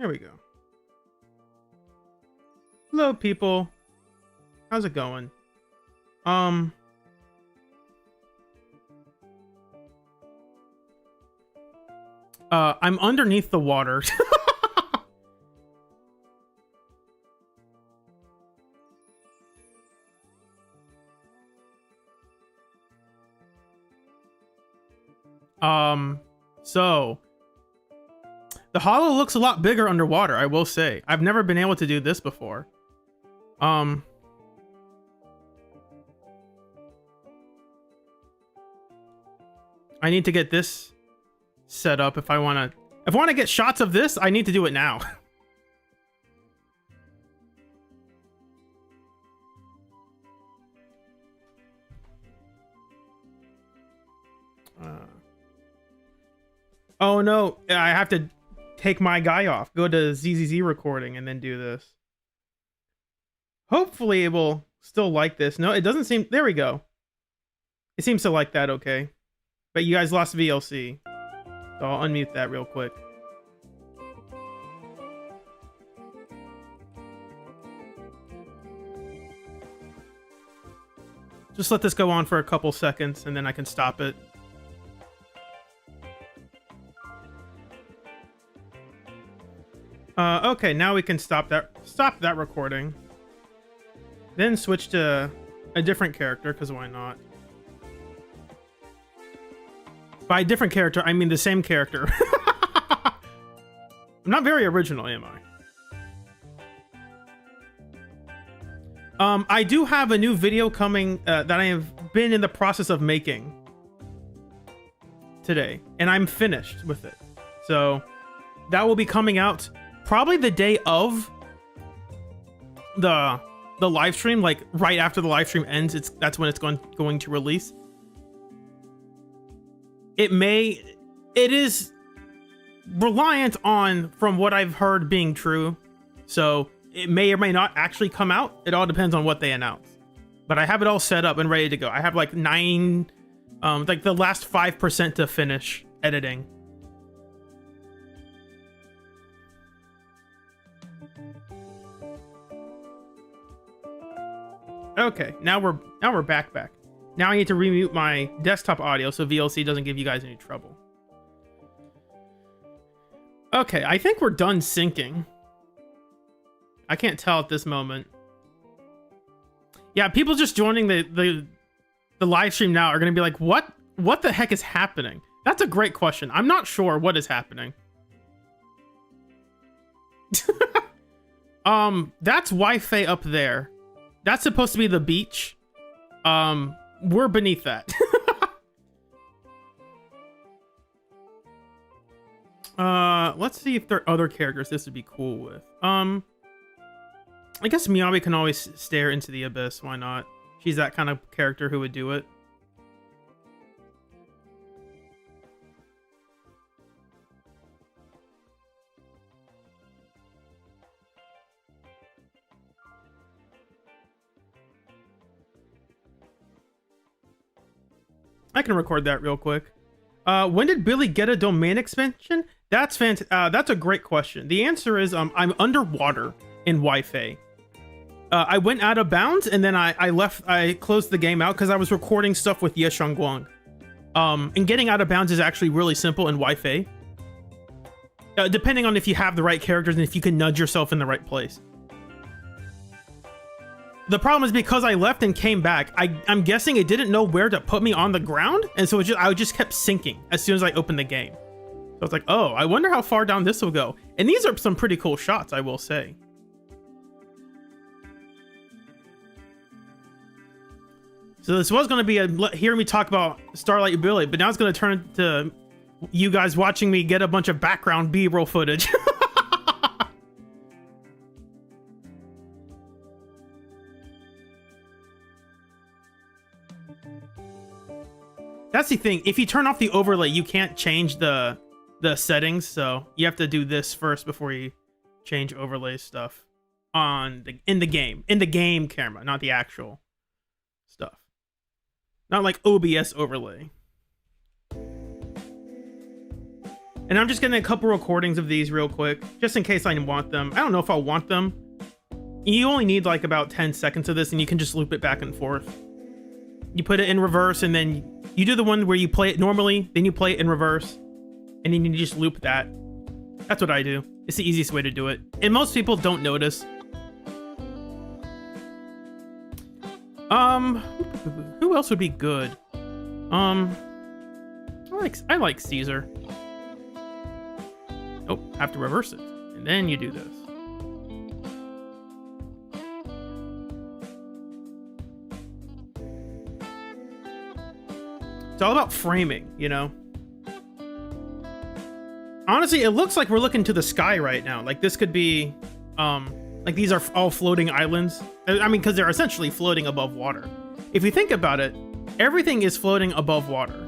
There we go. Hello, people. How's it going? I'm underneath the water. So the hollow looks a lot bigger underwater, I will say. I've never been able to do this before. I need to get this set up if I want to get shots of this, I need to do it now. Oh no, I have to take my guy off. Go to ZZZ recording and then do this. Hopefully it will still like this. No, it doesn't seem... There we go. It seems to like that okay. But you guys lost VLC. So I'll unmute that real quick. Just let this go on for a couple seconds and then I can stop it. Okay, now we can stop that recording. Then switch to a different character, because why not? By different character, I mean the same character. I'm not very original, am I? I do have a new video coming that I have been in the process of making today, and I'm finished with it. So that will be coming out probably the day of the live stream, like right after the live stream ends. That's when it's going to release. It is reliant on, from what I've heard, being true. So it may or may not actually come out. It all depends on what they announce. But I have it all set up and ready to go. I have like like the last 5% to finish editing. Okay, now we're back. Now I need to remute my desktop audio so VLC doesn't give you guys any trouble. Okay, I think we're done syncing. I can't tell at this moment. Yeah, people just joining the live stream now are gonna be like, what the heck is happening? That's a great question. I'm not sure what is happening. That's Wi-Fi up there. That's supposed to be the beach. We're beneath that. Let's see if there are other characters this would be cool with. I guess Miyabi can always stare into the abyss. Why not? She's that kind of character who would do it. I can record that real quick. When did Billy get a domain expansion? That's that's a great question. The answer is I'm underwater in Wi-Fi. I went out of bounds and then I closed the game out because I was recording stuff with Ye Shangguang. And getting out of bounds is actually really simple in Wi-Fi. Depending on if you have the right characters and if you can nudge yourself in the right place. The problem is because I left and came back, I'm guessing it didn't know where to put me on the ground, and so I just kept sinking as soon as I opened the game. So it's like, oh, I wonder how far down this will go. And these are some pretty cool shots, I will say. So this was going to be hear me talk about Starlight Billy, but now it's going to turn into you guys watching me get a bunch of background B-roll footage. That's the thing. If you turn off the overlay, you can't change the settings, so you have to do this first before you change overlay stuff in the game camera, not the actual stuff. Not like OBS overlay. And And I'm just getting a couple recordings of these real quick, just in case I want them. I don't know if I'll want them. You only need like about 10 seconds of this and you can just loop it back and forth. You put it in reverse and then you do the one where you play it normally, then you play it in reverse, and then you just loop that. That's what I do. It's the easiest way to do it. And most people don't notice. Who else would be good? I like Caesar. Oh, have to reverse it. And then you do this. It's all about framing, you know? Honestly, it looks like we're looking to the sky right now. Like this could be, like these are all floating islands. I mean, because they're essentially floating above water. If you think about it, everything is floating above water.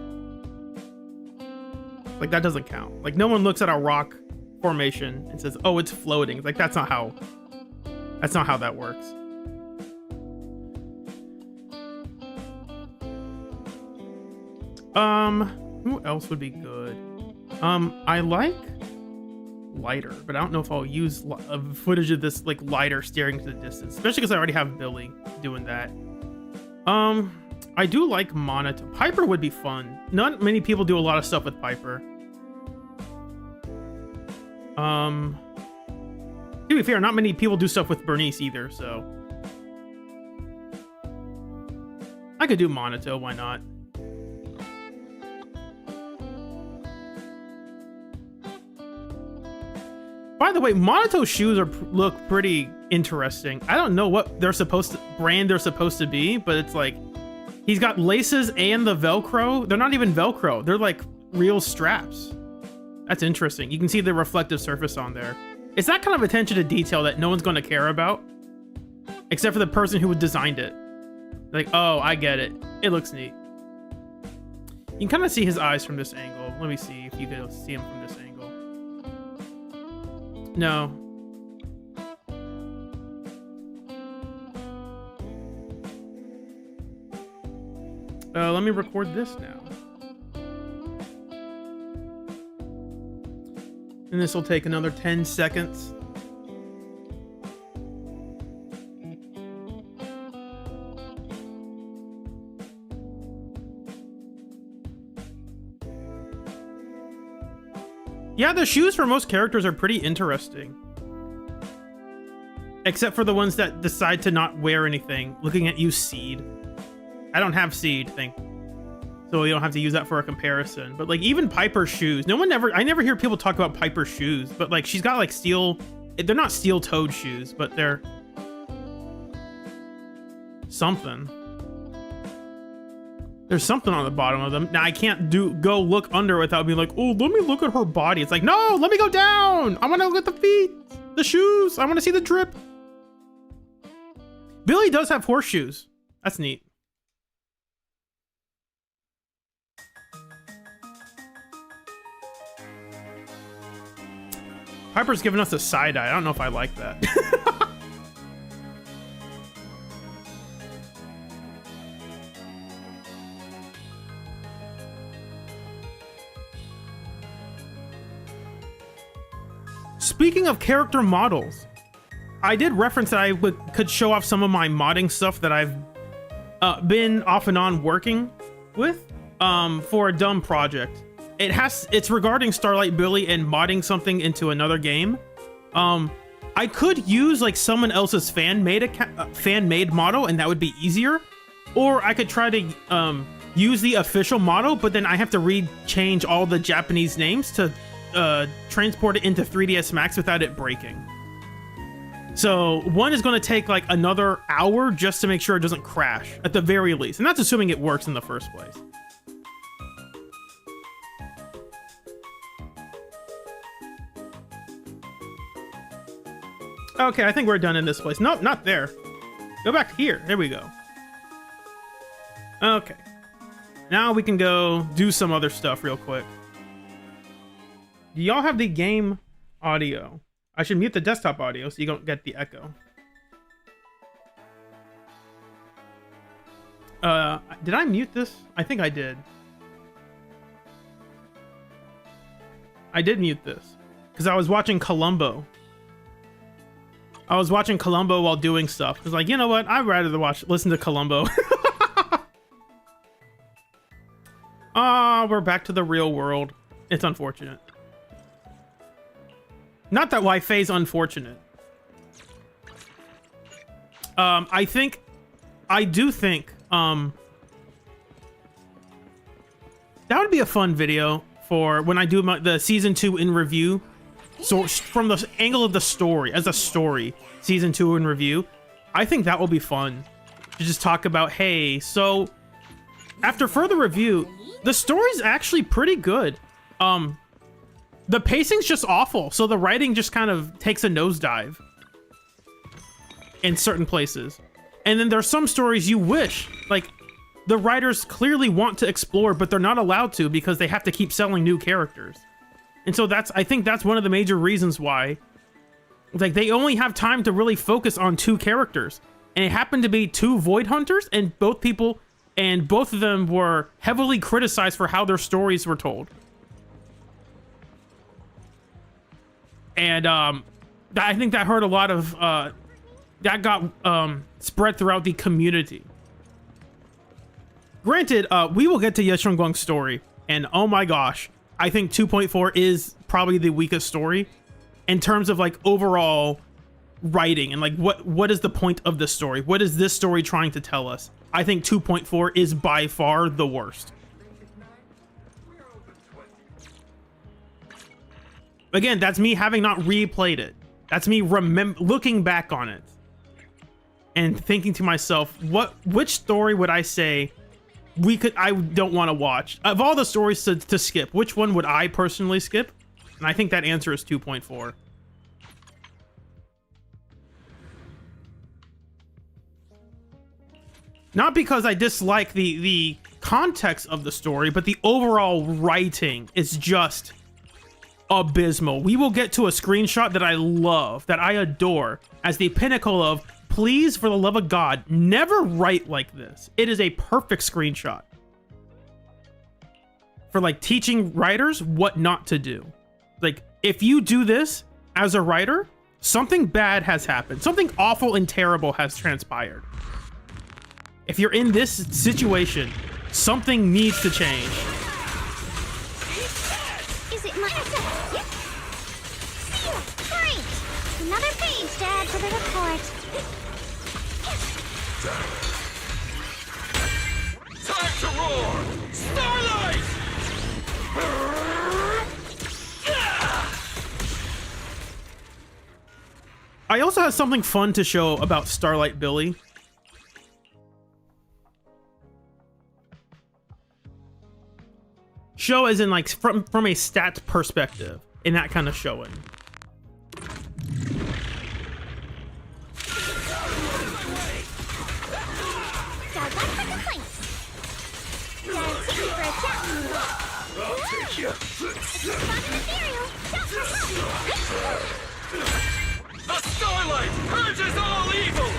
Like that doesn't count. Like no one looks at a rock formation and says, "Oh, it's floating." Like that's not how that works. Who else would be good? I like lighter, but I don't know if I'll use footage of this like lighter staring to the distance, especially because I already have Billy doing that. I do like Monotone. Piper would be fun. Not many people do a lot of stuff with Piper. To be fair, not many people do stuff with Bernice either, so I could do Monotone, why not? By the way, Monotone shoes look pretty interesting. I don't know what brand they're supposed to be, but it's like he's got laces and the Velcro. They're not even Velcro. They're like real straps. That's interesting. You can see the reflective surface on there. It's that kind of attention to detail that no one's going to care about, except for the person who designed it. Like, oh, I get it. It looks neat. You can kind of see his eyes from this angle. Let me see if you can see him from this angle. No. Let me record this now. And this will take another 10 seconds. Yeah, the shoes for most characters are pretty interesting. Except for the ones that decide to not wear anything. Looking at you, Seed. I don't have Seed, so you don't have to use that for a comparison. But like even Piper's shoes, I never hear people talk about Piper's shoes, but like she's got like they're not steel-toed shoes, but they're something. There's something on the bottom of them. Now I can't go look under without being like, oh, let me look at her body. It's like, no, let me go down. I want to look at the feet, the shoes. I want to see the drip. Billy does have horseshoes. That's neat. Piper's giving us a side eye. I don't know if I like that. Speaking of character models, I did reference that I could show off some of my modding stuff that I've been off and on working with for a dumb project. It's regarding Starlight Billy and modding something into another game. I could use like someone else's fan-made model, and that would be easier. Or I could try to use the official model, but then I have to change all the Japanese names to transport it into 3ds Max without it breaking. So one is going to take like another hour just to make sure it doesn't crash at the very least, and that's assuming it works in the first place. Okay, I think we're done in this place. Nope, not there. Go back here. There we go. Okay. Now we can go do some other stuff real quick. Do y'all have the game audio? I should mute the desktop audio so you don't get the echo. Did I mute this? I think I did. I did mute this because I was watching Columbo. I was watching Columbo while doing stuff. I was like, you know what? I'd rather listen to Columbo. Ah, we're back to the real world. It's unfortunate. Not that Wi-Fi's unfortunate. I do think, that would be a fun video for when I do the season 2 in review. So from the angle of the story, as a story, season 2 in review, I think that will be fun to just talk about, hey, so after further review, the story's actually pretty good. The pacing's just awful, so the writing just kind of takes a nosedive in certain places. And then there's some stories you wish, like, the writers clearly want to explore, but they're not allowed to because they have to keep selling new characters. And so I think that's one of the major reasons why, like, they only have time to really focus on 2 characters. And it happened to be 2 Void Hunters, and both of them were heavily criticized for how their stories were told. And I think that hurt a lot of, that got spread throughout the community. Granted, we will get to Ye Xiongguang's story, and oh my gosh, I think 2.4 is probably the weakest story in terms of like overall writing and like what is the point of the story? What is this story trying to tell us? I think 2.4 is by far the worst. Again, that's me having not replayed it. That's me looking back on it and thinking to myself, which story would I say I don't want to watch? Of all the stories to skip, which one would I personally skip? And I think that answer is 2.4. Not because I dislike the context of the story, but the overall writing is just abysmal. We will get to a screenshot that I love, that I adore, as the pinnacle of, please, for the love of God, never write like this. It is a perfect screenshot for like teaching writers what not to do. Like, if you do this as a writer, something bad has happened. Something awful and terrible has transpired. If you're in this situation, something needs to change. Is it my Great! Another page to add to the report. Time to roar! Starlight! I also have something fun to show about Starlight Billy. Show as in like from a stats perspective in that kind of showing. I'll take you. The Starlight purges all evil!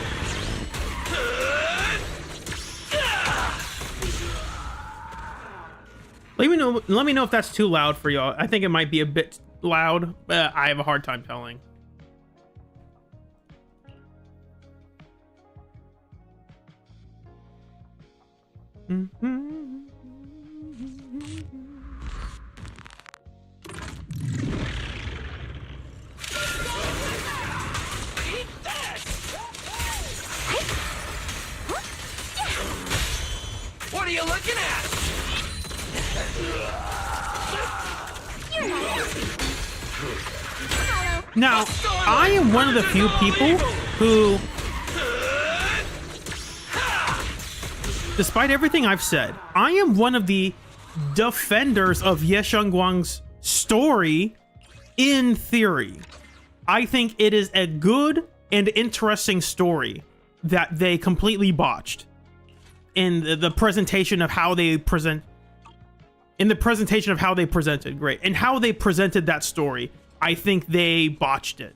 Let me know if that's too loud for y'all. I think it might be a bit loud, but I have a hard time telling. What are you looking at? Now, I am one of the few people who, despite everything I've said, I am one of the defenders of Ye Xiongguang's story in theory. I think it is a good and interesting story that they completely botched in the presentation of how they present. In the presentation of how they presented, great. And how they presented that story, I think they botched it.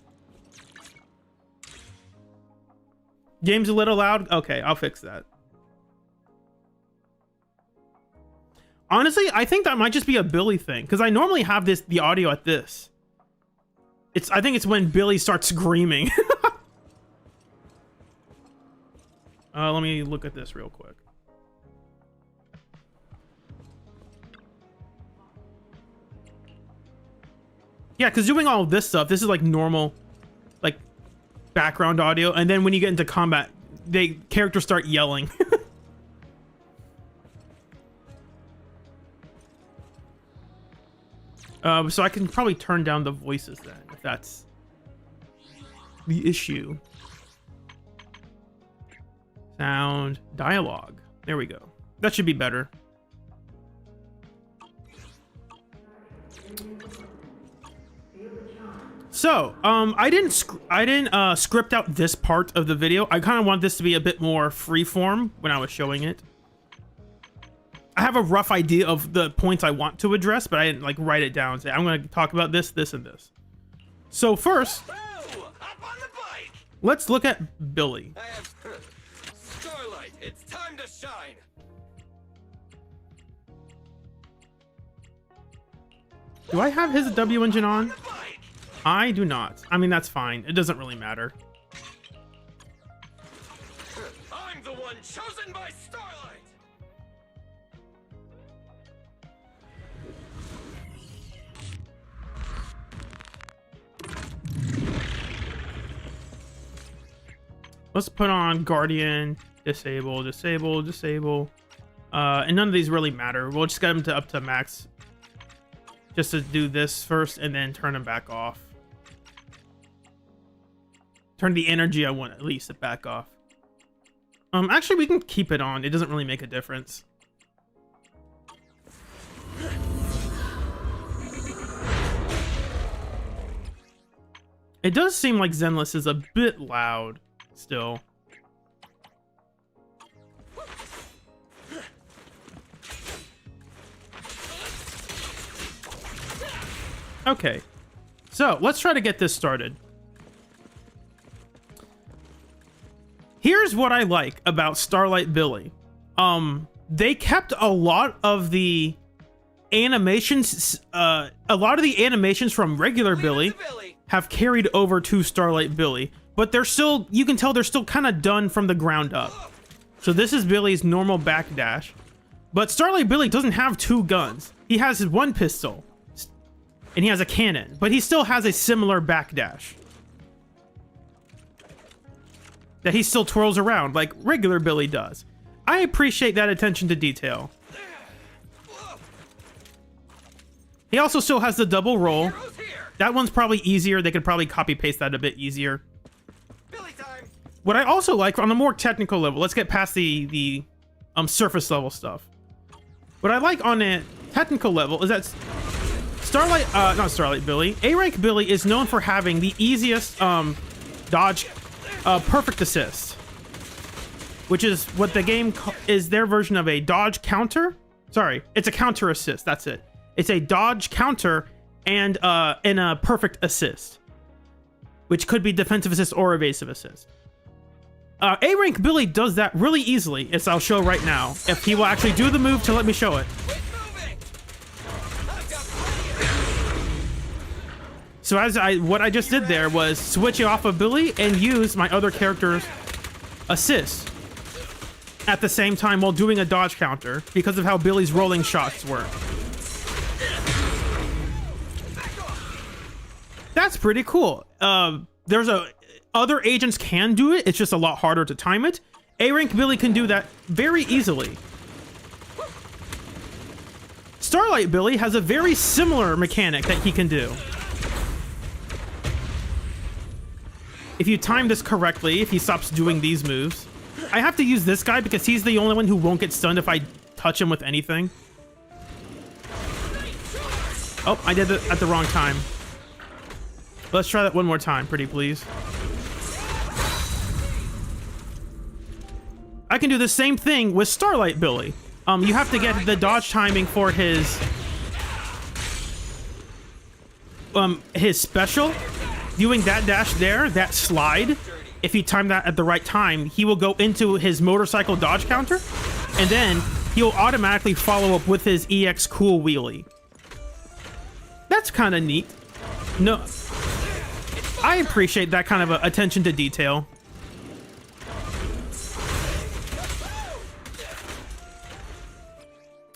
Game's a little loud? Okay, I'll fix that. Honestly, I think that might just be a Billy thing, because I normally have the audio at this. I think it's when Billy starts screaming. Let me look at this real quick. Yeah, because doing all of this stuff, this is like normal, like background audio, and then when you get into combat, characters start yelling. So I can probably turn down the voices then, if that's the issue. Sound, dialogue. There we go. That should be better. So, I didn't script out this part of the video. I kind of want this to be a bit more freeform when I was showing it. I have a rough idea of the points I want to address, but I didn't like write it down and say I'm going to talk about this, this, and this. So first, let's look at Billy. Starlight, it's time to shine. Do I have his W engine on? I do not. I mean, that's fine. It doesn't really matter. I'm the one chosen by Starlight. Let's put on Guardian, disable, disable, disable. And none of these really matter. We'll just get them up to max. Just to do this first and then turn them back off. Turn the energy I want at least to back off. Actually, we can keep it on. It doesn't really make a difference. It does seem like Zenless is a bit loud still. Okay, so let's try to get this started. Here's what I like about Starlight Billy. They kept a lot of the animations, from regular Billy have carried over to Starlight Billy, but they're still, you can tell they're still kind of done from the ground up. So this is Billy's normal backdash, but Starlight Billy doesn't have two guns. He has his one pistol, and he has a cannon, but he still has a similar backdash that he still twirls around like regular Billy does. I appreciate that attention to detail. He also still has the double roll. That one's probably easier. They could probably copy paste that a bit easier. What I also like on a more technical level, let's get past the surface level stuff. What I like on a technical level is that not Starlight Billy, A-Rank Billy is known for having the easiest dodge perfect assist, which is what the game is their version of a dodge counter. Sorry, it's a counter assist. That's it. It's a dodge counter and a perfect assist, which could be defensive assist or evasive assist. A-Rank Billy does that really easily, as I'll show right now, if he will actually do the move to let me show it. So what I just did there was switch off of Billy and use my other character's assist at the same time while doing a dodge counter because of how Billy's rolling shots work. That's pretty cool. Other agents can do it. It's just a lot harder to time it. A-Rank Billy can do that very easily. Starlight Billy has a very similar mechanic that he can do. If you time this correctly, if he stops doing these moves. I have to use this guy because he's the only one who won't get stunned if I touch him with anything. Oh, I did it at the wrong time. Let's try that one more time, pretty please. I can do the same thing with Starlight Billy. You have to get the dodge timing for his special. Doing that dash there, that slide, if you time that at the right time, he will go into his motorcycle dodge counter, and then he'll automatically follow up with his EX cool wheelie. That's kind of neat. No, I appreciate that kind of attention to detail.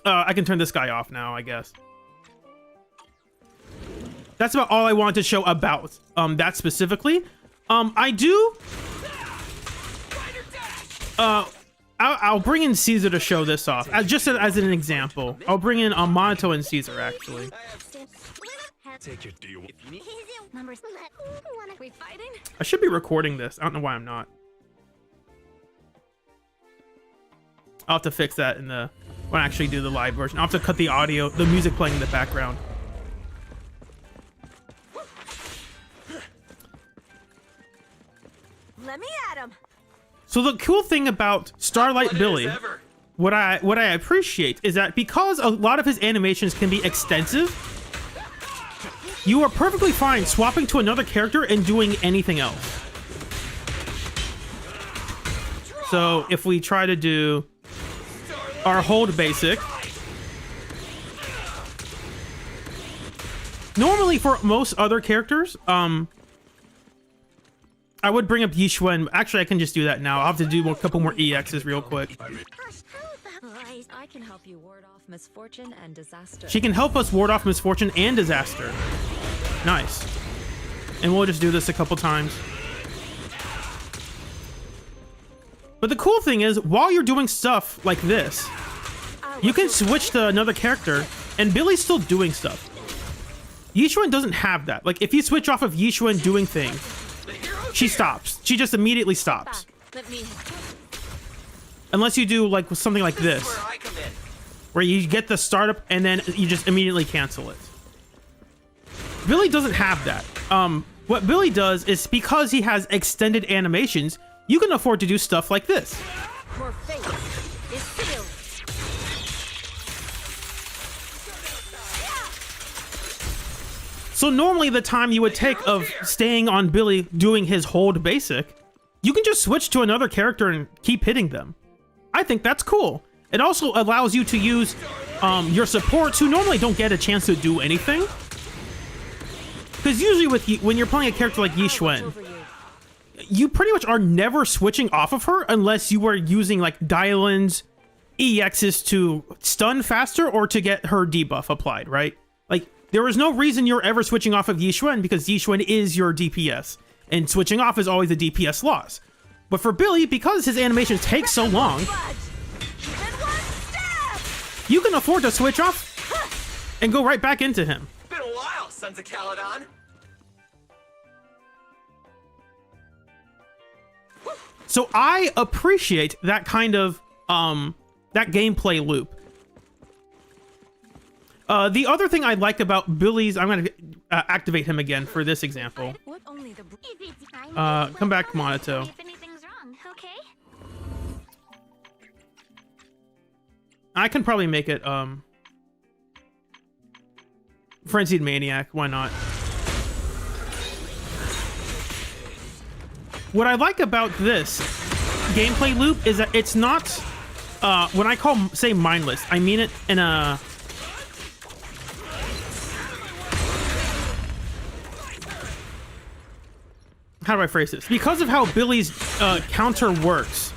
I can turn this guy off now, I guess. That's about all I wanted to show about that specifically. I do. I'll bring in Caesar to show this off, just as an example. I'll bring in Monato and Caesar actually. Take your deal. Numbers. We fighting? I should be recording this. I don't know why I'm not. I'll have to fix that in the when I actually do the live version. I'll have to cut the audio, the music playing in the background. Let me at him. So the cool thing about Starlight Billy, what I appreciate is that because a lot of his animations can be extensive, you are perfectly fine swapping to another character and doing anything else. So if we try to do our hold basic, normally for most other characters, I would bring up Yishwen. Actually, I can just do that now. I'll have to do a couple more EXs real quick. I can help you ward off misfortune and disaster. She can help us ward off misfortune and disaster. Nice. And we'll just do this a couple times. But the cool thing is, while you're doing stuff like this, you can switch to another character, and Billy's still doing stuff. Yishwen doesn't have that. Like, if you switch off of Yishwen doing things, she stops. She just immediately stops. Unless you do like something like this, where you get the startup and then you just immediately cancel it. Billy doesn't have that. What Billy does is, because he has extended animations, you can afford to do stuff like this. So normally the time you would take of staying on Billy doing his hold basic, you can just switch to another character and keep hitting them. I think that's cool. It also allows you to use your supports who normally don't get a chance to do anything. Because usually when you're playing a character like Yishwen, you pretty much are never switching off of her unless you are using like dial-ins, EXs to stun faster or to get her debuff applied, right? Like, there is no reason you're ever switching off of Yishwen because Yishwen is your DPS, and switching off is always a DPS loss. But for Billy, because his animations take so long, you can afford to switch off and go right back into him. Been a while, Sons of Caledon. So I appreciate that kind of that gameplay loop. The other thing I like about Billy's, I'm gonna activate him again for this example. Come back, Monato. If anything's wrong, okay? I can probably make it Frenzied Maniac. Why not? What I like about this gameplay loop is that it's not when I say mindless, I mean it in a how do I phrase this? Because of how Billy's counter works,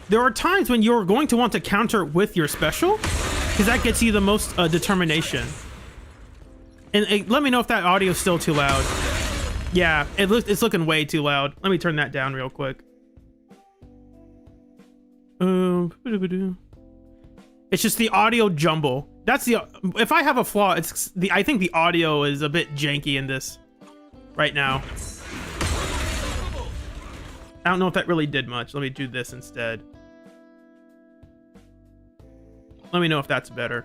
there are times when you're going to want to counter with your special, because that gets you the most determination. And let me know if that audio is still too loud. Yeah, it's looking way too loud. Let me turn that down real quick. It's just the audio jumble. That's if I have a flaw, it's I think the audio is a bit janky in this right now. I don't know if that really did much. Let me do this instead. Let me know if that's better.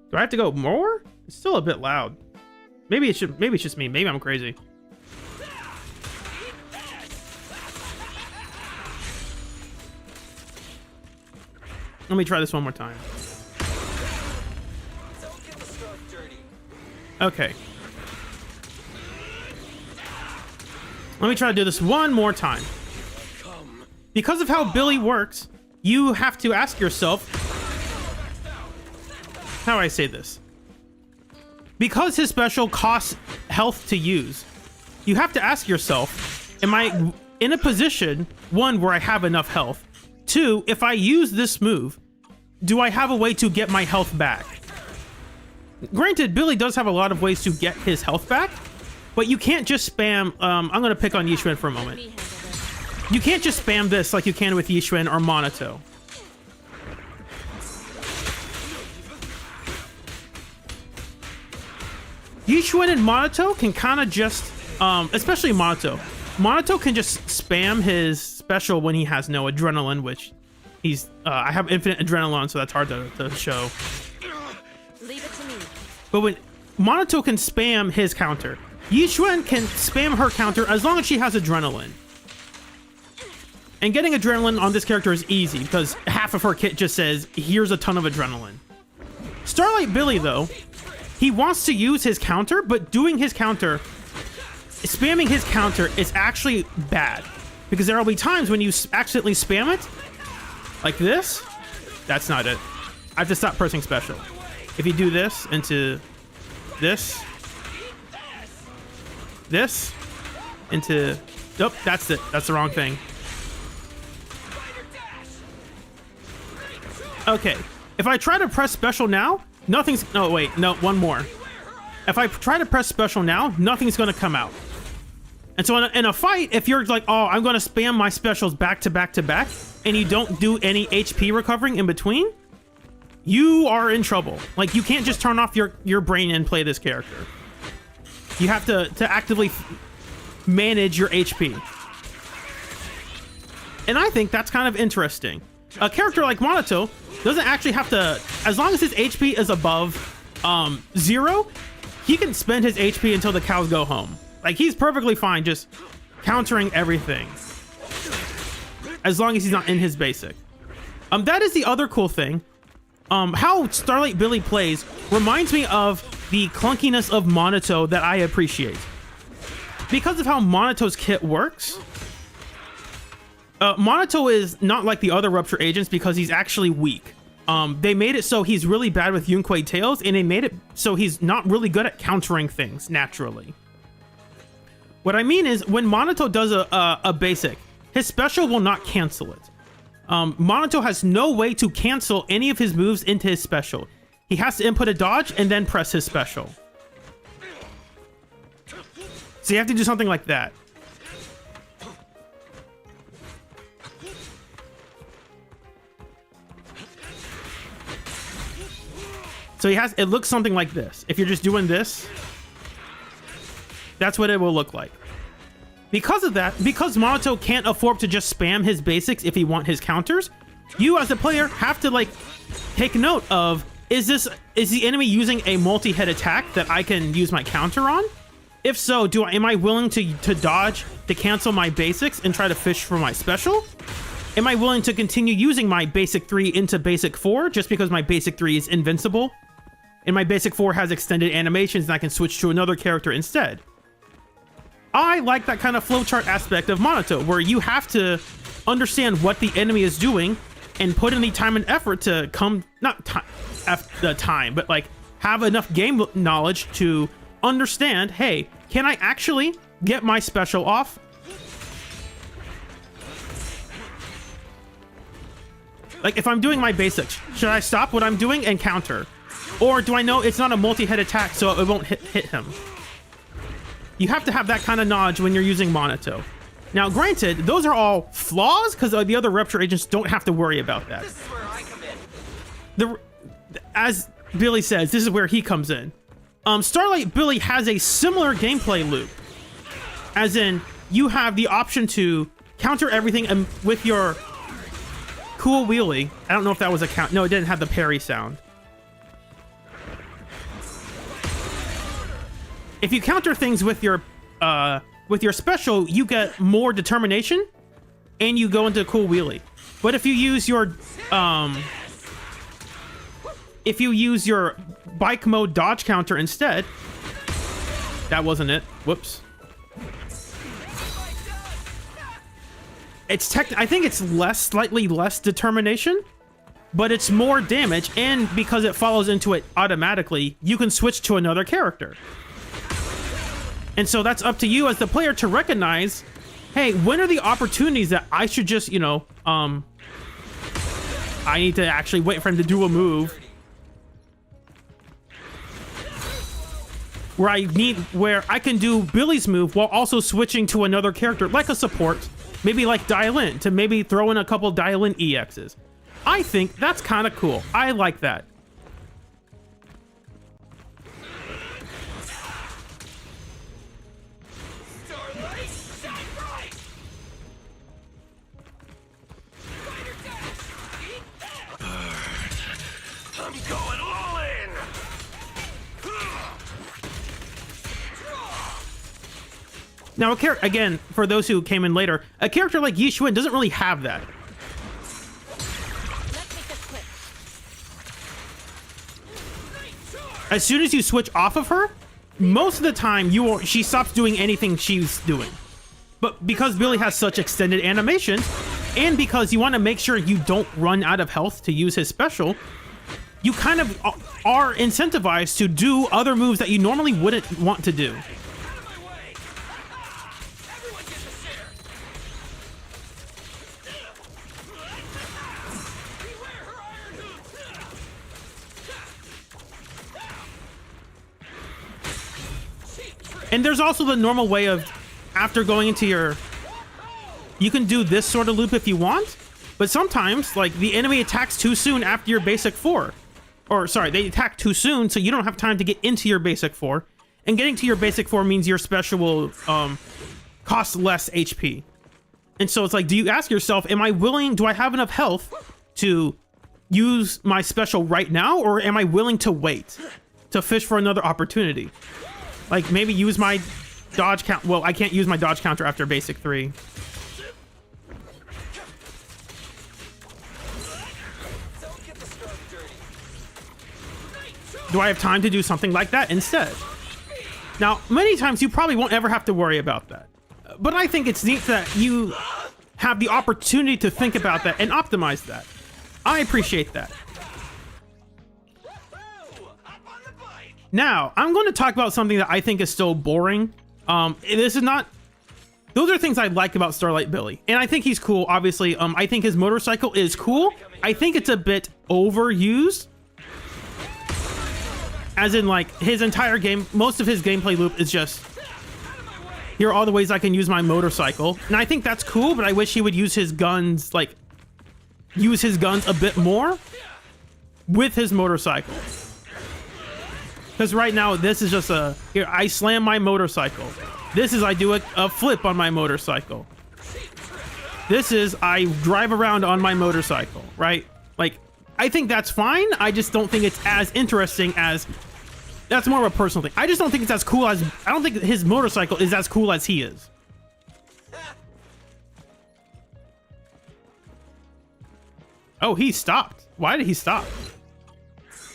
Do I have to go more? It's still a bit loud. Maybe it's just me. Maybe I'm crazy. Let me try this one more time. Okay. Let me try to do this one more time. Because of how Billy works, you have to ask yourself, how do I say this? Because his special costs health to use, you have to ask yourself, am I in a position, one, where I have enough health? Two, if I use this move, do I have a way to get my health back? Granted, Billy does have a lot of ways to get his health back, but you can't just spam, I'm gonna pick on Yishuan for a moment. You can't just spam this like you can with Yishuan or Monato. Yishuan and Monato can kind of just, especially Monato. Monato can just spam his special when he has no adrenaline, which he's, I have infinite adrenaline, so that's hard to show. Leave it to me. But when Monato can spam his counter, Yishuan can spam her counter as long as she has adrenaline. And getting adrenaline on this character is easy because half of her kit just says, here's a ton of adrenaline. Starlight Billy, though, he wants to use his counter, but doing his counter, spamming his counter is actually bad. Because there will be times when you accidentally spam it, like this. That's not it. I have to stop pressing special. If you do this into this, into, nope, that's it. That's the wrong thing. Okay, if I try to press special now, nothing's, no, wait, no, one more. If I try to press special now, nothing's gonna come out. And so in a fight, if you're like, oh, I'm gonna spam my specials back to back to back, and you don't do any HP recovering in between, you are in trouble. Like, you can't just turn off your brain and play this character. You have to actively manage your HP. And I think that's kind of interesting. A character like Monato doesn't actually have to, as long as his HP is above 0, he can spend his HP until the cows go home. Like, he's perfectly fine just countering everything, as long as he's not in his basic. That is the other cool thing. How Starlight Billy plays reminds me of the clunkiness of Monato that I appreciate. Because of how Monato's kit works, Monato is not like the other Rupture agents because he's actually weak. They made it so he's really bad with Yunquei Tails, and they made it so he's not really good at countering things naturally. What I mean is, when Monato does a basic, his special will not cancel it. Monato has no way to cancel any of his moves into his special. He has to input a dodge and then press his special. So you have to do something like that. So it looks something like this. If you're just doing this, that's what it will look like. Because of that, because Monato can't afford to just spam his basics if he wants his counters, you as a player have to like take note of, is the enemy using a multi-hit attack that I can use my counter on? If so, am I willing to dodge to cancel my basics and try to fish for my special? Am I willing to continue using my basic 3 into basic 4 just because my basic 3 is invincible? And my basic 4 has extended animations and I can switch to another character instead. I like that kind of flowchart aspect of Monato, where you have to understand what the enemy is doing and put in the time and effort to but like have enough game knowledge to understand, hey, can I actually get my special off? Like, if I'm doing my basics, should I stop what I'm doing and counter? Or do I know it's not a multi-hit attack, so it won't hit him? You have to have that kind of knowledge when you're using Monato. Now, granted, those are all flaws, because the other Rupture agents don't have to worry about that. This is where I come in. As Billy says, this is where he comes in. Starlight Billy has a similar gameplay loop. As in, you have the option to counter everything with your cool wheelie. I don't know if that was a count. No, it didn't have the parry sound. If you counter things with your special, you get more determination, and you go into a cool wheelie. But if you use your bike mode dodge counter instead, that wasn't it. Whoops. I think it's slightly less determination, but it's more damage, and because it follows into it automatically, you can switch to another character. And so that's up to you as the player to recognize, hey, when are the opportunities that I should just, you know, I need to actually wait for him to do a move where I can do Billy's move while also switching to another character, like a support, maybe like Dial In, to maybe throw in a couple Dial In EXs. I think that's kind of cool. I like that. Starlight, shine bright! Fighter dash! Eat that! I'm going all in! Now, again, for those who came in later, a character like Yi Xuan doesn't really have that. As soon as you switch off of her, most of the time she stops doing anything she's doing. But because Billy has such extended animations, and because you want to make sure you don't run out of health to use his special, you kind of are incentivized to do other moves that you normally wouldn't want to do. And there's also the normal way of, after going into your, you can do this sort of loop if you want, but sometimes, like, the enemy attacks too soon after your basic 4. Or, sorry, they attack too soon, so you don't have time to get into your basic 4. And getting to your basic 4 means your special will cost less HP. And so it's like, do you ask yourself, do I have enough health to use my special right now, or am I willing to wait to fish for another opportunity? Like, maybe use my dodge count. Well, I can't use my dodge counter after basic 3. Do I have time to do something like that instead? Now, many times you probably won't ever have to worry about that. But I think it's neat that you have the opportunity to think about that and optimize that. I appreciate that. Now, I'm going to talk about something that I think is still boring. Those are things I like about Starlight Billy. And I think he's cool, obviously. I think his motorcycle is cool. I think it's a bit overused. As in, like, his entire game, most of his gameplay loop is just, here are all the ways I can use my motorcycle. And I think that's cool, but I wish he would use his guns, like, a bit more with his motorcycle. Because right now, this is just here, I slam my motorcycle. This is, I do a flip on my motorcycle. This is, I drive around on my motorcycle, right? Like, I think that's fine. I just don't think it's as interesting as, that's more of a personal thing. I just don't think it's as cool as, I don't think his motorcycle is as cool as he is. Oh, he stopped. Why did he stop?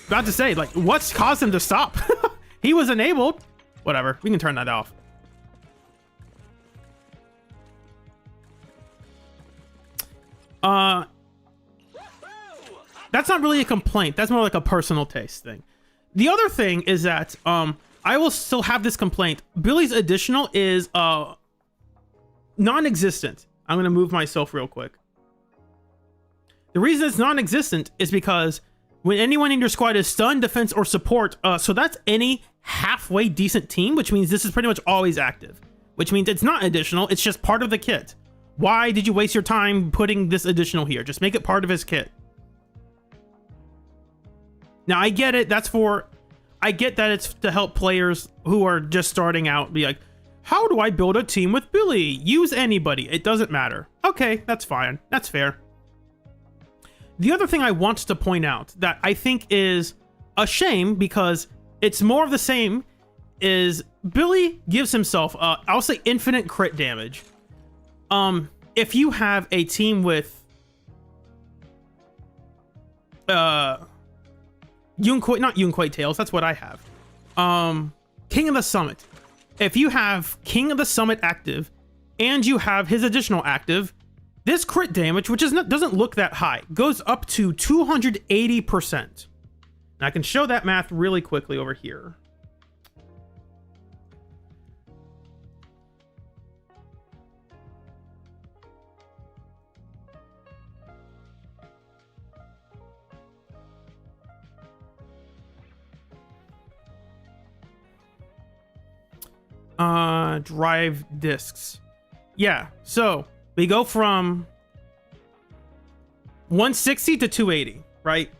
About to say, like, what's caused him to stop? He was enabled. Whatever, we can turn that off. That's not really a complaint. That's more like a personal taste thing. The other thing is that I will still have this complaint. Billy's additional is non-existent. I'm gonna move myself real quick. The reason it's non-existent is because when anyone in your squad is stun, defense, or support, so that's any halfway decent team, which means this is pretty much always active, which means it's not additional, it's just part of the kit. Why did you waste your time putting this additional here? Just make it part of his kit. Now, I get it, I get that it's to help players who are just starting out be like, how do I build a team with Billy? Use anybody, it doesn't matter. Okay, that's fine, that's fair. The other thing I want to point out that I think is a shame because it's more of the same is Billy gives himself, I'll say infinite crit damage. If you have a team with not Yunquay Tails, that's what I have. King of the Summit. If you have King of the Summit active and you have his additional active, This crit damage, which is not, doesn't look that high, goes up to 280%. And I can show that math really quickly over here. Drive discs. Yeah, so we go from 160 to 280, right?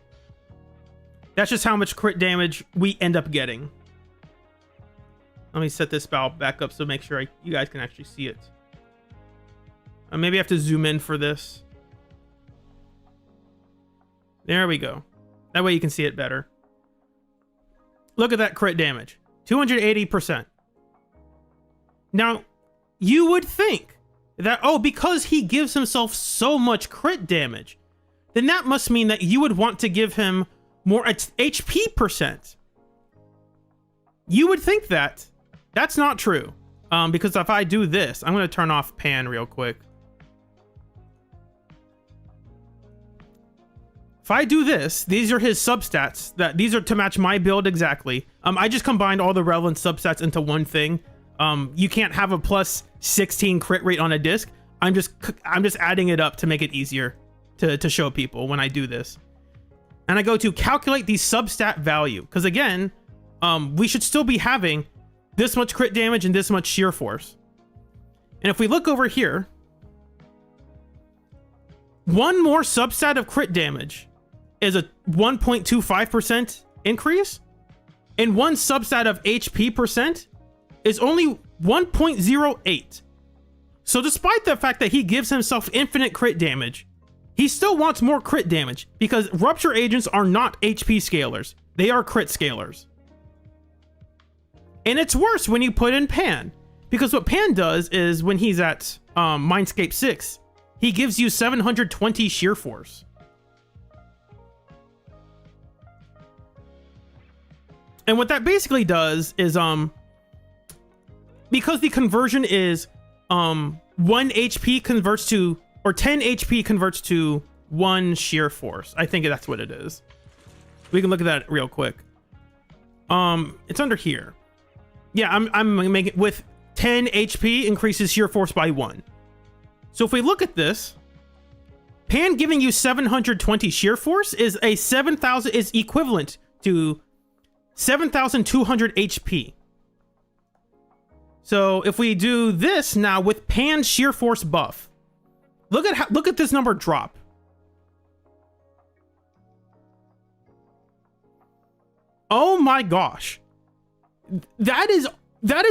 That's just how much crit damage we end up getting. Let me set this valve back up so make sure you guys can actually see it. Maybe I have to zoom in for this. There we go. That way you can see it better. Look at that crit damage. 280%. Now, you would think that, oh, because he gives himself so much crit damage, then that must mean that you would want to give him more HP percent. You would think that. That's not true. Because if I do this, I'm going to turn off pan real quick. If I do this, these are his substats. These are to match my build exactly. I just combined all the relevant substats into one thing. You can't have a plus 16 crit rate on a disc. I'm just adding it up to make it easier to show people when I do this. And I go to calculate the substat value, because again, we should still be having this much crit damage and this much shear force. And if we look over here, one more substat of crit damage is a 1.25% increase, and one substat of HP percent is only 1.08. So despite the fact that he gives himself infinite crit damage, he still wants more crit damage because rupture agents are not HP scalers. They are crit scalers. And it's worse when you put in Pan, because what Pan does is when he's at Mindscape 6, he gives you 720 shear force. And what that basically does is because the conversion is 1 HP converts to, or 10 HP converts to 1 shear force. I think that's what it is. We can look at that real quick. It's under here. Yeah, I'm making with 10 HP increases shear force by 1. So if we look at this, Pan giving you 720 shear force is a 7,000 is equivalent to 7,200 HP. So if we do this now with Pan shear force buff, look at this number drop. Oh my gosh. That is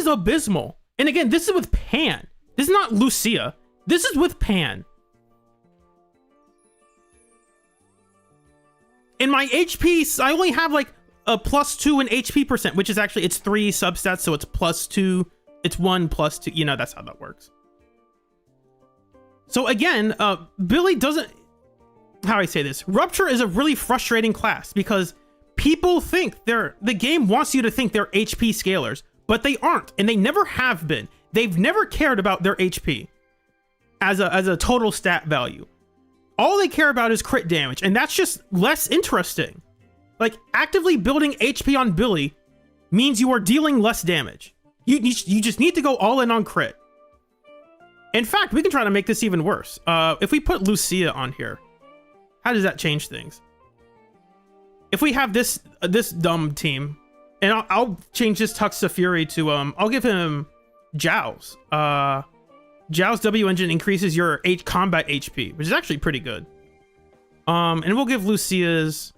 abysmal. And again, this is with Pan. This is not Lucia. This is with Pan. In my HP, I only have like a +2 in HP percent, which is actually, it's 3 substats, so it's +2. It's 1 +2. You know, that's how that works. So again, Billy doesn't... How do I say this? Rupture is a really frustrating class because people think the game wants you to think they're HP scalers, but they aren't, and they never have been. They've never cared about their HP as a total stat value. All they care about is crit damage, and that's just less interesting. Like, actively building HP on Billy means you are dealing less damage. You just need to go all in on crit. In fact, we can try to make this even worse. If we put Lucia on here, how does that change things? If we have this dumb team, and I'll change this Tux to Fury to I'll give him Zhao's. Zhao's W engine increases your combat HP, which is actually pretty good. And we'll give Lucia's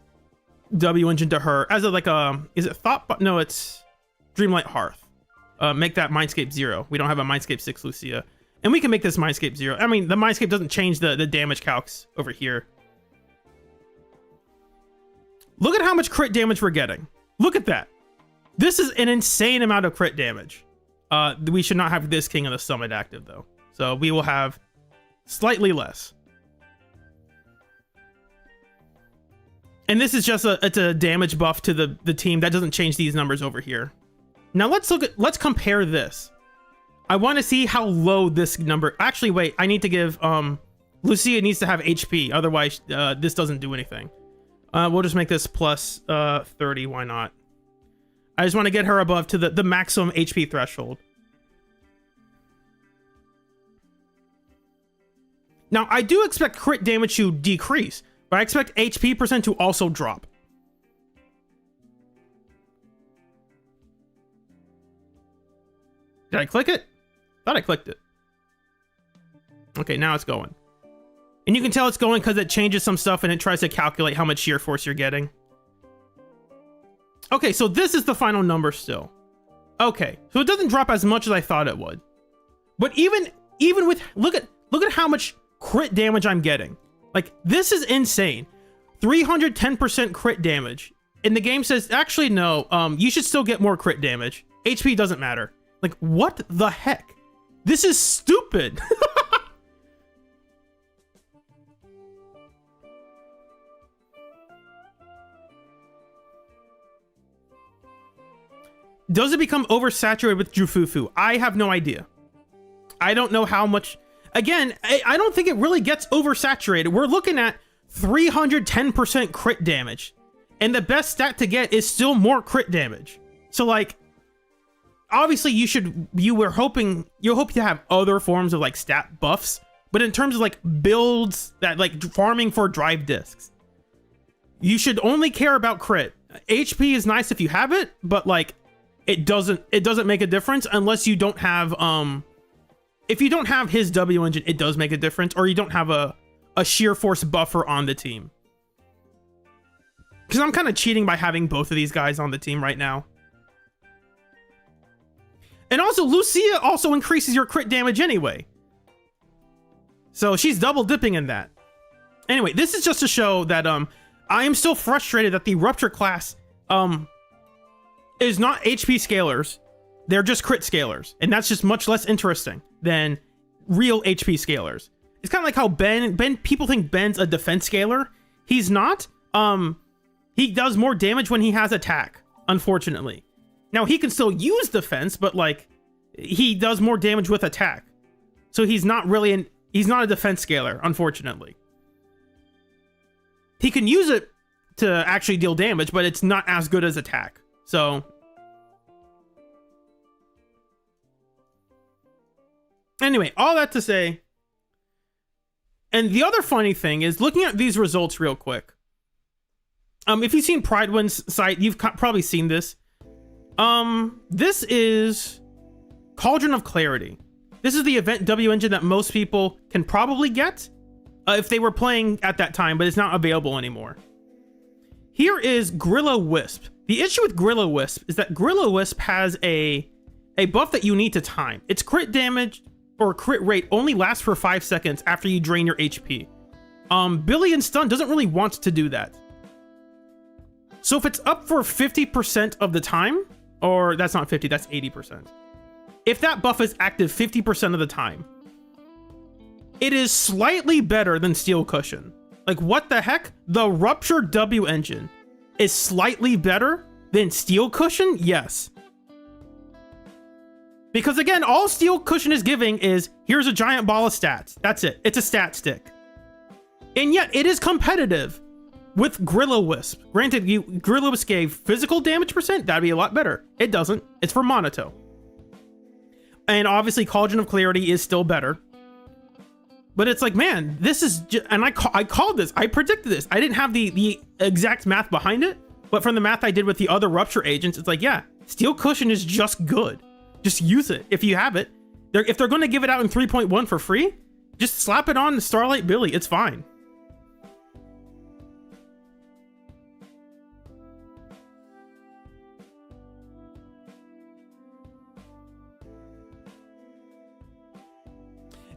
W engine to her as is it Thought? No, it's Dreamlight Hearth. Make that Mindscape 0. We don't have a Mindscape 6 Lucia. And we can make this Mindscape 0. I mean, the Mindscape doesn't change the damage calcs over here. Look at how much crit damage we're getting. Look at that. This is an insane amount of crit damage. We should not have this King of the Summit active, though. So we will have slightly less. And this is just it's a damage buff to the team. That doesn't change these numbers over here. Now let's compare this. I want to see how low this number... Actually, wait, I need to give Lucia needs to have HP, otherwise this doesn't do anything. We'll just make this plus 30, why not? I just want to get her above to the maximum HP threshold. Now, I do expect crit damage to decrease, but I expect HP percent to also drop. Did I click it? Thought I clicked it. Okay, now it's going. And you can tell it's going because it changes some stuff and it tries to calculate how much shear force you're getting. Okay, so this is the final number still. Okay, so it doesn't drop as much as I thought it would. But even with, look at how much crit damage I'm getting. Like, this is insane. 310% crit damage. And the game says, actually, no, you should still get more crit damage. HP doesn't matter. Like, what the heck? This is stupid. Does it become oversaturated with Jufufu? I have no idea. I don't know how much. Again, I don't think it really gets oversaturated. We're looking at 310% crit damage. And the best stat to get is still more crit damage. So, like, obviously you hope to have other forms of, like, stat buffs. But in terms of, like, builds that, like, farming for drive discs, you should only care about crit. HP is nice if you have it, but, like, it doesn't make a difference unless you don't have if you don't have his W engine, it does make a difference, or you don't have a sheer force buffer on the team. Because I'm kind of cheating by having both of these guys on the team right now. And also, Lucia also increases your crit damage anyway. So she's double dipping in that. Anyway, this is just to show that I am still frustrated that the Rupture class is not HP scalers. They're just crit scalers. And that's just much less interesting than real HP scalers. It's kind of like how Ben, people think Ben's a defense scaler. He's not. He does more damage when he has attack, unfortunately. Now, he can still use defense, but, like, he does more damage with attack. So he's not really he's not a defense scaler, unfortunately. He can use it to actually deal damage, but it's not as good as attack. So anyway, all that to say, and the other funny thing is looking at these results real quick. If you've seen Pridewind's site, you've probably seen this. This is Cauldron of Clarity. This is the event W engine that most people can probably get if they were playing at that time, but it's not available anymore. Here is Grillo Wisp. The issue with Grillo Wisp is that Grillo Wisp has a buff that you need to time. Its crit damage or crit rate only lasts for 5 seconds after you drain your HP. Billy and Stun doesn't really want to do that. So if it's up for 50% of the time, or that's not 50, that's 80%. If that buff is active 50% of the time, it is slightly better than Steel Cushion. Like, what the heck? The Rupture W engine is slightly better than Steel Cushion? Yes. Because again, all Steel Cushion is giving is, here's a giant ball of stats. That's it. It's a stat stick. And yet, it is competitive with Grillo Wisp. Granted, Grillo Wisp gave physical damage percent, that'd be a lot better. It doesn't. It's for Monato. And obviously, Cauldron of Clarity is still better. But it's like, man, this is just, and I called this. I predicted this. I didn't have the exact math behind it, but from the math I did with the other Rupture agents, it's like, yeah, Steel Cushion is just good. Just use it if you have it. If they're going to give it out in 3.1 for free, just slap it on Starlight Billy. It's fine.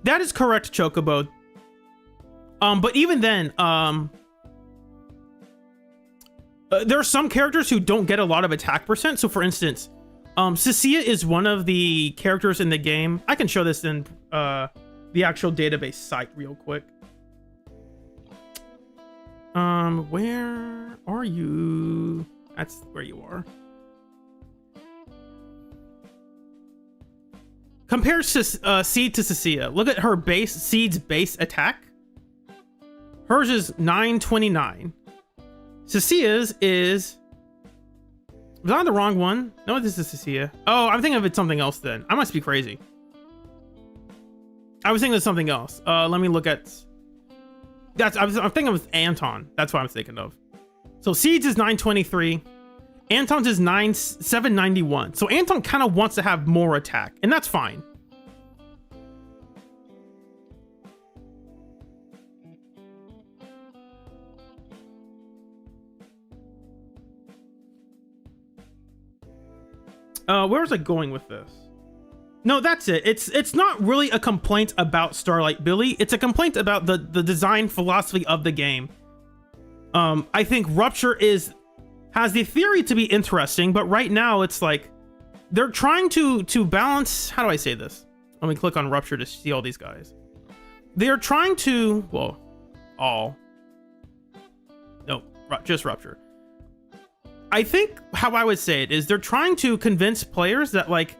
That is correct, Chocobo. But even then, there are some characters who don't get a lot of attack percent. So for instance, Cecilia is one of the characters in the game. I can show this in the actual database site real quick. Where are you? That's where you are. Compare Seed to Cecilia. Look at her Seed's base attack Hers is 929. Cecia's is... Was I on the wrong one? No, this is Cecia. Oh, I'm thinking of it something else then. I must be crazy. I was thinking of something else. Let me look at... I'm thinking of Anton. That's what I'm thinking of. So Seeds is 923. Anton's is 791. So Anton kind of wants to have more attack, and that's fine. Where was I going with this? No, that's it. It's not really a complaint about Starlight Billy. It's a complaint about the design philosophy of the game. I think Rupture has the theory to be interesting, but right now it's like they're trying to balance. How do I say this? Let me click on Rupture to see all these guys. They're trying to, well, just Rupture. I think how I would say it is they're trying to convince players that, like,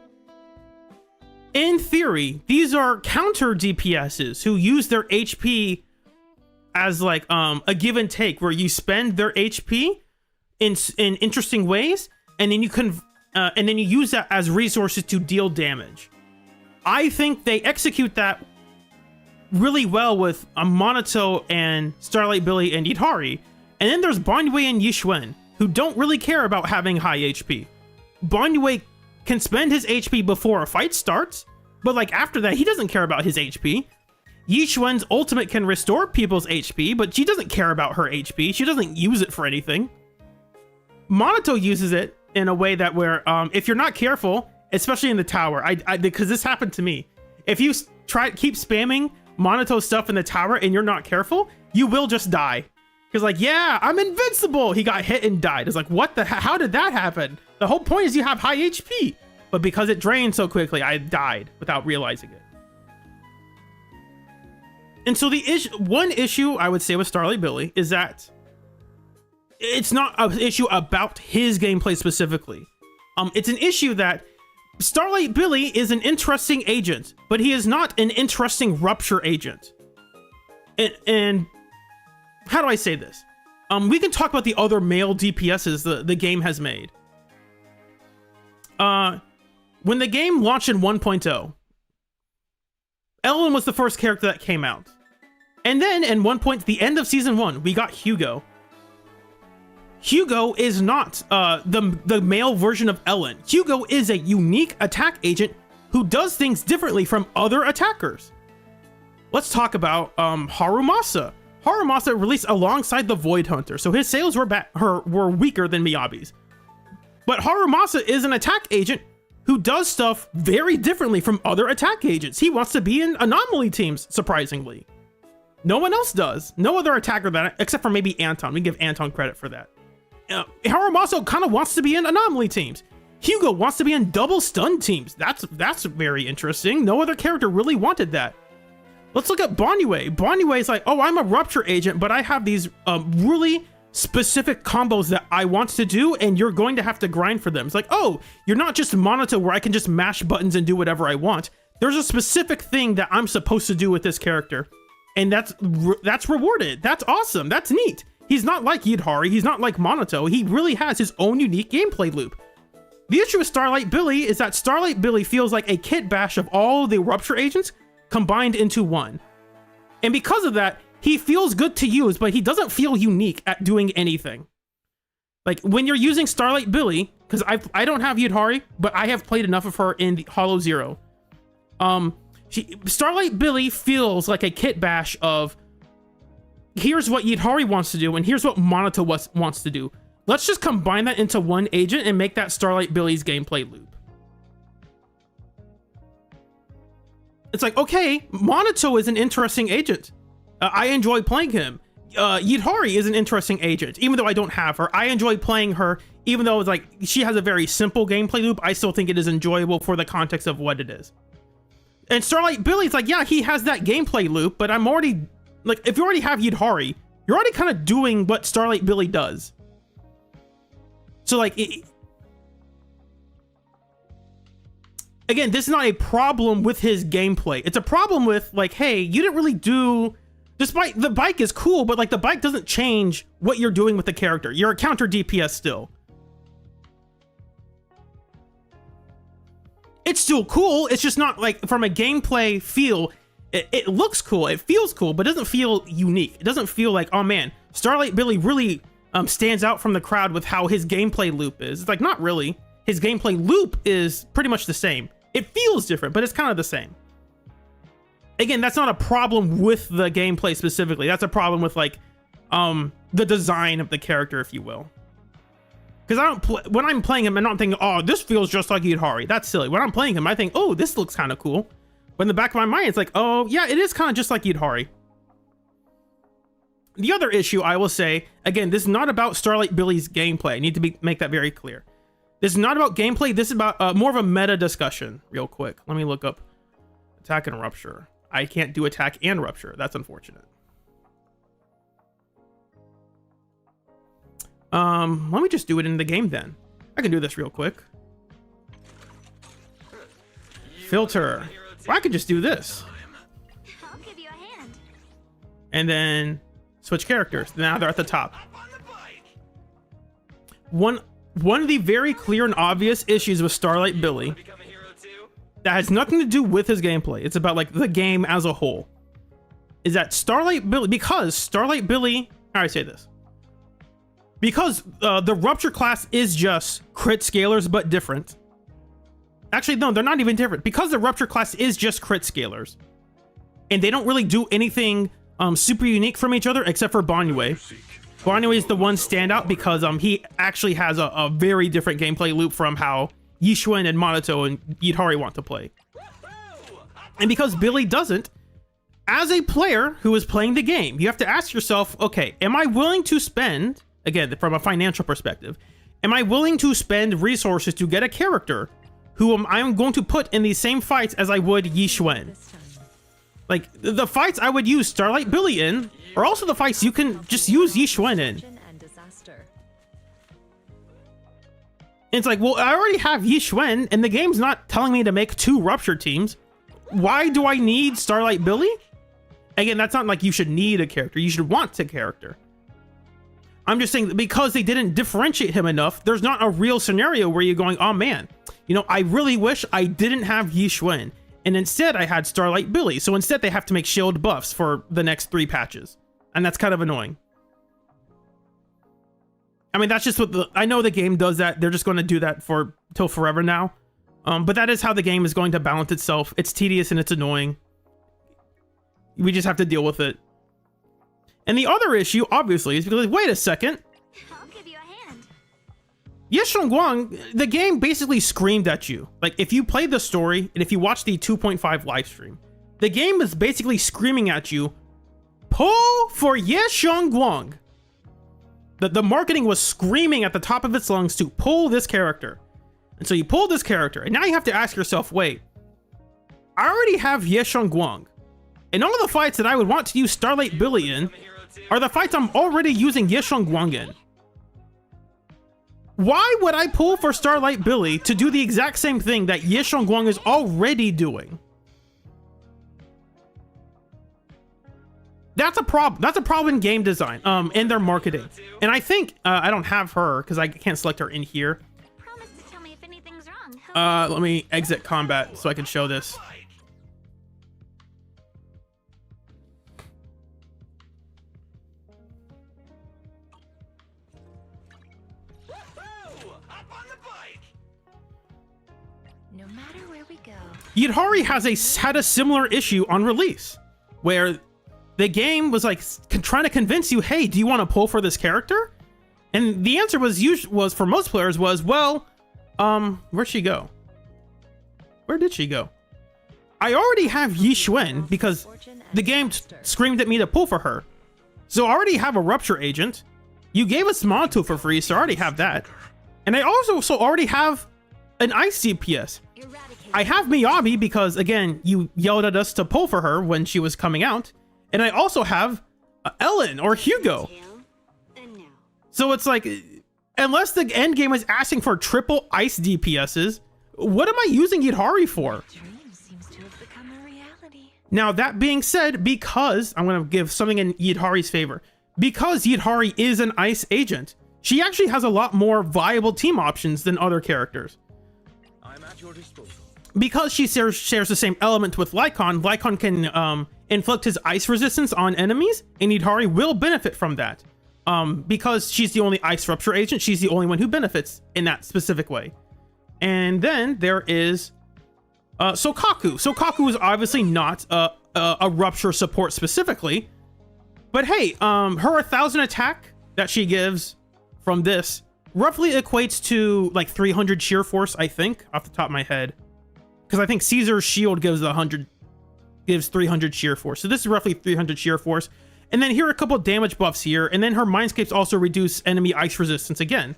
in theory, these are counter DPSs who use their HP as like a give and take, where you spend their HP in interesting ways, and then you use that as resources to deal damage. I think they execute that really well with Monato and Starlight Billy and Yidhari. And then there's Banyue and Yixuan, who don't really care about having high HP. Banyue can spend his HP before a fight starts, but like after that, he doesn't care about his HP. Yixuan's ultimate can restore people's HP, but she doesn't care about her HP. She doesn't use it for anything. Monato uses it in a way that where if you're not careful, especially in the tower, because this happened to me. If you keep spamming Monato stuff in the tower and you're not careful, you will just die. Because like, yeah, I'm invincible. He got hit and died. It's like, what the how did that happen? The whole point is you have high HP. But because it drained so quickly, I died without realizing it. And so one issue I would say with Starlight Billy is that it's not an issue about his gameplay specifically. It's an issue that Starlight Billy is an interesting agent, but he is not an interesting Rupture agent. And how do I say this? We can talk about the other male DPSs the game has made. When the game launched in 1.0, Ellen was the first character that came out. And then in the end of season 1, we got Hugo. Hugo is not the male version of Ellen. Hugo is a unique attack agent who does things differently from other attackers. Let's talk about Harumasa. Harumasa released alongside the Void Hunter, so his sales were weaker than Miyabi's. But Harumasa is an attack agent who does stuff very differently from other attack agents. He wants to be in anomaly teams, surprisingly. No one else does. No other attacker that, except for maybe Anton. We give Anton credit for that. Harumasa kind of wants to be in anomaly teams. Hugo wants to be in double stun teams. That's very interesting. No other character really wanted that. Let's look at Banyue. Banyue is like, oh, I'm a Rupture agent, but I have these really specific combos that I want to do, and you're going to have to grind for them. It's like, oh, you're not just Monato where I can just mash buttons and do whatever I want. There's a specific thing that I'm supposed to do with this character, and that's rewarded. That's awesome. That's neat. He's not like Yidhari. He's not like Monato. He really has his own unique gameplay loop. The issue with Starlight Billy is that Starlight Billy feels like a kit bash of all the Rupture agents combined into one. And because of that, he feels good to use, but he doesn't feel unique at doing anything. Like when you're using Starlight Billy, because I don't have Yidhari, but I have played enough of her in the Hollow Zero. Starlight Billy feels like a kit bash of here's what Yidhari wants to do, and here's what Monato wants to do. Let's just combine that into one agent and make that Starlight Billy's gameplay loop. It's like, okay, Monato is an interesting agent. I enjoy playing him. Yidhari is an interesting agent, even though I don't have her. I enjoy playing her, even though it's like she has a very simple gameplay loop. I still think it is enjoyable for the context of what it is. And Starlight Billy's like, yeah, he has that gameplay loop, but I'm already like, if you already have Yidhari, you're already kind of doing what Starlight Billy does. So like, again, this is not a problem with his gameplay. It's a problem with like, hey, you didn't really do Despite the bike is cool, but like the bike doesn't change what you're doing with the character. You're a counter DPS still. It's still cool. It's just not like from a gameplay feel. It looks cool. It feels cool, but it doesn't feel unique. It doesn't feel like, oh man, Starlight Billy really stands out from the crowd with how his gameplay loop is. It's like, not really. His gameplay loop is pretty much the same. It feels different, but it's kind of the same. Again, that's not a problem with the gameplay specifically. That's a problem with like the design of the character, if you will. Because when I'm playing him, I'm not thinking, oh, this feels just like Yidhari. That's silly. When I'm playing him, I think, oh, this looks kind of cool. But in the back of my mind, it's like, oh, yeah, it is kind of just like Yidhari. The other issue, I will say, again, this is not about Starlight Billy's gameplay. I need to make that very clear. This is not about gameplay. This is about more of a meta discussion. Real quick, let me look up attack and rupture. I can't do attack and rupture. That's unfortunate. Let me just do it in the game then. I can do this real quick. Filter. Well, I could just do this. I'll give you a hand. And then switch characters. Now they're at the top. One of the very clear and obvious issues with Starlight Billy that has nothing to do with his gameplay, it's about like the game as a whole, is that Starlight Billy, because Starlight Billy, how do I say this? Because the rupture class is just crit scalers, but different. Actually, no, they're not even different. Because the rupture class is just crit scalers, and they don't really do anything super unique from each other, except for Banyue. Banyue is the one standout because he actually has a very different gameplay loop from how Yishun and Monato and Yidhari want to play. And because Billy doesn't, as a player who is playing the game, you have to ask yourself, okay, am I willing to spend, again, from a financial perspective, am I willing to spend resources to get a character who I'm going to put in the same fights as I would Yishun? Like, the fights I would use Starlight Billy in are also the fights you can just use Yishun in. And it's like, well, I already have Yishun, and the game's not telling me to make 2 rupture teams. Why do I need Starlight Billy? Again, that's not like you should need a character. You should want a character. I'm just saying that because they didn't differentiate him enough, there's not a real scenario where you're going, oh man, you know, I really wish I didn't have Yishun, and instead I had Starlight Billy. So instead they have to make shield buffs for the next 3 patches. And that's kind of annoying. I mean, that's just what I know the game does that. They're just going to do that till forever now. But that is how the game is going to balance itself. It's tedious and it's annoying. We just have to deal with it. And the other issue, obviously, is because, wait a second. I'll give you a hand. Yesheng Guang, the game basically screamed at you. Like, if you played the story and if you watched the 2.5 live stream, the game is basically screaming at you, pull for Yesheng Guang. The marketing was screaming at the top of its lungs to pull this character. And so you pull this character, and now you have to ask yourself, wait, I already have Yesheng Guang. And all of the fights that I would want to use Starlight Billy in are the fights I'm already using Yesheng Guang in. Why would I pull for Starlight Billy to do the exact same thing that Yesheng Guang is already doing? That's a problem. That's a problem in game design, in their marketing. And I think, I don't have her because I can't select her in here. Promise to tell me if anything's wrong. Let me exit combat so I can show this. No matter where we go. Yidhari had a similar issue on release, where the game was like trying to convince you, hey, do you want to pull for this character? And the answer was for most players was, well, where'd she go? Where did she go? I already have Yishun because the game screamed at me to pull for her. So I already have a rupture agent. You gave us Montu for free, so I already have that. And I also already have an ice DPS. I have Miyabi because, again, you yelled at us to pull for her when she was coming out. And I also have Ellen or Hugo. So it's like, unless the end game is asking for triple ice DPSs, what am I using Yidhari for? Dream seems to have become a reality. reality. Now, that being said, because I'm going to give something in Yidhari's favor, because Yidhari is an ice agent, she actually has a lot more viable team options than other characters. I'm at your disposal. Because she shares the same element with Lycon, Lycon can inflict his ice resistance on enemies, and Yidhari will benefit from that. Because she's the only ice rupture agent, she's the only one who benefits in that specific way. And then there is Sokaku. Sokaku is obviously not a rupture support specifically, but hey, her 1,000 attack that she gives from this roughly equates to like 300 sheer force, I think, off the top of my head, because I think Caesar's shield gives 300 sheer force. So this is roughly 300 sheer force. And then here are a couple damage buffs here, and then her mindscapes also reduce enemy ice resistance again.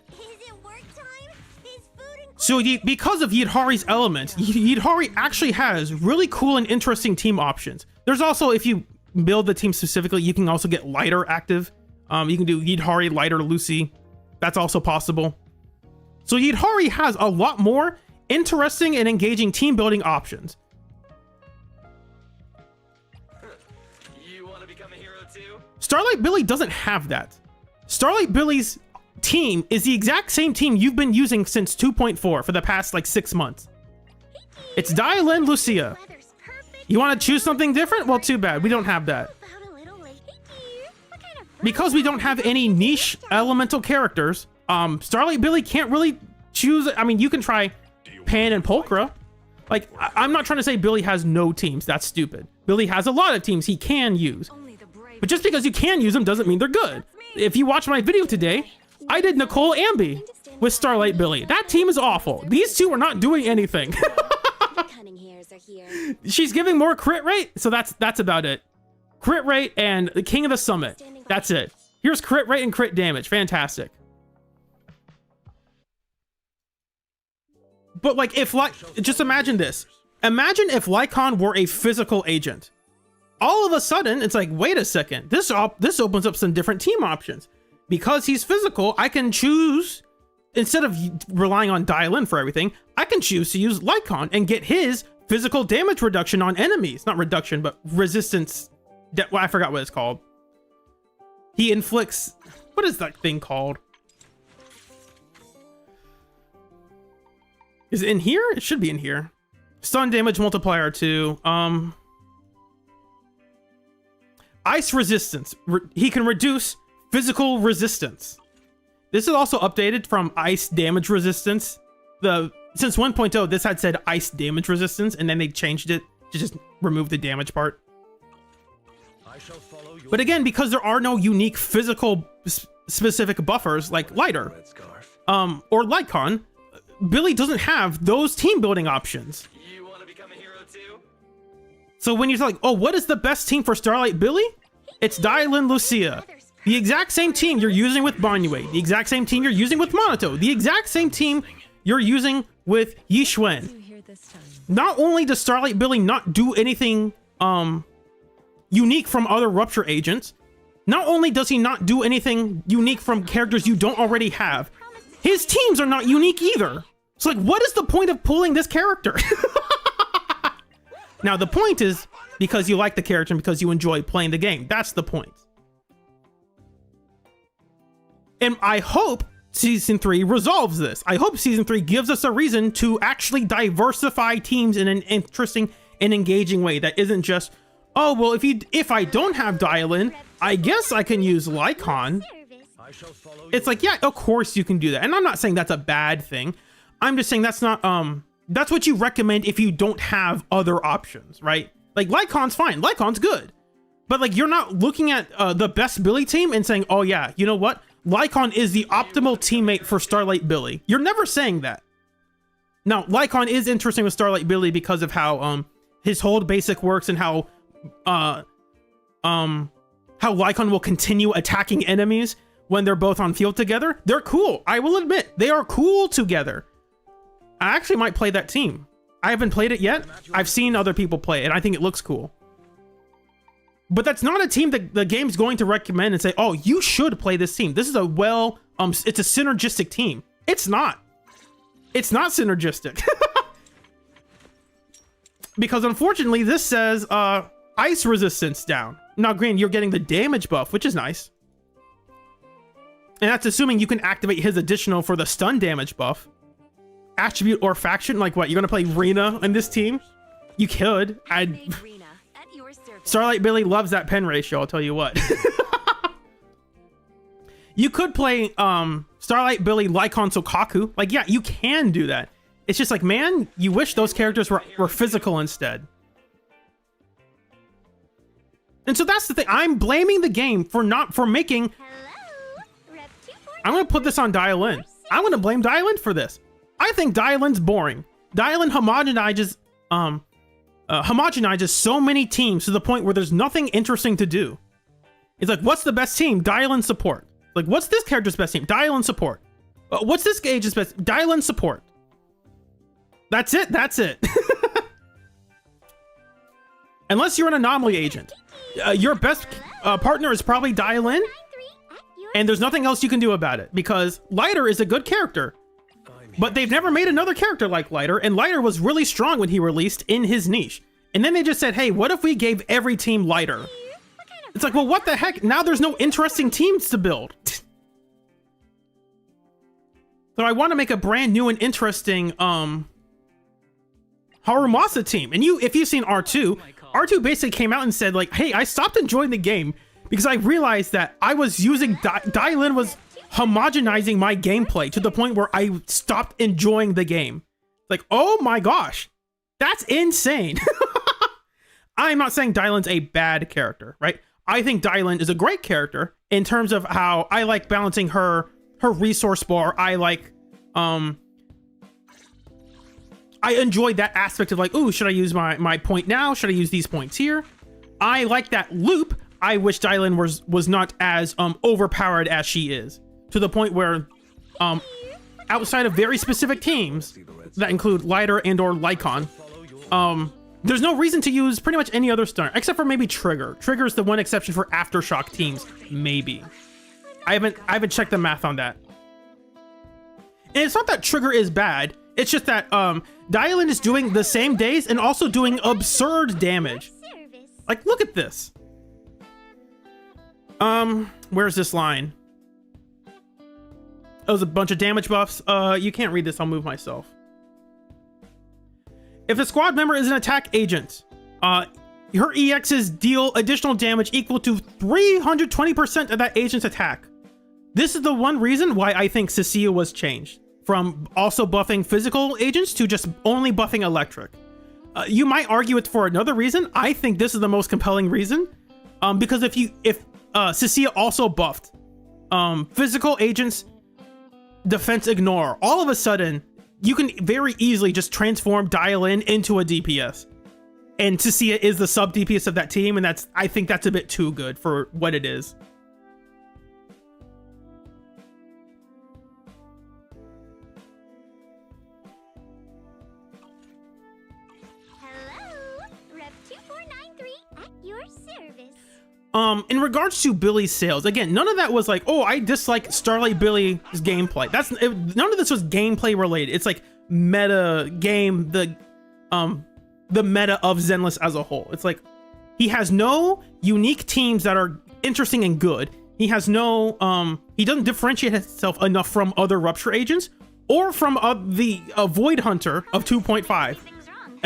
So because of Yidhari's element, Yidhari actually has really cool and interesting team options. There's also, if you build the team specifically, you can also get Lighter active. You can do Yidhari, Lighter, Lucy. That's also possible. So Yidhari has a lot more interesting and engaging team building options. You want to become a hero too? Starlight Billy doesn't have that. Starlight Billy's team is the exact same team you've been using since 2.4 for the past like 6 months. It's Dylan, Lucia. You want to choose something different? Well, too bad. We don't have that. Because we don't have any niche elemental characters, Starlight Billy can't really choose. I mean, you can try Pan and Pulchra. Like, I'm not trying to say Billy has no teams. That's stupid. Billy has a lot of teams he can use. But just because you can use them doesn't mean they're good. If you watch my video today, I did Nicole Amby with Starlight Billy. That team is awful. These two are not doing anything. She's giving more crit rate, so that's about it. Crit rate and the King of the Summit. That's it. Here's crit rate and crit damage. Fantastic. But like, just imagine this. Imagine if Lycon were a physical agent. All of a sudden, it's like, wait a second. This opens up some different team options. Because he's physical, I can choose, instead of relying on Dial-In for everything, I can choose to use Lycon and get his physical damage reduction on enemies. Not reduction, but resistance. Well, I forgot what it's called. He inflicts... What is that thing called? Is it in here? It should be in here. Stun damage multiplier 2. Ice resistance. He can reduce physical resistance. This is also updated from ice damage resistance. Since 1.0, this had said ice damage resistance, and then they changed it to just remove the damage part. But again, because there are no unique physical specific buffers like Lighter or Lycon, Billy doesn't have those team building options. You want to become a hero too? So when you're like, oh, what is the best team for Starlight Billy? It's Dylan, Lucia. The exact same team you're using with Banyue. The exact same team you're using with Monato. The exact same team you're using with Yixuan. Not only does Starlight Billy not do anything unique from other Rupture agents, not only does he not do anything unique from characters you don't already have, his teams are not unique either. It's like, what is the point of pulling this character? Now, the point is because you like the character and because you enjoy playing the game. That's the point. And I hope Season 3 resolves this. I hope Season 3 gives us a reason to actually diversify teams in an interesting and engaging way that isn't just, oh, well, if I don't have Dial-In, I guess I can use Lycon. It's like, yeah, of course you can do that. And I'm not saying that's a bad thing. I'm just saying that's not, that's what you recommend if you don't have other options, right? Like, Lycon's fine. Lycon's good. But, like, you're not looking at the best Billy team and saying, oh, yeah, you know what? Lycon is the optimal teammate for Starlight Billy. You're never saying that. Now, Lycon is interesting with Starlight Billy because of how his hold basic works and how Lycon will continue attacking enemies when they're both on field together. They're cool. I will admit, they are cool together. I actually might play that team. I haven't played it yet. I've seen other people play it, and I think it looks cool. But that's not a team that the game's going to recommend and say, oh, you should play this team. This is a it's a synergistic team. It's not. It's not synergistic. because unfortunately this says ice resistance down. Now, granted, you're getting the damage buff, which is nice. And that's assuming you can activate his additional for the stun damage buff. Attribute or faction, like what? You're gonna play Rena in this team? You could. Rena, at your service. Starlight Billy loves that pen ratio, I'll tell you what. You could play Starlight Billy Lycon Sokaku. Like, yeah, you can do that. It's just like, man, you wish those characters were physical instead. And so that's the thing. I'm blaming the game for making. Hello, Rep 249. I'm gonna put this on Dial-In. I'm gonna blame Dial-In for this. I think Dial-In's boring. Dial-In homogenizes so many teams to the point where there's nothing interesting to do. It's like, what's the best team? Dial-In support. Like, what's this character's best team? Dial-In support. What's this gage's best? Dial-In support. That's it. That's it. Unless you're an anomaly agent. Your best partner is probably Dial-In, and there's nothing else you can do about it, because Lighter is a good character, but they've never made another character like Lighter, and Lighter was really strong when he released in his niche. And then they just said, hey, what if we gave every team Lighter? It's like, well, what the heck? Now there's no interesting teams to build. So I want to make a brand new and interesting Harumasa team. And if you've seen R2 basically came out and said, like, hey, I stopped enjoying the game because I realized that I was using Dial-In was homogenizing my gameplay to the point where I stopped enjoying the game. Like, oh my gosh, that's insane. I'm not saying Dial-In's a bad character, right? I think Dial-In is a great character in terms of how I like balancing her resource bar. I like, I enjoy that aspect of like, ooh, should I use my point now? Should I use these points here? I like that loop. I wish Dial-In was not as overpowered as she is, to the point where outside of very specific teams that include Lighter and or Lycon, there's no reason to use pretty much any other stunner except for maybe Trigger. Trigger's the one exception for Aftershock teams, maybe. I haven't checked the math on that. And it's not that Trigger is bad. It's just that Dial-In is doing the same days and also doing absurd damage. Like, look at this. Where's this line? Oh, there's a bunch of damage buffs. You can't read this. I'll move myself. If the squad member is an attack agent, her EXs deal additional damage equal to 320% of that agent's attack. This is the one reason why I think Cecilia was changed from also buffing physical agents to just only buffing electric. You might argue it for another reason. I think this is the most compelling reason. Because if Cecilia also buffed physical agents defense ignore, all of a sudden you can very easily just transform Dial-In into a DPS, and Cecilia is the sub DPS of that team, and I think that's a bit too good for what it is. Hello, Rep 2493 at your service. In regards to Billy's sales, again, none of that was like, oh, I dislike Starlight Billy's gameplay. None of this was gameplay related. It's like meta game, the meta of Zenless as a whole. It's like he has no unique teams that are interesting and good. He has no he doesn't differentiate himself enough from other Rupture agents or from the Void Hunter of 2.5.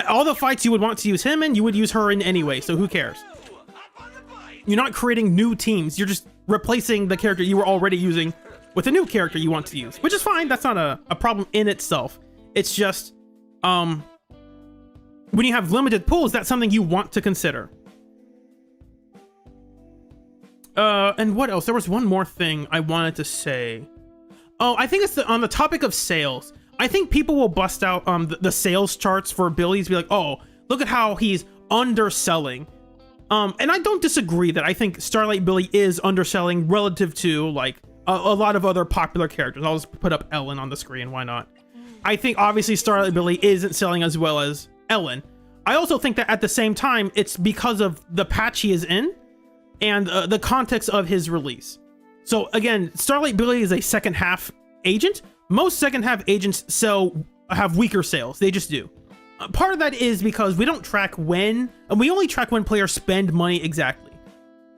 All the fights you would want to use him in, you would use her in anyway, so who cares? You're not creating new teams. You're just replacing the character you were already using with a new character you want to use, which is fine. That's not a problem in itself. It's just, when you have limited pools, that's something you want to consider. And what else? There was one more thing I wanted to say. Oh, I think it's on the topic of sales. I think people will bust out the sales charts for Billy's, be like, oh, look at how he's underselling. And I don't disagree that I think Starlight Billy is underselling relative to like a lot of other popular characters. I'll just put up Ellen on the screen. Why not? I think obviously Starlight Billy isn't selling as well as Ellen. I also think that at the same time, it's because of the patch he is in and the context of his release. So again, Starlight Billy is a second half agent. Most second half agents have weaker sales. They just do. Part of that is because we don't track when, and we only track when players spend money exactly.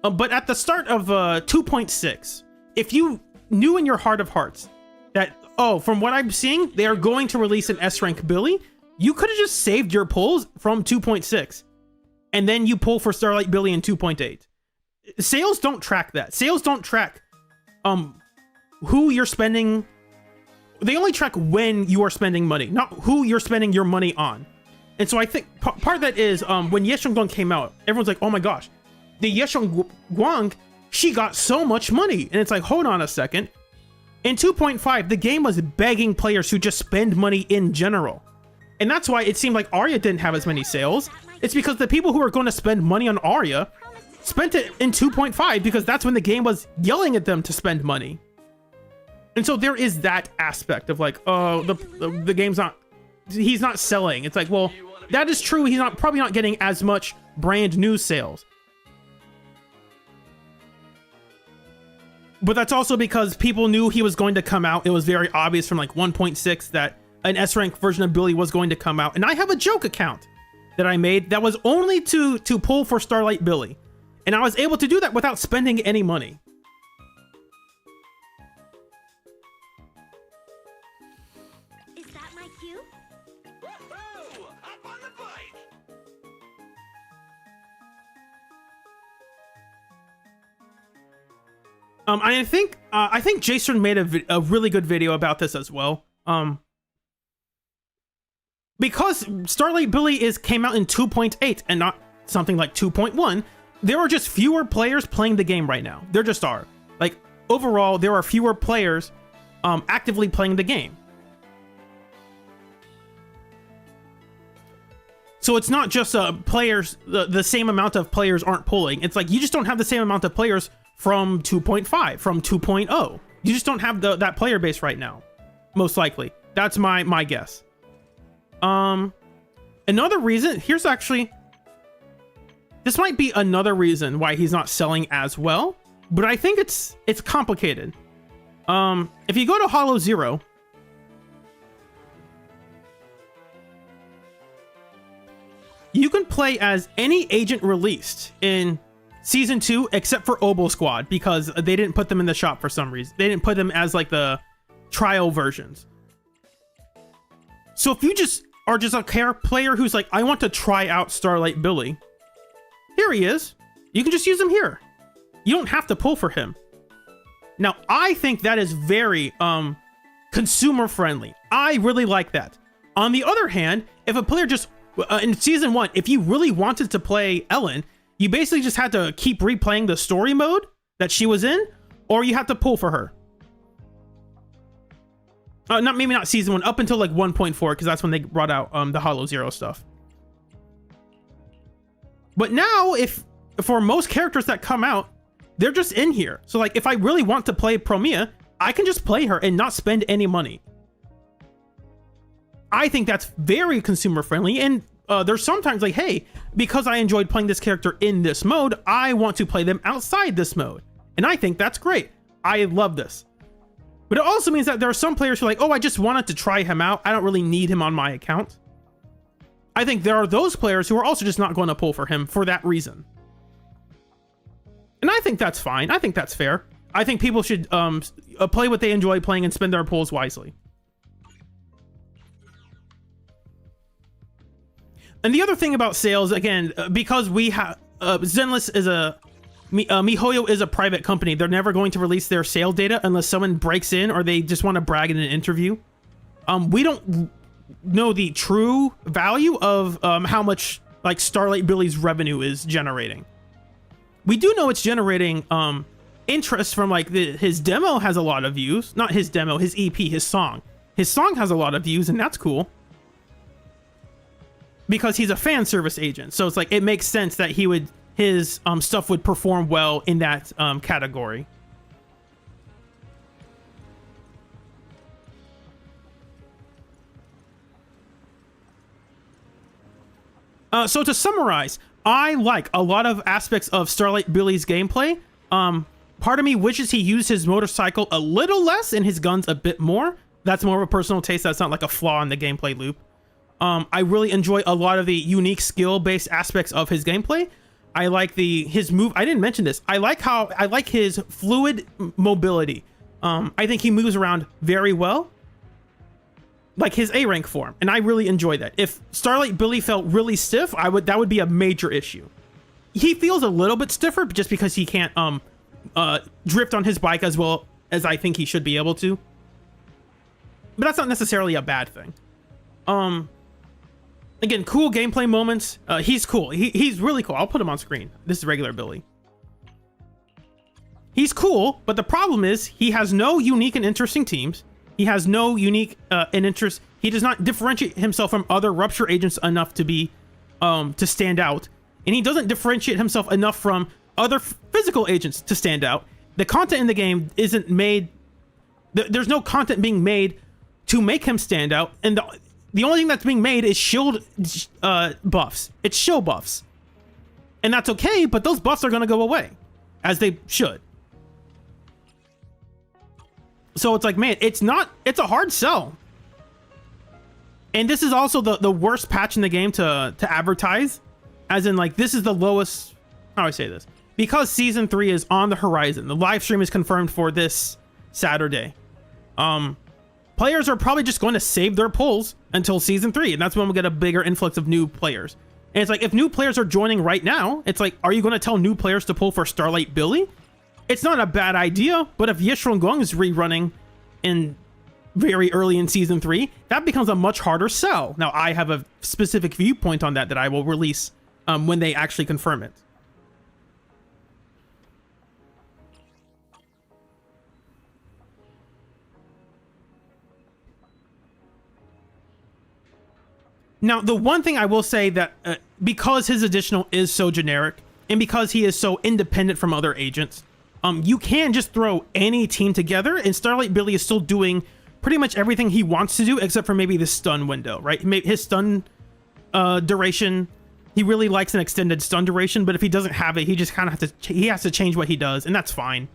But at the start of 2.6, if you knew in your heart of hearts that, oh, from what I'm seeing, they are going to release an S rank Billy, you could have just saved your pulls from 2.6, and then you pull for Starlight Billy in 2.8. Sales don't track that. Sales don't track who you're spending. They only track when you are spending money, not who you're spending your money on. And so I think part of that is when Yesheng came out, everyone's like, oh my gosh, the Yesheng Guang, she got so much money. And it's like, hold on a second. In 2.5, the game was begging players to just spend money in general. And that's why it seemed like Arya didn't have as many sales. It's because the people who are going to spend money on Arya spent it in 2.5 because that's when the game was yelling at them to spend money. And so there is that aspect of like, oh, the game's not, he's not selling. It's like, well, that is true. He's probably not getting as much brand new sales. But that's also because people knew he was going to come out. It was very obvious from like 1.6 that an S rank version of Billy was going to come out. And I have a joke account that I made that was only to pull for Starlight Billy. And I was able to do that without spending any money. Is that my cue? Woohoo! Up on the bike! I think Jason made a really good video about this as well. Because Starlight Billy came out in 2.8 and not something like 2.1, there are just fewer players playing the game right now. There just are. Like, overall, there are fewer players actively playing the game. So it's not just players, the same amount of players aren't pulling. It's like you just don't have the same amount of players from 2.5, from 2.0. You just don't have that player base right now, most likely. That's my guess. Another reason, this might be another reason why he's not selling as well, but I think it's complicated. If you go to Hollow Zero, you can play as any agent released in Season 2 except for Oboe Squad because they didn't put them in the shop for some reason. They didn't put them as like the trial versions. So if you are just a player who's like, I want to try out Starlight Billy, here he is. You can just use him here. You don't have to pull for him. Now, I think that is very consumer friendly. I really like that. On the other hand, if a player just in Season 1, if you really wanted to play Ellen, you basically just had to keep replaying the story mode that she was in, or you have to pull for her. Maybe not Season 1, up until like 1.4, because that's when they brought out the Hollow Zero stuff. But now, for most characters that come out, they're just in here. So like, if I really want to play Promia, I can just play her and not spend any money. I think that's very consumer friendly, and there's sometimes like, hey, because I enjoyed playing this character in this mode, I want to play them outside this mode. And I think that's great. I love this. But it also means that there are some players who are like, oh, I just wanted to try him out. I don't really need him on my account. I think there are those players who are also just not going to pull for him for that reason. And I think that's fine. I think that's fair. I think people should play what they enjoy playing and spend their pulls wisely. And the other thing about sales, again, because we have Zenless is MiHoYo is a private company. They're never going to release their sale data unless someone breaks in or they just want to brag in an interview. We don't know the true value of how much like Starlight Billy's revenue is generating. We do know it's generating interest from like his demo has a lot of views. Not his demo, his EP, his song. His song has a lot of views, and that's cool. Because he's a fan service agent, so it's like it makes sense that his stuff would perform well in that category. So to summarize, I like a lot of aspects of Starlight Billy's gameplay. Part of me wishes he used his motorcycle a little less and his guns a bit more. That's more of a personal taste. That's not like a flaw in the gameplay loop. I really enjoy a lot of the unique skill-based aspects of his gameplay. I like his move. I didn't mention this. I like his fluid mobility. I think he moves around very well, like his A rank form, and I really enjoy that. If Starlight Billy felt really stiff, that would be a major issue. He feels a little bit stiffer just because he can't drift on his bike as well as I think he should be able to. But that's not necessarily a bad thing. Again, cool gameplay moments. He's cool. He's really cool. I'll put him on screen. This is regular Billy. He's cool, but the problem is he has no unique and interesting teams. He has no unique and interest. He does not differentiate himself from other Rupture agents enough to be to stand out, and he doesn't differentiate himself enough from other physical agents to stand out. The content in the game isn't made. There's no content being made to make him stand out, and the only thing that's being made is shield buffs. It's shield buffs, and that's okay. But those buffs are going to go away, as they should. So it's like, man, it's a hard sell. And this is also the worst patch in the game to advertise, as in, like, this is the lowest. How do I say this? Because season 3 is on the horizon. The live stream is confirmed for this Saturday. Players are probably just going to save their pulls until season 3, and that's when we'll get a bigger influx of new players. And it's like, if new players are joining right now, it's like, are you going to tell new players to pull for Starlight Billy? It's not a bad idea, but if Yishrun Gong is rerunning in very early in season 3, that becomes a much harder sell. Now, I have a specific viewpoint on that I will release when they actually confirm it. Now, the one thing I will say that because his additional is so generic and because he is so independent from other agents, you can just throw any team together, and Starlight Billy is still doing pretty much everything he wants to do, except for maybe the stun window, right? His stun duration, he really likes an extended stun duration, but if he doesn't have it, he just kind of has to change what he does, and that's fine.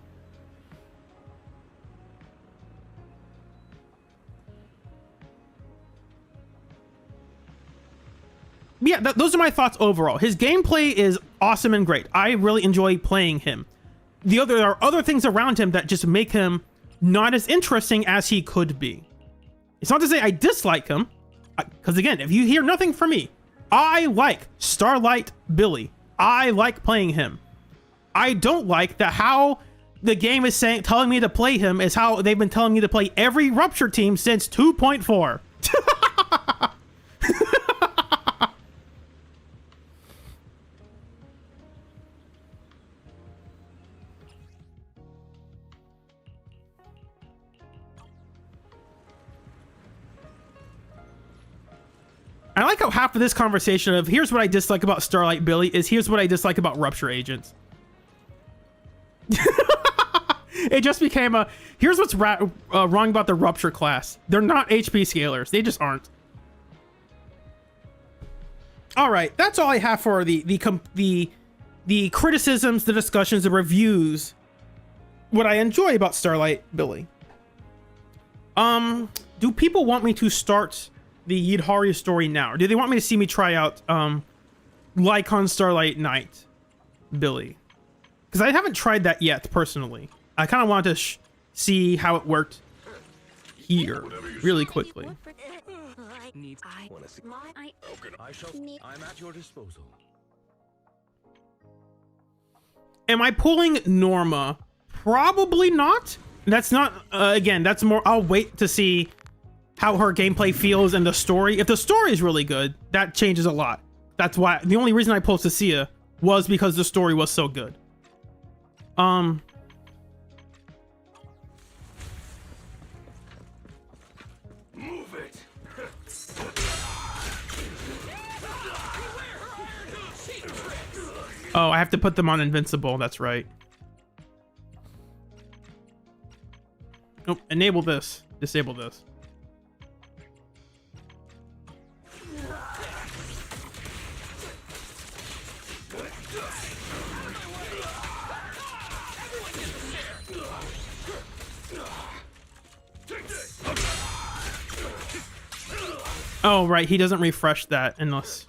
Yeah, those are my thoughts overall. His gameplay is awesome and great. I really enjoy playing him. There are other things around him that just make him not as interesting as he could be. It's not to say I dislike him, because again, if you hear nothing from me, I like Starlight Billy. I like playing him. I don't like that how the game is telling me to play him is how they've been telling me to play every Rupture team since 2.4. I like how half of this conversation of here's what I dislike about Starlight Billy is here's what I dislike about Rupture agents. It just became here's what's wrong about the Rupture class. They're not HP scalers. They just aren't. All right, that's all I have for the criticisms, the discussions, the reviews. What I enjoy about Starlight Billy. Do people want me to start the Yidhari story now, or do they want me to see me try out Lycon Starlight Knight Billy? Because I haven't tried that yet personally. I kind of want to see how it worked here really quickly. I'm at your disposal. Am I pulling Norma? Probably not. That's not again, that's more I'll wait to see how her gameplay feels and the story. If the story is really good, that changes a lot. That's why the only reason I pulled Cecilia was because the story was so good. Move it. Oh, I have to put them on invincible. That's right. Nope. Enable this. Disable this. Oh, right. He doesn't refresh that unless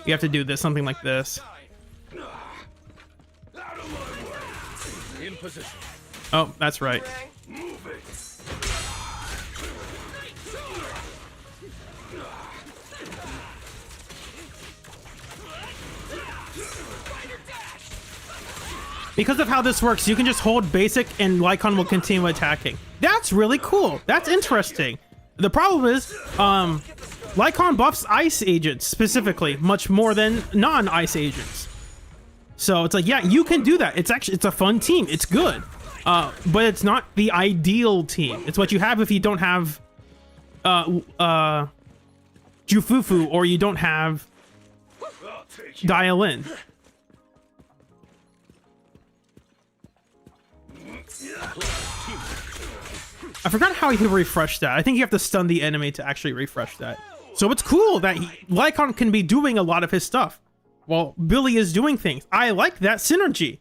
you have to do this, something like this. In position. Oh, that's right. Move it. Because of how this works, you can just hold basic and Lycon will continue attacking. That's really cool. That's interesting. The problem is, Lycon buffs ice agents specifically much more than non-ice agents. So it's like, yeah, you can do that. It's a fun team. It's good. But it's not the ideal team. It's what you have if you don't have Jufufu or you don't have Dial-In. I forgot how you refresh that. I think you have to stun the enemy to actually refresh that. So it's cool that Lycon can be doing a lot of his stuff while Billy is doing things. I like that synergy.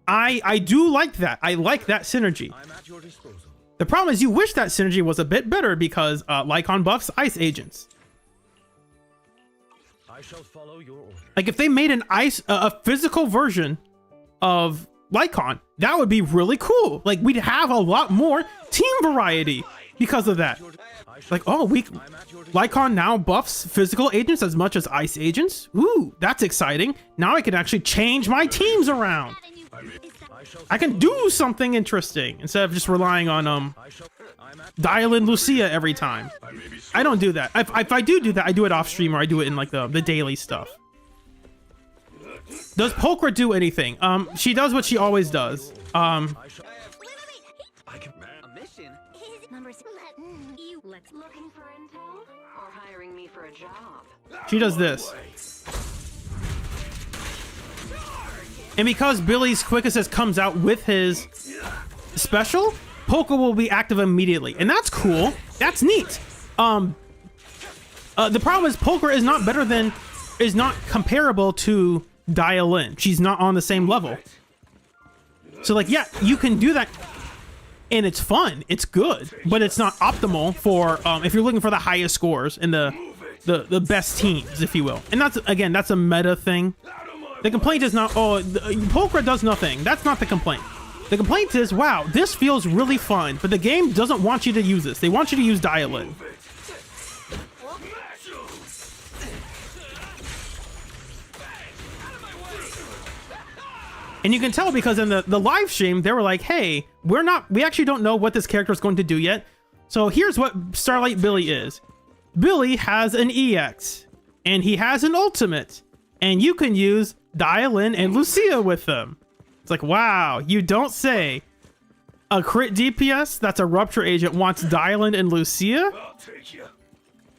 I do like that. I like that synergy. I'm at your disposal. The problem is you wish that synergy was a bit better because Lycon buffs ice agents. I shall follow your order. Like if they made an a physical version of Lycon, that would be really cool. Like we'd have a lot more team variety because of that. Like, oh, Lycon now buffs physical agents as much as ice agents. Ooh, that's exciting. Now I can actually change my teams around. I can do something interesting instead of just relying on Dial-In Lucia every time. I don't do that. If I do that, I do it off stream or I do it in like the daily stuff. Does Polkra do anything? She does what she always does. A mission? Let's looking for intel or hiring me for a job. She does this. And because Billy's Quick Assist comes out with his special, Polka will be active immediately. And that's cool. That's neat. The problem is Polka is not comparable to Dial-In. She's not on the same level. So like, yeah, you can do that and it's fun. It's good, but it's not optimal for if you're looking for the highest scores and the best teams, if you will. And that's, again, that's a meta thing. The complaint is not, oh, Polkra does nothing. That's not the complaint. The complaint is, wow, this feels really fun, but the game doesn't want you to use this. They want you to use Dial-In. And you can tell because in the live stream, they were like, hey, we actually don't know what this character is going to do yet. So here's what Starlight Billy is. Billy has an EX, and he has an ultimate, and you can use Dial-In and Lucia with them. It's like, wow, you don't say. A crit DPS that's a Rupture agent wants Dial-In and Lucia? I'll take you.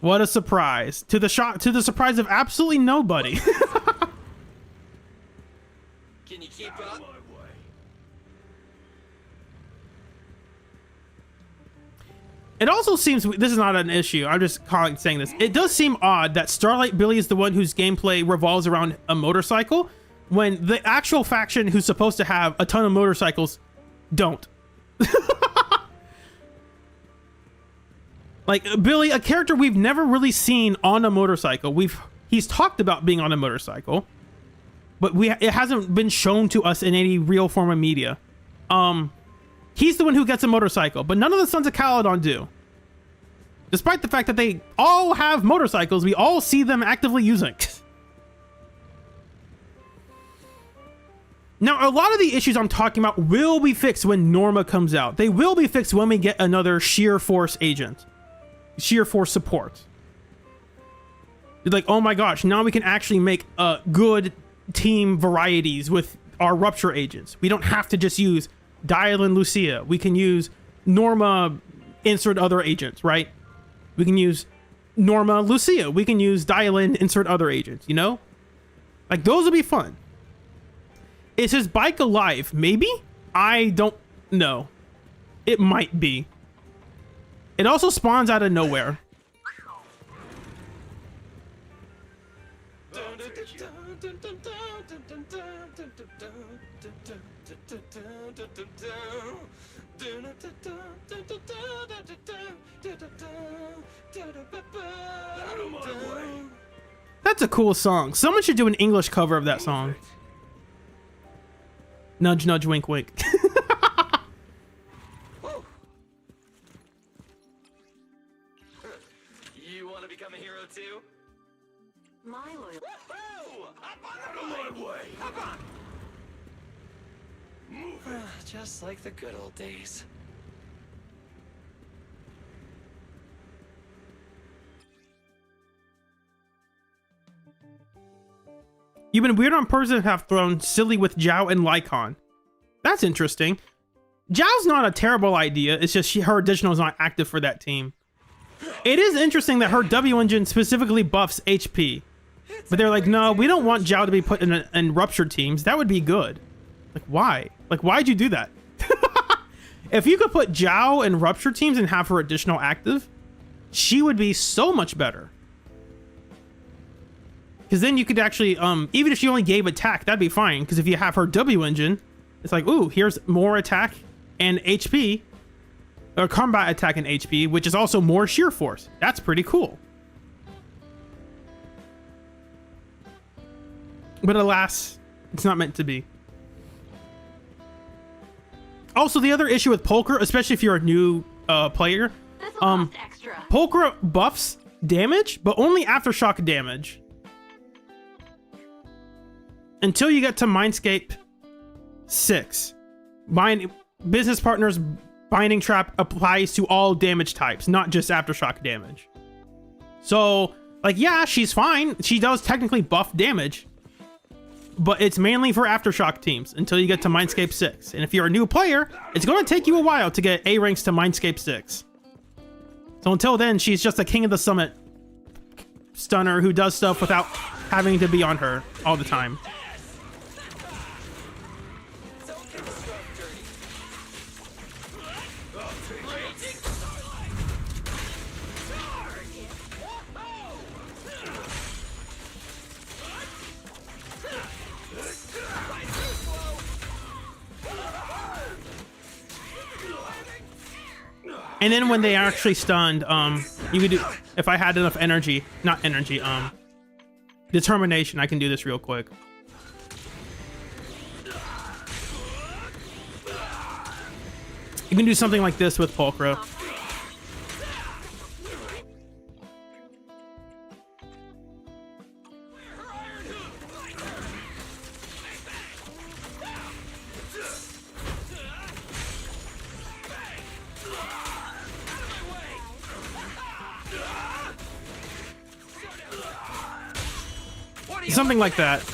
What a surprise. To the surprise of absolutely nobody. Can you keep up? It also seems, this is not an issue, I'm just saying this. It does seem odd that Starlight Billy is the one whose gameplay revolves around a motorcycle, when the actual faction who's supposed to have a ton of motorcycles don't. Like, Billy, a character we've never really seen on a motorcycle. He's talked about being on a motorcycle, but it hasn't been shown to us in any real form of media. He's the one who gets a motorcycle, but none of the Sons of Caledon do. Despite the fact that they all have motorcycles, we all see them actively using. Now, a lot of the issues I'm talking about will be fixed when Norma comes out. They will be fixed when we get another Sheer Force agent. Sheer Force support. You're like, oh my gosh, now we can actually make good team varieties with our Rupture agents. We don't have to just use Dial-In Lucia. We can use Norma, insert other agents, right? We can use Norma Lucia. We can use Dial-In, insert other agents, you know? Like, those will be fun. Is his bike alive? Maybe? I don't know. It might be. It also spawns out of nowhere. That's a cool song. Someone should do an English cover of that song. Nudge, nudge, wink, wink. You want to become a hero too? My loyal. Woohoo! Up on my way! Up on! Move it! Just like the good old days. You've been weird on purpose and have thrown silly with Zhao and Lycon. That's interesting. Zhao's not a terrible idea. It's just her additional is not active for that team. It is interesting that her W engine specifically buffs HP. But they're like, no, we don't want Zhao to be put in ruptured teams. That would be good. Like, why? Like, why'd you do that? If you could put Zhao in ruptured teams and have her additional active, she would be so much better. Because then you could actually, even if she only gave attack, that'd be fine. Because if you have her W engine, it's like, ooh, here's more attack and HP. Or combat attack and HP, which is also more sheer force. That's pretty cool. But alas, it's not meant to be. Also, the other issue with Polker, especially if you're a new player, This will cost extra. Polker buffs damage, but only aftershock damage. Until you get to Mindscape 6. Business Partners Binding Trap applies to all damage types, not just aftershock damage. So, like, yeah, she's fine. She does technically buff damage, but it's mainly for aftershock teams until you get to Mindscape 6. And if you're a new player, it's going to take you a while to get A ranks to Mindscape 6. So until then, she's just a King of the Summit stunner who does stuff without having to be on her all the time. And then when they are actually stunned, you could do, if I had enough energy, not energy, determination, I can do this real quick. You can do something like this with Pulcro. Something like that. This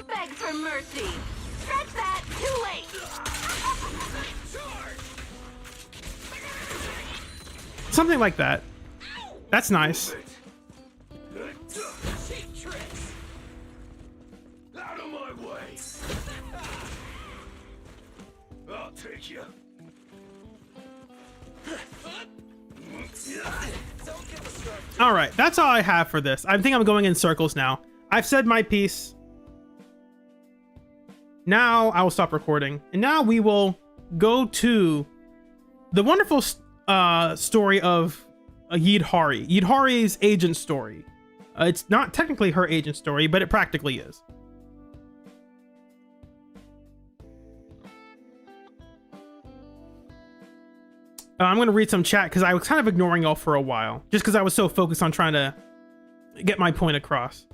begs for mercy. Stretch that. Too late. Something like that. That's nice. Cheap tricks. Out of my way. I'll take you. All right, that's all I have for this. I think I'm going in circles now. I've said my piece. Now I will stop recording. And now we will go to the wonderful story of Yidhari. Yidhari's agent story. It's not technically her agent story, but it practically is. I'm going to read some chat because I was kind of ignoring y'all for a while. Just because I was so focused on trying to get my point across.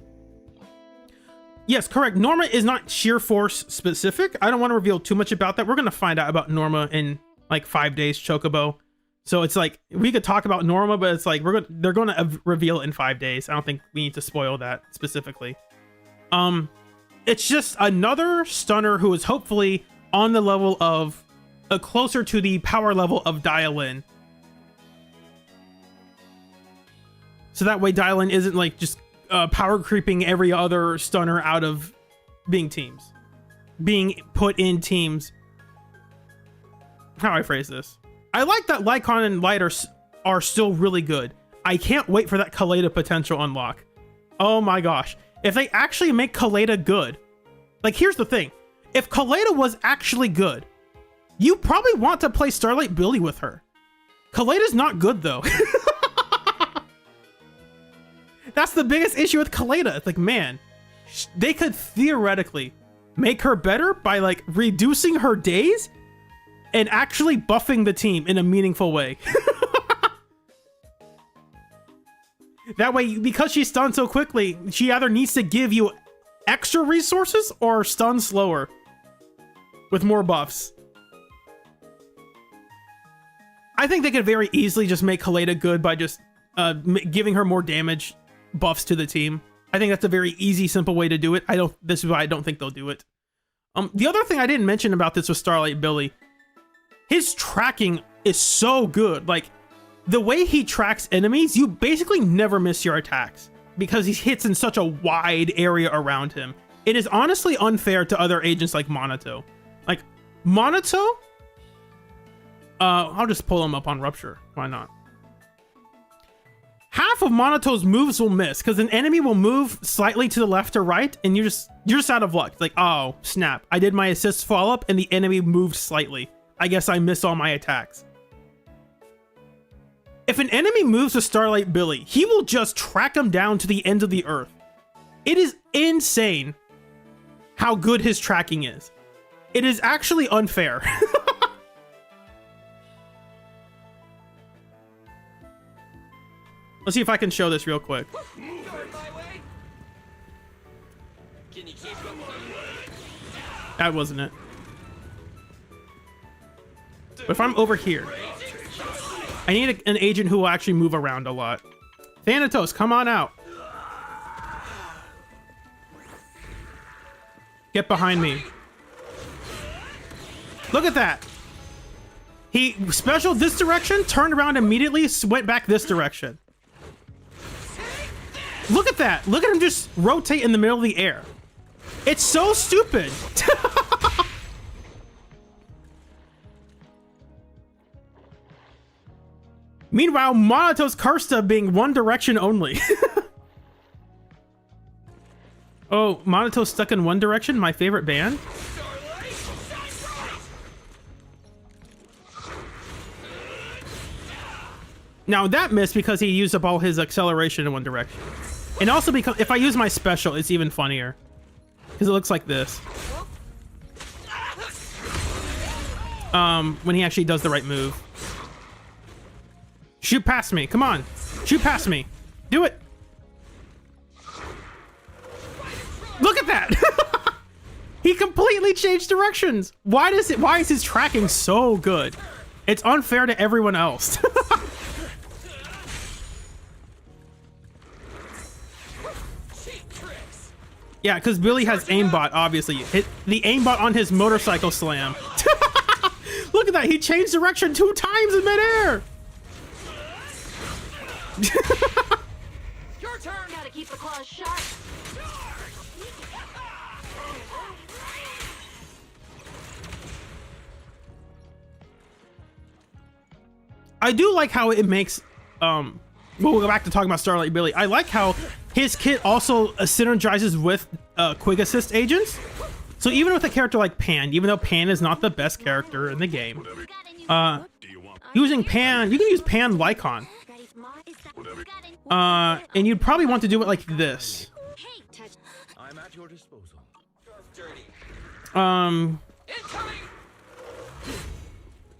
Yes, correct. Norma is not sheer force specific. I don't want to reveal too much about that. We're going to find out about Norma in like 5 days, Chocobo. So it's like, we could talk about Norma, but it's like, they're going to reveal it in 5 days. I don't think we need to spoil that specifically. It's just another stunner who is hopefully on the level of closer to the power level of Dial-In. So that way Dial-In isn't like just power creeping every other stunner out of being put in teams. How do I phrase this? I like that Lycon and Light are still really good. I can't wait for that Kaleida potential unlock. Oh my gosh. if they actually make Kaleda good. Like, here's the thing. If Kaleda was actually good, you probably want to play Starlight Billy with her. Kaleda's not good, though. That's the biggest issue with Kaleda. It's like, man, they could theoretically make her better by, like, reducing her days and actually buffing the team in a meaningful way. That way, because she's stunned so quickly, she either needs to give you extra resources or stun slower with more buffs. I think they could very easily just make Kaleda good by just giving her more damage buffs to the team. I think that's a very easy, simple way to do it. This is why I don't think they'll do it. The other thing I didn't mention about this with Starlight Billy, his tracking is so good. Like, the way he tracks enemies, you basically never miss your attacks because he hits in such a wide area around him. It is honestly unfair to other agents like Monato. Like, Monato, I'll just pull him up on Rupture. Why not? Half of Monato's moves will miss because an enemy will move slightly to the left or right, and you're just out of luck. It's like, oh, snap. I did my assist follow-up, and the enemy moved slightly. I guess I missed all my attacks. If an enemy moves with Starlight Billy, he will just track him down to the end of the earth. It is insane how good his tracking is. It is actually unfair. Let's see if I can show this real quick. That wasn't it. But if I'm over here, I need an agent who will actually move around a lot. Thanatos, come on out. Get behind me. Look at that. He special this direction, turned around immediately, went back this direction. Look at that. Look at him just rotate in the middle of the air. It's so stupid. Meanwhile, Monato's Karsta being one direction only. Oh, Monato's stuck in one direction? My favorite band? Now that missed because he used up all his acceleration in one direction. And also because if I use my special, it's even funnier. Because it looks like this. When he actually does the right move. Shoot past me. Come on. Shoot past me. Do it. Look at that. He completely changed directions. Why is his tracking so good? It's unfair to everyone else. Yeah, because Billy has aimbot, obviously. The aimbot on his motorcycle slam. Look at that. He changed direction 2 times in midair. Your turn. Gotta keep the claws sharp. I do like how it makes, we'll go back to talking about Starlight Billy. I like how his kit also synergizes with quick assist agents. So even with a character like Pan, even though Pan is not the best character in the game, using Pan, you can use Pan Lycon. And you'd probably want to do it like this. I'm at your disposal.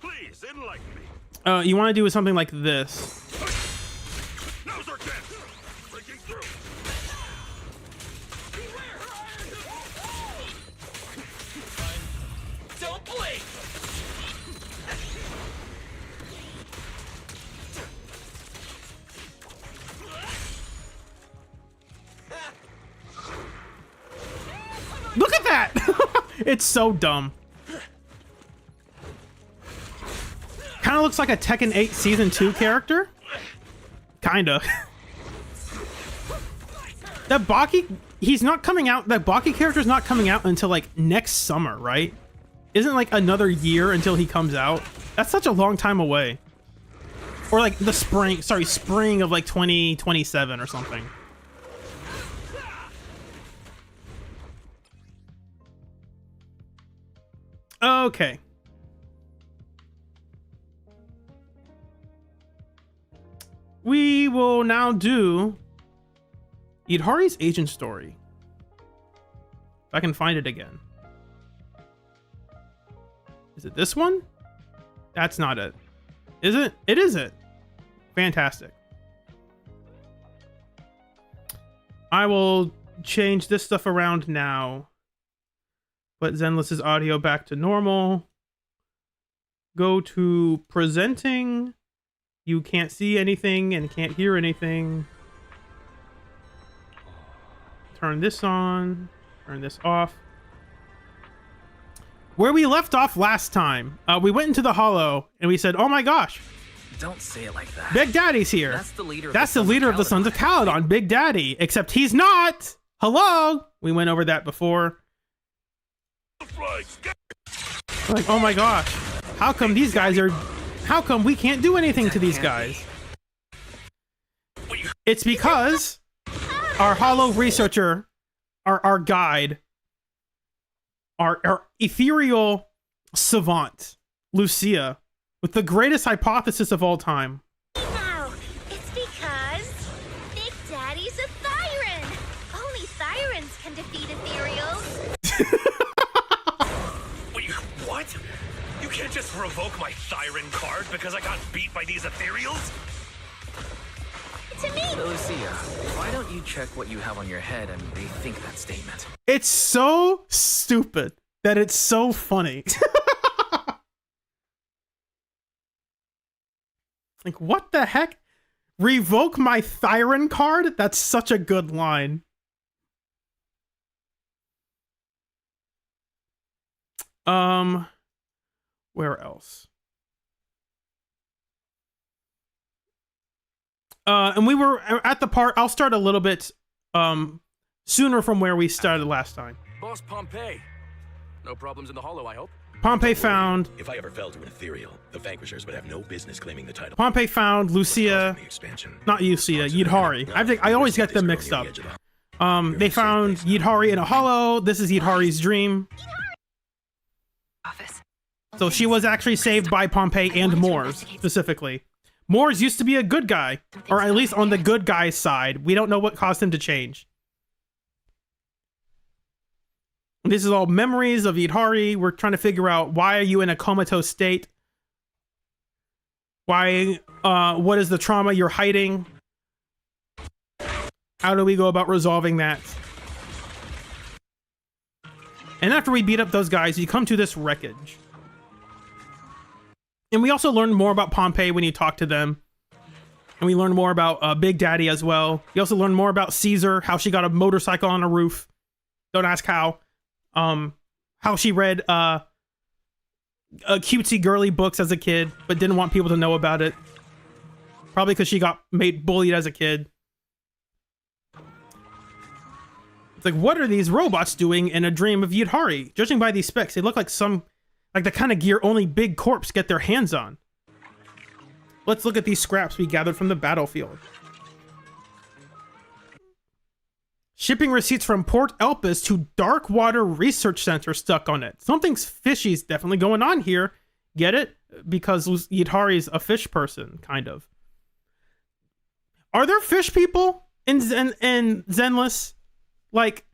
Please enlighten me. You want to do something like this. Now's our chance. Breaking through. Don't blink. Look at that! It's so dumb. Kind of looks like a Tekken 8 Season 2 character. Kinda. That Baki, he's not coming out, that Baki character's not coming out until like next summer, right? Isn't like another year until he comes out? That's such a long time away. Or like the spring of like 2027 or something. Okay. We will now do Yidhari's agent story. If I can find it again. Is it this one? That's not it. Is it? It is it. Fantastic. I will change this stuff around now. Put Zenless's audio back to normal. Go to presenting. You can't see anything and can't hear anything. Turn this on. Turn this off. Where we left off last time, we went into the Hollow and we said, "Oh my gosh, Don't say it like that. Big Daddy's here." That's the leader. That's the leader of the Sons of Caledon, Big Daddy. Except he's not. Hello. We went over that before. Like, oh my gosh, how come these guys are? How come we can't do anything to these guys? It's because our Hollow researcher, our guide, our ethereal savant, Lucia, with the greatest hypothesis of all time. No, it's because Big Daddy's a Thyran. Only Thyrans can defeat ethereals. Wait, what? You can't just revoke my Thyran card because I got beat by these ethereals? To me. Lucia, why don't you check what you have on your head and rethink that statement? It's so stupid that it's so funny. Like, what the heck? Revoke my Thyran card? That's such a good line. Where else? And we were at the part, I'll start a little bit sooner from where we started last time. Boss Pompeii. No problems in the Hollow, I hope. Pompey found If I ever fell to an ethereal, the Vanquishers would have no business claiming the title. Pompey found Lucia, The expansion. not Lucia, Yidhari. I always get them mixed up. They found Yidhari in a hollow. This is Yidhari's dream. Office. So she was actually saved by Pompey and Moors, specifically. Moors used to be a good guy, or at least on the good guy's side. We don't know what caused him to change. This is all memories of Yidhari. We're trying to figure out, why are you in a comatose state? Why, what is the trauma you're hiding? How do we go about resolving that? And after we beat up those guys, you come to this wreckage. And we also learn more about Pompey when you talk to them. And we learn more about Big Daddy as well. You also learn more about Caesar, how she got a motorcycle on a roof. Don't ask how. How she read cutesy girly books as a kid, but didn't want people to know about it. Probably because she got made bullied as a kid. It's like, what are these robots doing in a dream of Yidhari? Judging by these specs, they look like the kind of gear only big corps get their hands on. Let's look at these scraps we gathered from the battlefield. Shipping receipts from Port Elpis to Darkwater Research Center stuck on it. Something's fishy's definitely going on here. Get it? Because Yidhari's a fish person, kind of. Are there fish people in Zenless? Like,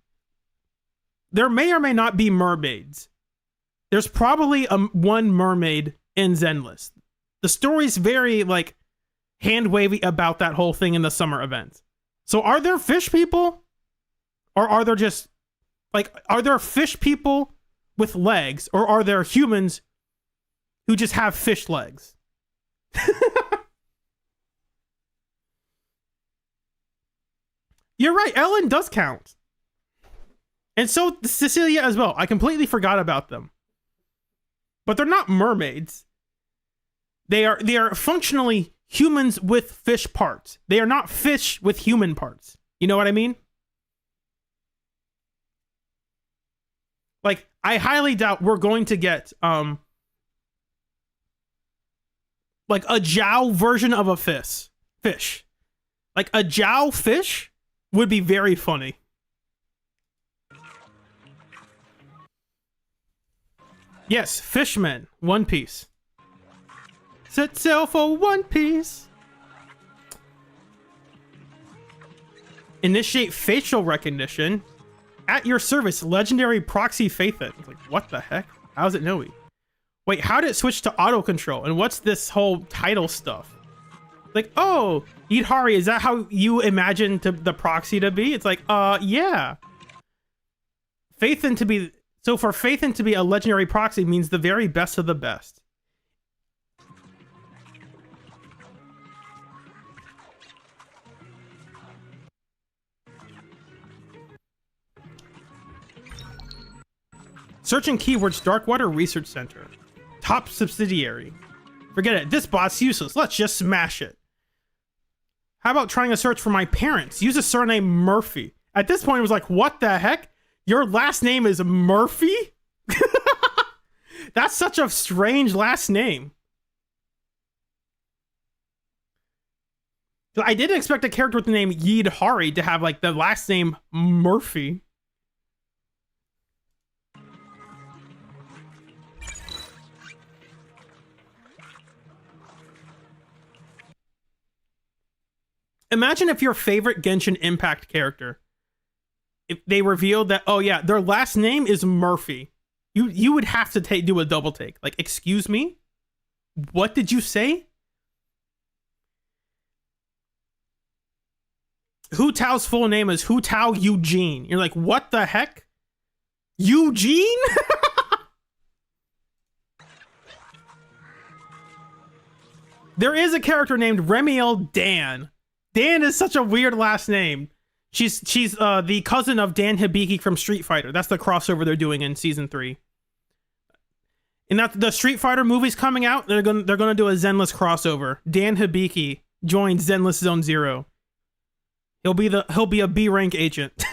there may or may not be mermaids. There's probably one mermaid in Zenless. The story's very, like, hand-wavy about that whole thing in the summer event. So are there fish people? Or are there just, like, are there fish people with legs? Or are there humans who just have fish legs? You're right, Ellen does count. And so Cecilia as well. I completely forgot about them. But they're not mermaids. They are functionally humans with fish parts. They are not fish with human parts. You know what I mean? Like, I highly doubt we're going to get like a Jow version of a fish. Like a Jow fish would be very funny. Yes, Fishman, One Piece. Set sail for One Piece. Initiate facial recognition. At your service, legendary proxy Phaethon. Like, what the heck? How does it know me? Wait, how did it switch to auto control? And what's this whole title stuff? Like, oh, Yidhari, is that how you imagine the proxy to be? It's like, yeah. Phaethon to be... So for Phaethon to be a legendary proxy means the very best of the best. Searching keywords Darkwater Research Center. Top subsidiary. Forget it. This bot's useless. Let's just smash it. How about trying a search for my parents? Use a surname Murphy. At this point, it was like, what the heck? Your last name is Murphy? That's such a strange last name. So I didn't expect a character with the name Yidhari to have like the last name Murphy. Imagine if your favorite Genshin Impact character, if they revealed that, oh yeah, their last name is Murphy. You would have to do a double take. Like, excuse me? What did you say? Hu Tao's full name is Hu Tao Eugene. You're like, what the heck? Eugene? There is a character named Remiel Dan. Dan is such a weird last name. She's the cousin of Dan Hibiki from Street Fighter. That's the crossover they're doing in season 3. And that the Street Fighter movie's coming out. They're gonna do a Zenless crossover. Dan Hibiki joins Zenless Zone Zero. He'll be a B rank agent.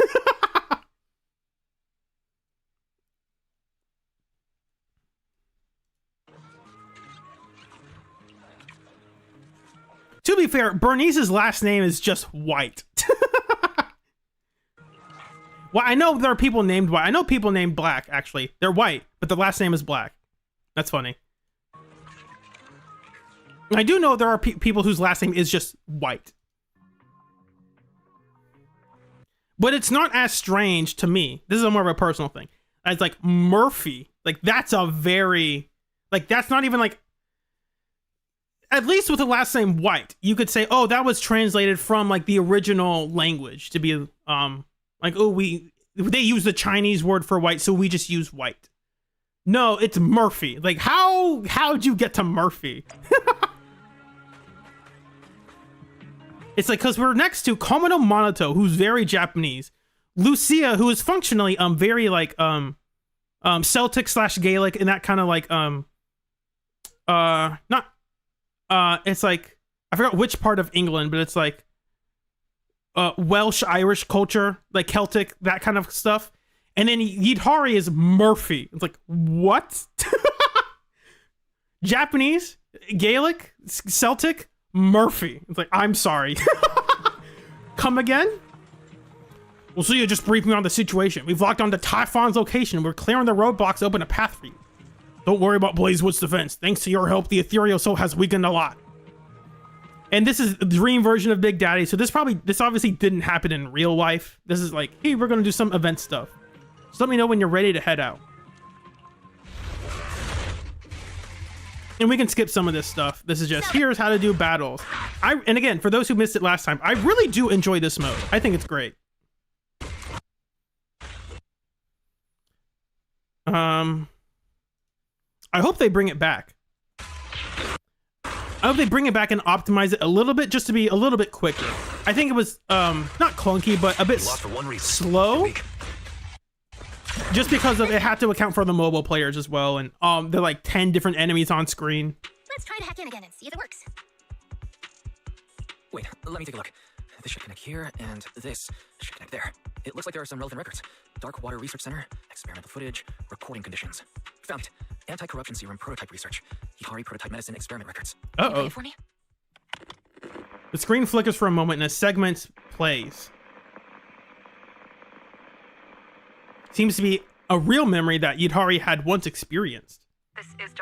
To be fair, Bernice's last name is just White. Well, I know there are people named White. I know people named Black, actually. They're white, but the last name is Black. That's funny. I do know there are people whose last name is just White. But it's not as strange to me. This is more of a personal thing. As like Murphy. Like, that's a very... Like, that's not even like... At least with the last name White, you could say, oh, that was translated from like the original language to be like, oh, they use the Chinese word for white, so we just use white. No, it's Murphy. Like, how'd you get to Murphy? It's like, because we're next to Komodo Monoto, who's very Japanese. Lucia, who is functionally very like Celtic / Gaelic, and that kind of like not it's like, I forgot which part of England, but it's like Welsh, Irish culture, like Celtic, that kind of stuff. And then Yidhari is Murphy. It's like, what? Japanese, Gaelic, Celtic, Murphy. It's like, I'm sorry. Come again? Well, so you just briefed me on the situation. We've locked on to Typhon's location. We're clearing the roadblocks to open a path for you. Don't worry about Blazewood's defense. Thanks to your help, the Ethereal Soul has weakened a lot. And this is the dream version of Big Daddy, so this obviously didn't happen in real life. This is like, hey, we're gonna do some event stuff. Just let me know when you're ready to head out. And we can skip some of this stuff. This is just, here's how to do battles. And again, for those who missed it last time, I really do enjoy this mode. I think it's great. I hope they bring it back. I hope they bring it back and optimize it a little bit, just to be a little bit quicker. I think it was not clunky, but a bit slow. Just because of it had to account for the mobile players as well, and there are like 10 different enemies on screen. Let's try to hack in again and see if it works. Wait, let me take a look. This should connect here, and this should connect there. It looks like there are some relevant records. Darkwater Research Center, experimental footage, recording conditions. Found it. Anti-corruption serum prototype research. Yidhari prototype medicine experiment records. Uh-oh. For me? The screen flickers for a moment and a segment plays. Seems to be a real memory that Yidhari had once experienced.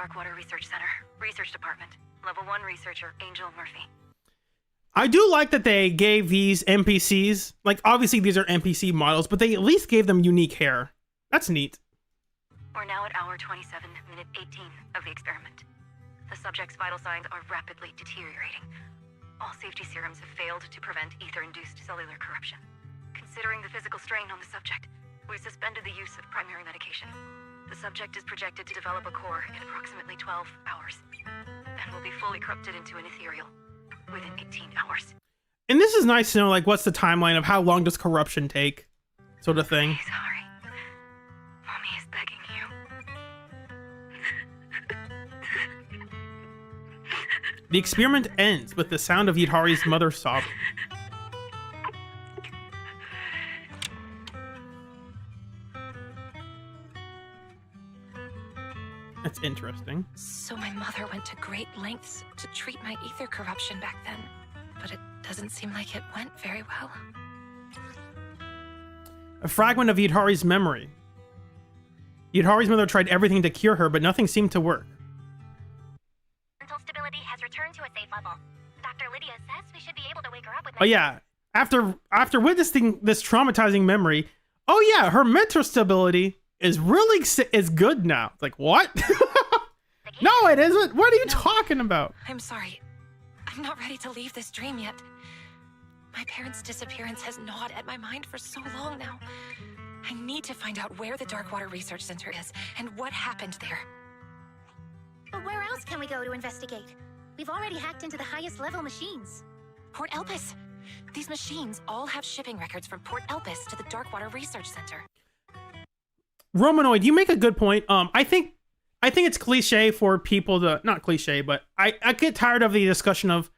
Darkwater Research Center, Research Department. Level 1 researcher, Angel Murphy. I do like that they gave these NPCs, like obviously these are NPC models, but they at least gave them unique hair. That's neat. We're now at hour 27, minute 18 of the experiment. The subject's vital signs are rapidly deteriorating. All safety serums have failed to prevent ether-induced cellular corruption. Considering the physical strain on the subject, we've suspended the use of primary medication. The subject is projected to develop a core in approximately 12 hours, and will be fully corrupted into an ethereal within 18 hours. And this is nice to know, like, what's the timeline of how long does corruption take, sort of thing. Sorry. Mommy is begging you. The experiment ends with the sound of Yidhari's mother sobbing. That's interesting. So my mother went to great lengths to treat my ether corruption back then, but it doesn't seem like it went very well. A fragment of Yidhari's memory. Yidhari's mother tried everything to cure her, but nothing seemed to work. Mental stability has returned to a safe level. Dr. Lydia says we should be able to wake her up with... Oh yeah, after witnessing this traumatizing memory, oh yeah, her mental stability is really is good now. It's like, what? No, it isn't. What are you talking about? I'm sorry. I'm not ready to leave this dream yet. My parents' disappearance has gnawed at my mind for so long now. I need to find out where the Darkwater Research Center is and what happened there. But where else can we go to investigate? We've already hacked into the highest level machines. Port Elpis. These machines all have shipping records from Port Elpis to the Darkwater Research Center. Romanoid, you make a good point. I think it's cliche for people to, not cliche, but I get tired of the discussion of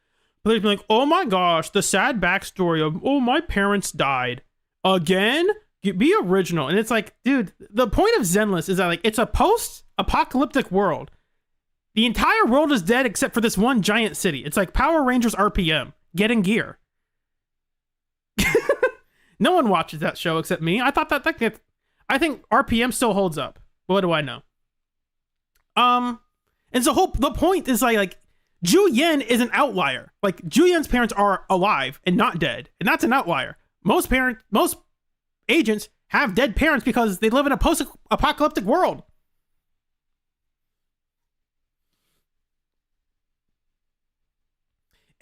players being like, oh my gosh, the sad backstory of, oh, my parents died again. Be original. And it's like, dude, the point of Zenless is that, like, it's a post-apocalyptic world. The entire world is dead except for this one giant city. It's like Power Rangers RPM. Get in gear. No one watches that show except me. I thought I think RPM still holds up. What do I know? And so the point is like Ju Yen is an outlier. Like, Ju Yen's parents are alive and not dead, and that's an outlier. Most agents have dead parents because they live in a post-apocalyptic world.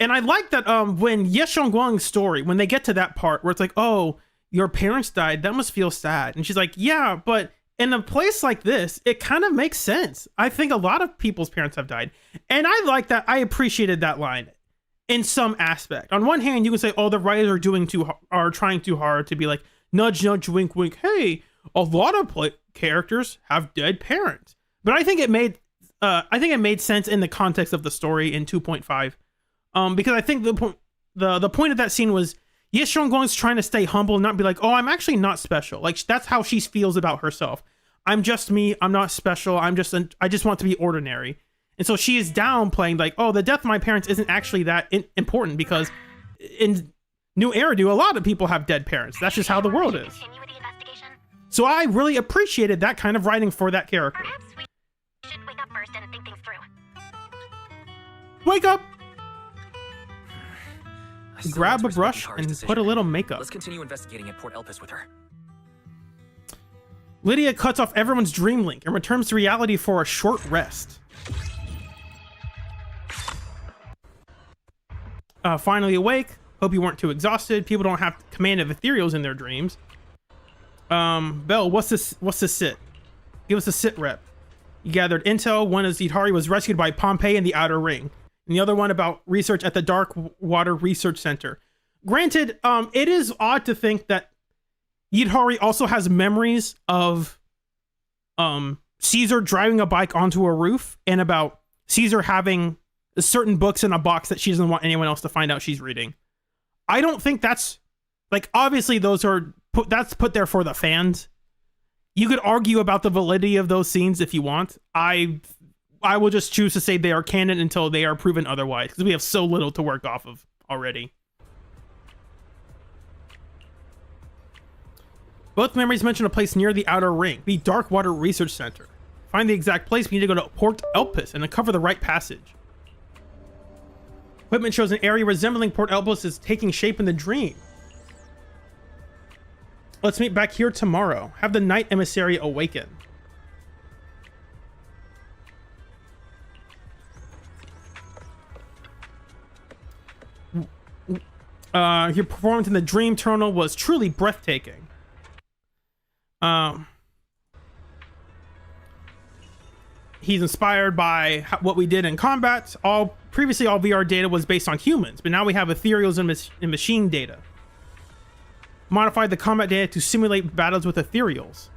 And I like that when Ye Xiongguang's story, when they get to that part where it's like, oh, your parents died, that must feel sad. And she's like, yeah, but in a place like this, it kind of makes sense. I think a lot of people's parents have died. And I like that. I appreciated that line in some aspect. On one hand, you can say, oh, the writers are trying too hard to be like, nudge, nudge, wink, wink. Hey, a lot of characters have dead parents. But I think it made sense in the context of the story in 2.5. Because I think the point of that scene was Ye Xiongguang's trying to stay humble and not be like, oh, I'm actually not special. Like, that's how she feels about herself. I'm just me. I'm not special. I just want to be ordinary. And so she is downplaying, like, oh, the death of my parents isn't actually that important, because in New Eridu, a lot of people have dead parents. That's just how the world is. Continue with the investigation. So I really appreciated that kind of writing for that character. Perhaps we should wake up first and think things through. Wake up! I still Grab want a to respect brush Yidhari's and decision. put a little makeup. Let's continue investigating at Port Elpis with her. Lydia cuts off everyone's dream link and returns to reality for a short rest. Finally awake. Hope you weren't too exhausted. People don't have command of ethereals in their dreams. Belle, what's this sit? Give us a sit rep. You gathered intel. One is Yidhari was rescued by Pompey in the Outer Ring. And the other one about research at the Darkwater Research Center. Granted, it is odd to think that Yidhari also has memories of Caesar driving a bike onto a roof, and about Caesar having certain books in a box that she doesn't want anyone else to find out she's reading. I don't think that's, like, obviously that's put there for the fans. You could argue about the validity of those scenes if you want. I will just choose to say they are canon until they are proven otherwise, because we have so little to work off of already. Both memories mention a place near the Outer Ring, the Darkwater Research Center. find the exact place, we need to go to Port Elpis and uncover the right passage. Equipment shows an area resembling Port Elpis is taking shape in the dream. Let's meet back here tomorrow. Have the night emissary awaken. Your performance in the dream terminal was truly breathtaking. He's inspired by what we did in combat. Previously, all VR data was based on humans, but now we have ethereals and machine data. Modified the combat data to simulate battles with ethereals.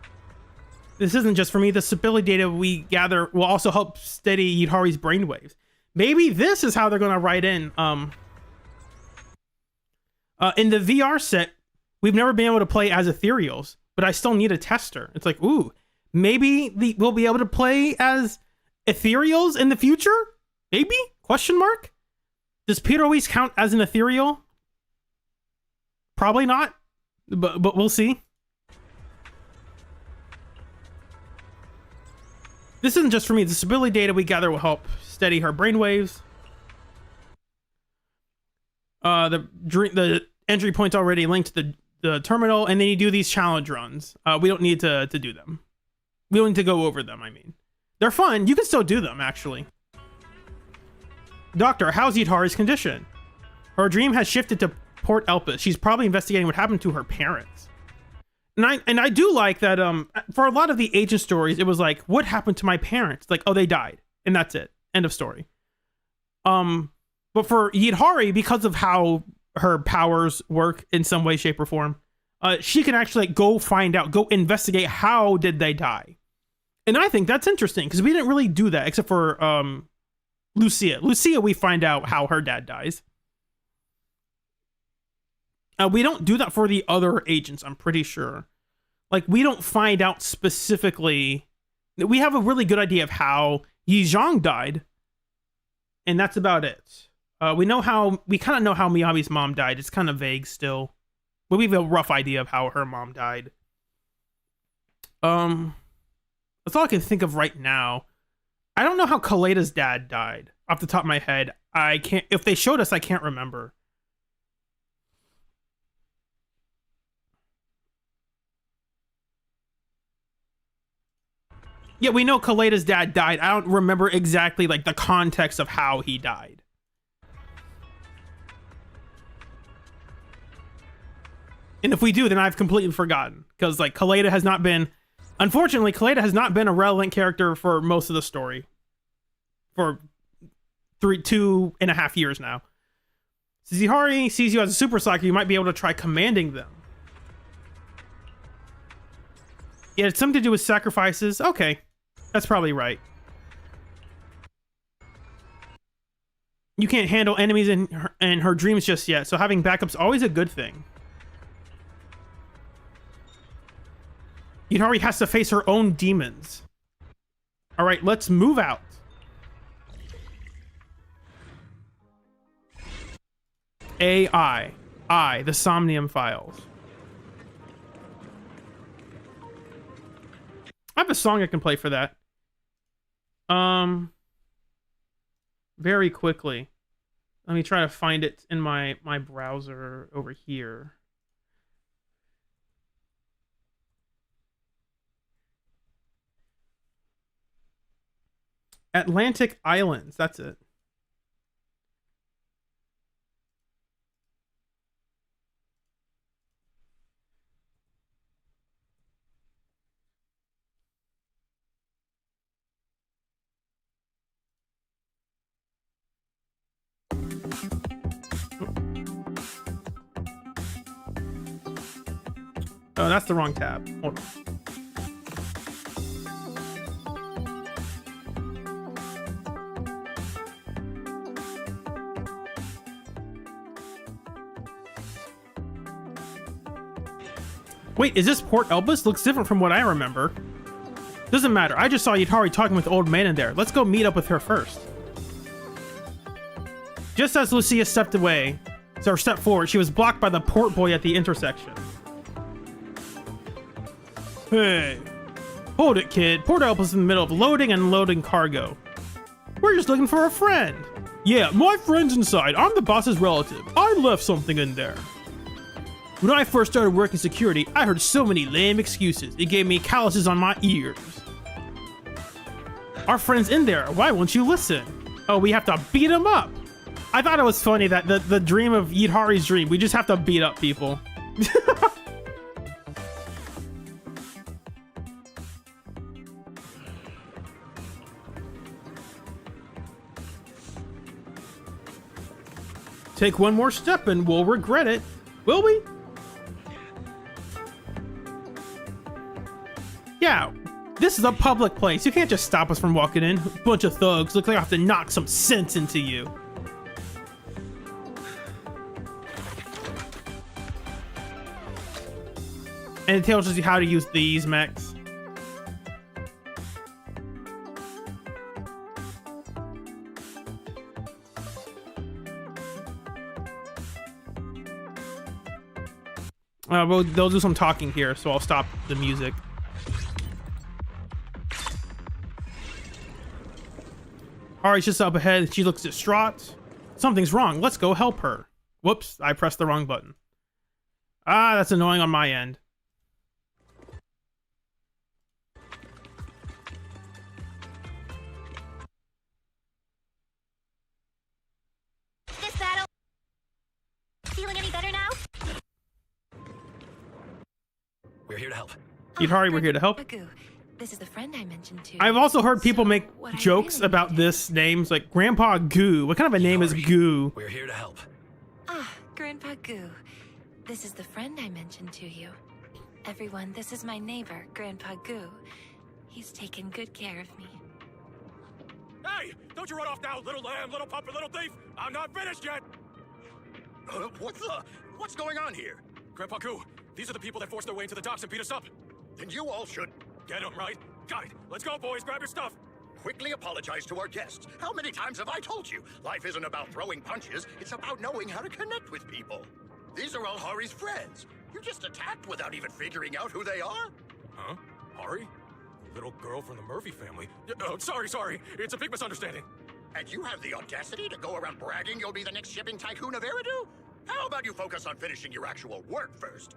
This isn't just for me. The stability data we gather will also help steady Yidhari's brainwaves. Maybe this is how they're going to write in the VR set, we've never been able to play as ethereals, but I still need a tester. It's like, ooh, maybe we'll be able to play as ethereals in the future? Maybe? Question mark? Does Peter always count as an ethereal? Probably not, but we'll see. This isn't just for me. The stability data we gather will help steady her brainwaves. The entry point's already linked to the terminal, and then you do these challenge runs. We don't need to do them. We don't need to go over them, I mean. They're fun. You can still do them, actually. Doctor, how's Yidhari's condition? Her dream has shifted to Port Elpis. She's probably investigating what happened to her parents. And I do like that, for a lot of the agent stories, it was like, what happened to my parents? Like, oh, they died. And that's it. End of story. But for Yidhari, because of how her powers work in some way, shape, or form, she can actually go find out, go investigate how did they die. And I think that's interesting because we didn't really do that except for Lucia. Lucia, we find out how her dad dies. We don't do that for the other agents, I'm pretty sure. Like, we don't find out specifically. We have a really good idea of how Yi Zhang died, and that's about it. We kind of know how Miyabi's mom died. It's kind of vague still, but we have a rough idea of how her mom died. That's all I can think of right now. I don't know how Kaleda's dad died off the top of my head. I can't. If they showed us, I can't remember. Yeah, we know Kaleda's dad died. I don't remember exactly like the context of how he died. And if we do, then I've completely forgotten. Because like Kaleda has not been, unfortunately, Kaleda has not been a relevant character for most of the story. For 2.5 years now. Yidhari sees you as a super psycho, you might be able to try commanding them. Yeah, it's something to do with sacrifices. Okay, that's probably right. You can't handle enemies in her dreams just yet, so having backups always a good thing. Yidhari has to face her own demons. All right, let's move out. AI. The Somnium Files. I have a song I can play for that. Very quickly. Let me try to find it in my browser over here. Atlantic Islands, that's it. Oh, that's the wrong tab. Hold on. Wait, is this Port Elpis? Looks different from what I remember. Doesn't matter. I just saw Yidhari talking with the old man in there. Let's go meet up with her first. Just as Lucia stepped forward, she was blocked by the port boy at the intersection. Hey, Hold it, kid. Port Elpis is in the middle of loading and unloading cargo. We're just looking for a friend. Yeah, my friend's inside. I'm the boss's relative. I left something in there. When I first started working security, I heard so many lame excuses. It gave me calluses on my ears. Our friend's in there. Why won't you listen? Oh, we have to beat him up. I thought it was funny that the dream of Yidhari's dream, we just have to beat up people. Take one more step and we'll regret it. Will we? Yeah, this is a public place. You can't just stop us from walking in. Bunch of thugs. Look like I have to knock some sense into you. And it tells you how to use these mechs. Well, they'll do some talking here, so I'll stop the music. Hari's just up ahead. She looks distraught. Something's wrong. Let's go help her. Whoops, I pressed the wrong button. Ah, that's annoying on my end. This battle. Feeling any better now? We're here to help. Yidhari, we're here to help. Bagu, this is the friend I mentioned to. I've also heard people So, make what I jokes really about need this names like Grandpa Goo. What kind of a name is Yidhari, Goo? We're here to help. Ah, Grandpa Goo. This is the friend I mentioned to you. Everyone, this is my neighbor, Grandpa Goo. He's taken good care of me. Hey, don't you run off now, little lamb, little pup, and little thief! I'm not finished yet! What's going on here? Grandpa Goo, these are the people that forced their way into the docks and beat us up. Then you all should Get them, right? Got it. Let's go, boys. Grab your stuff. quickly apologize to our guests. How many times have I told you? Life isn't about throwing punches, it's about knowing how to connect with people. These are all Hari's friends. You just attacked without even figuring out who they are? Huh? Hari? Little girl from the Murphy family. Oh, sorry. It's a big misunderstanding. And you have the audacity to go around bragging you'll be the next shipping tycoon of Eridu? How about you focus on finishing your actual work first?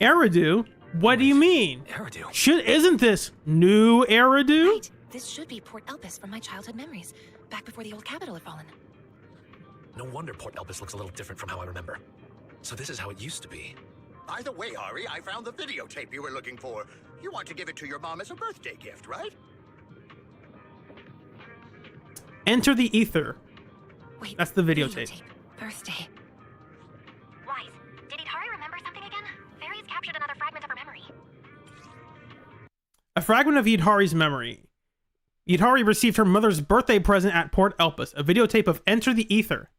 Eridu? What do you mean? Eridu? Isn't this new Eridu? Right. This should be Port Elpis from my childhood memories, back before the old capital had fallen. No wonder Port Elpis looks a little different from how I remember. So this is how it used to be. By the way, Hari, I found the videotape you were looking for. You want to give it to your mom as a birthday gift, right? Enter the ether. Wait, That's the videotape. Birthday. Wise, did Yidhari remember something again? Fairies captured another fragment of her memory. A fragment of Yidhari's memory. Yidhari received her mother's birthday present at Port Elpis, a videotape of Enter the Ether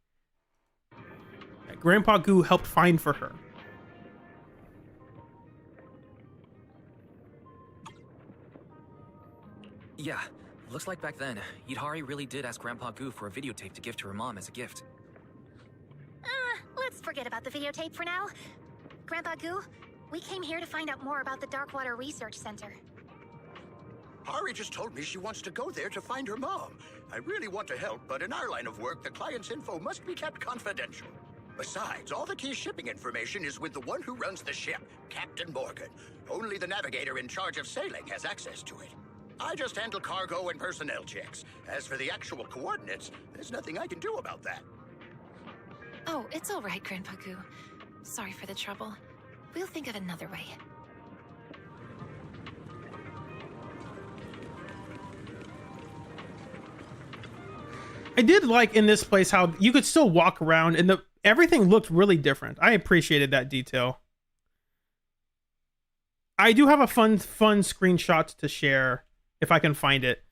that Grandpa Goo helped find for her. Yeah, looks like back then, Yidhari really did ask Grandpa Goo for a videotape to give to her mom as a gift. Let's forget about the videotape for now. Grandpa Goo, we came here to find out more about the Darkwater Research Center. Hari just told me she wants to go there to find her mom. I really want to help, but in our line of work, the client's info must be kept confidential. Besides, all the key shipping information is with the one who runs the ship, Captain Morgan. Only the navigator in charge of sailing has access to it. I just handle cargo and personnel checks. As for the actual coordinates, there's nothing I can do about that. Oh, it's all right, Grandpa Goo. Sorry for the trouble. We'll think of another way. I did like in this place how you could still walk around and everything looked really different. I appreciated that detail. I do have a fun screenshot to share if I can find it.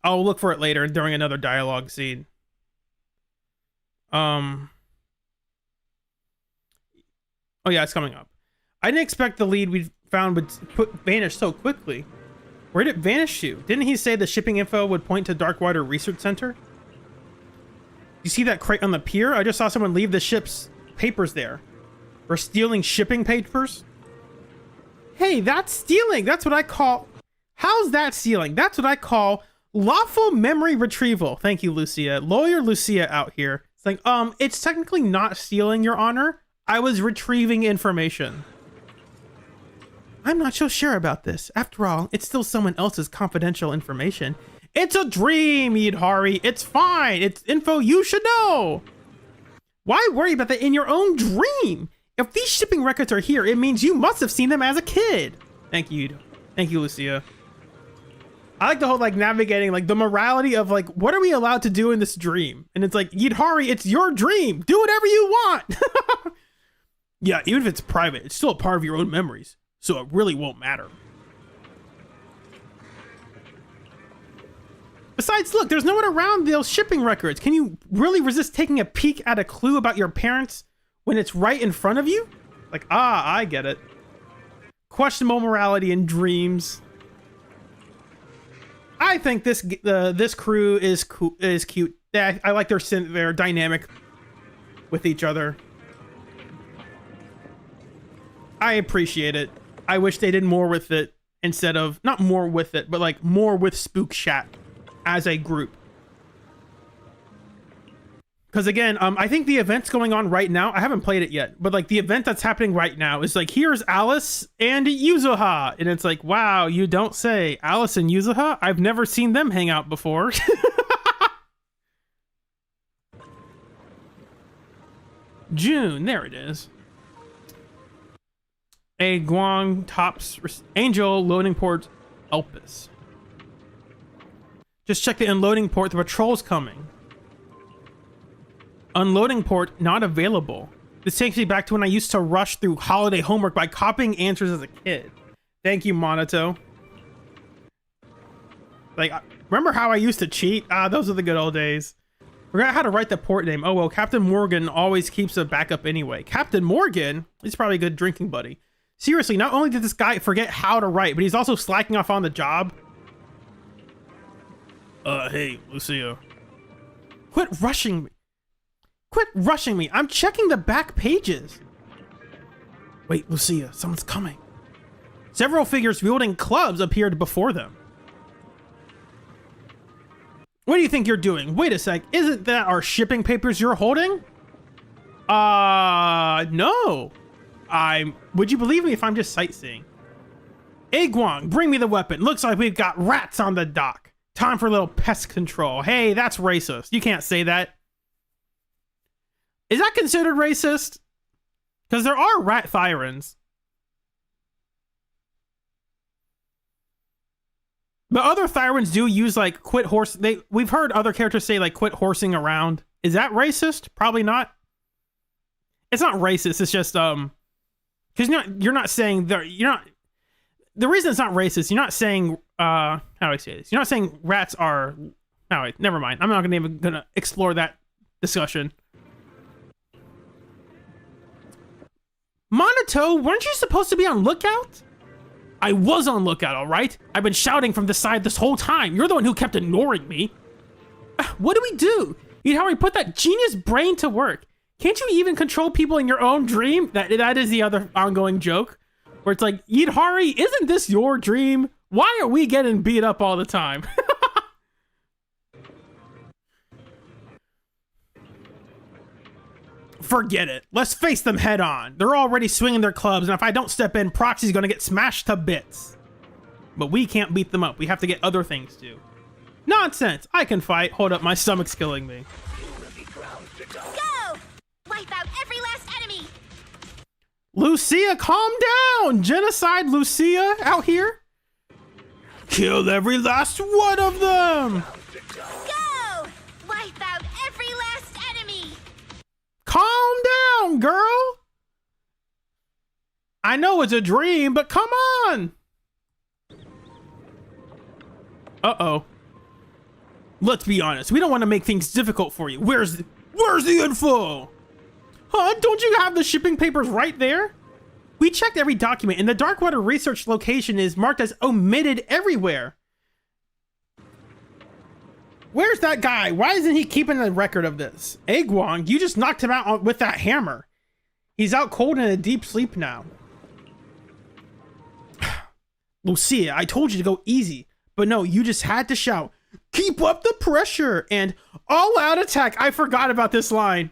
I'll look for it later during another dialogue scene. Oh yeah, it's coming up. I didn't expect the lead we found would vanish so quickly. Where did it vanish to? Didn't he say the shipping info would point to Darkwater Research Center? You see that crate on the pier? I just saw someone leave the ship's papers there. For stealing shipping papers? Hey, that's stealing. That's what I call... How's that stealing? That's what I call lawful memory retrieval. Thank you, Lucia. Lawyer Lucia out here. It's like, it's technically not stealing, Your Honor. I was retrieving information. I'm not so sure about this. After all, it's still someone else's confidential information. It's a dream, Yidhari. It's fine. It's info you should know. Why worry about that in your own dream? If these shipping records are here, it means you must have seen them as a kid. Thank you. Thank you, Lucia. I like the whole like navigating like the morality of like what are we allowed to do in this dream? And it's like, Yidhari, it's your dream. Do whatever you want. Yeah, even if it's private, it's still a part of your own memories. So it really won't matter. Besides, look, there's no one around those shipping records. Can you really resist taking a peek at a clue about your parents when it's right in front of you? Like, I get it. Questionable morality in dreams. I think this crew is cute. I like their dynamic with each other. I appreciate it. I wish they did more with it instead of not more with it, but like more with Spook Shack as a group. Because again, I think the event's going on right now. I haven't played it yet, but like the event that's happening right now is like, here's Alice and Yuzuha. And it's like, wow, you don't say. Alice and Yuzuha? I've never seen them hang out before. June, there it is. A Guang Tops Angel loading port Elpis. Just check the unloading port. The patrol's coming. Unloading port not available. This takes me back to when I used to rush through holiday homework by copying answers as a kid. Thank you, Monato. Like, remember how I used to cheat? Those are the good old days. Forgot how to write the port name. Oh, well, Captain Morgan always keeps a backup anyway. Captain Morgan? He's probably a good drinking buddy. Seriously, not only did this guy forget how to write, but he's also slacking off on the job. Hey, Lucia. Quit rushing me. Quit rushing me. I'm checking the back pages. Wait, Lucia, someone's coming. Several figures wielding clubs appeared before them. What do you think you're doing? Wait a sec. Isn't that our shipping papers you're holding? No. Would you believe me if I'm just sightseeing? Guang, bring me the weapon. Looks like we've got rats on the dock. Time for a little pest control. Hey, that's racist. You can't say that. Is that considered racist? Because there are rat thyrans. But other thyrans do use like quit horse. We've heard other characters say like quit horsing around. Is that racist? Probably not. It's not racist. It's just because you're not saying the reason it's not racist. You're not saying how do I say this? You're not saying rats are. No, wait, never mind. I'm not gonna explore that discussion. Monato, weren't you supposed to be on lookout? I was on lookout, all right? I've been shouting from the side this whole time. You're the one who kept ignoring me. What do we do? Yidhari, put that genius brain to work. Can't you even control people in your own dream? That is the other ongoing joke. Where it's like, Yidhari, isn't this your dream? Why are we getting beat up all the time? Forget it. Let's face them head on. They're already swinging their clubs, and if I don't step in, Proxy's gonna get smashed to bits. But we can't beat them up. We have to get other things to. Nonsense. I can fight. Hold up, my stomach's killing me. Go! Wipe out every last enemy! Lucia, calm down! Genocide Lucia out here? Kill every last one of them! Go! Wipe out every last enemy! Calm down, girl! I know it's a dream, but come on! Uh-oh. Let's be honest, we don't want to make things difficult for you. Where's the info? Huh? Don't you have the shipping papers right there? We checked every document, and the Darkwater research location is marked as omitted everywhere. Where's that guy? Why isn't he keeping a record of this? Guang, you just knocked him out with that hammer. He's out cold in a deep sleep now. Lucia, I told you to go easy. But no, you just had to shout, keep up the pressure, and all out attack. I forgot about this line.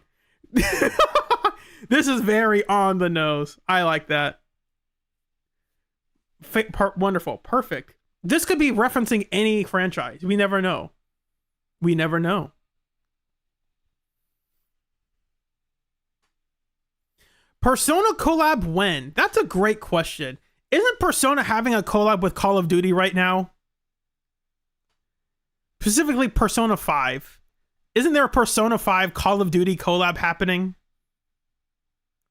This is very on the nose. I like that. Wonderful. Perfect. This could be referencing any franchise. We never know. We never know. Persona collab when? That's a great question. Isn't Persona having a collab with Call of Duty right now? Specifically Persona 5. Isn't there a Persona 5 Call of Duty collab happening?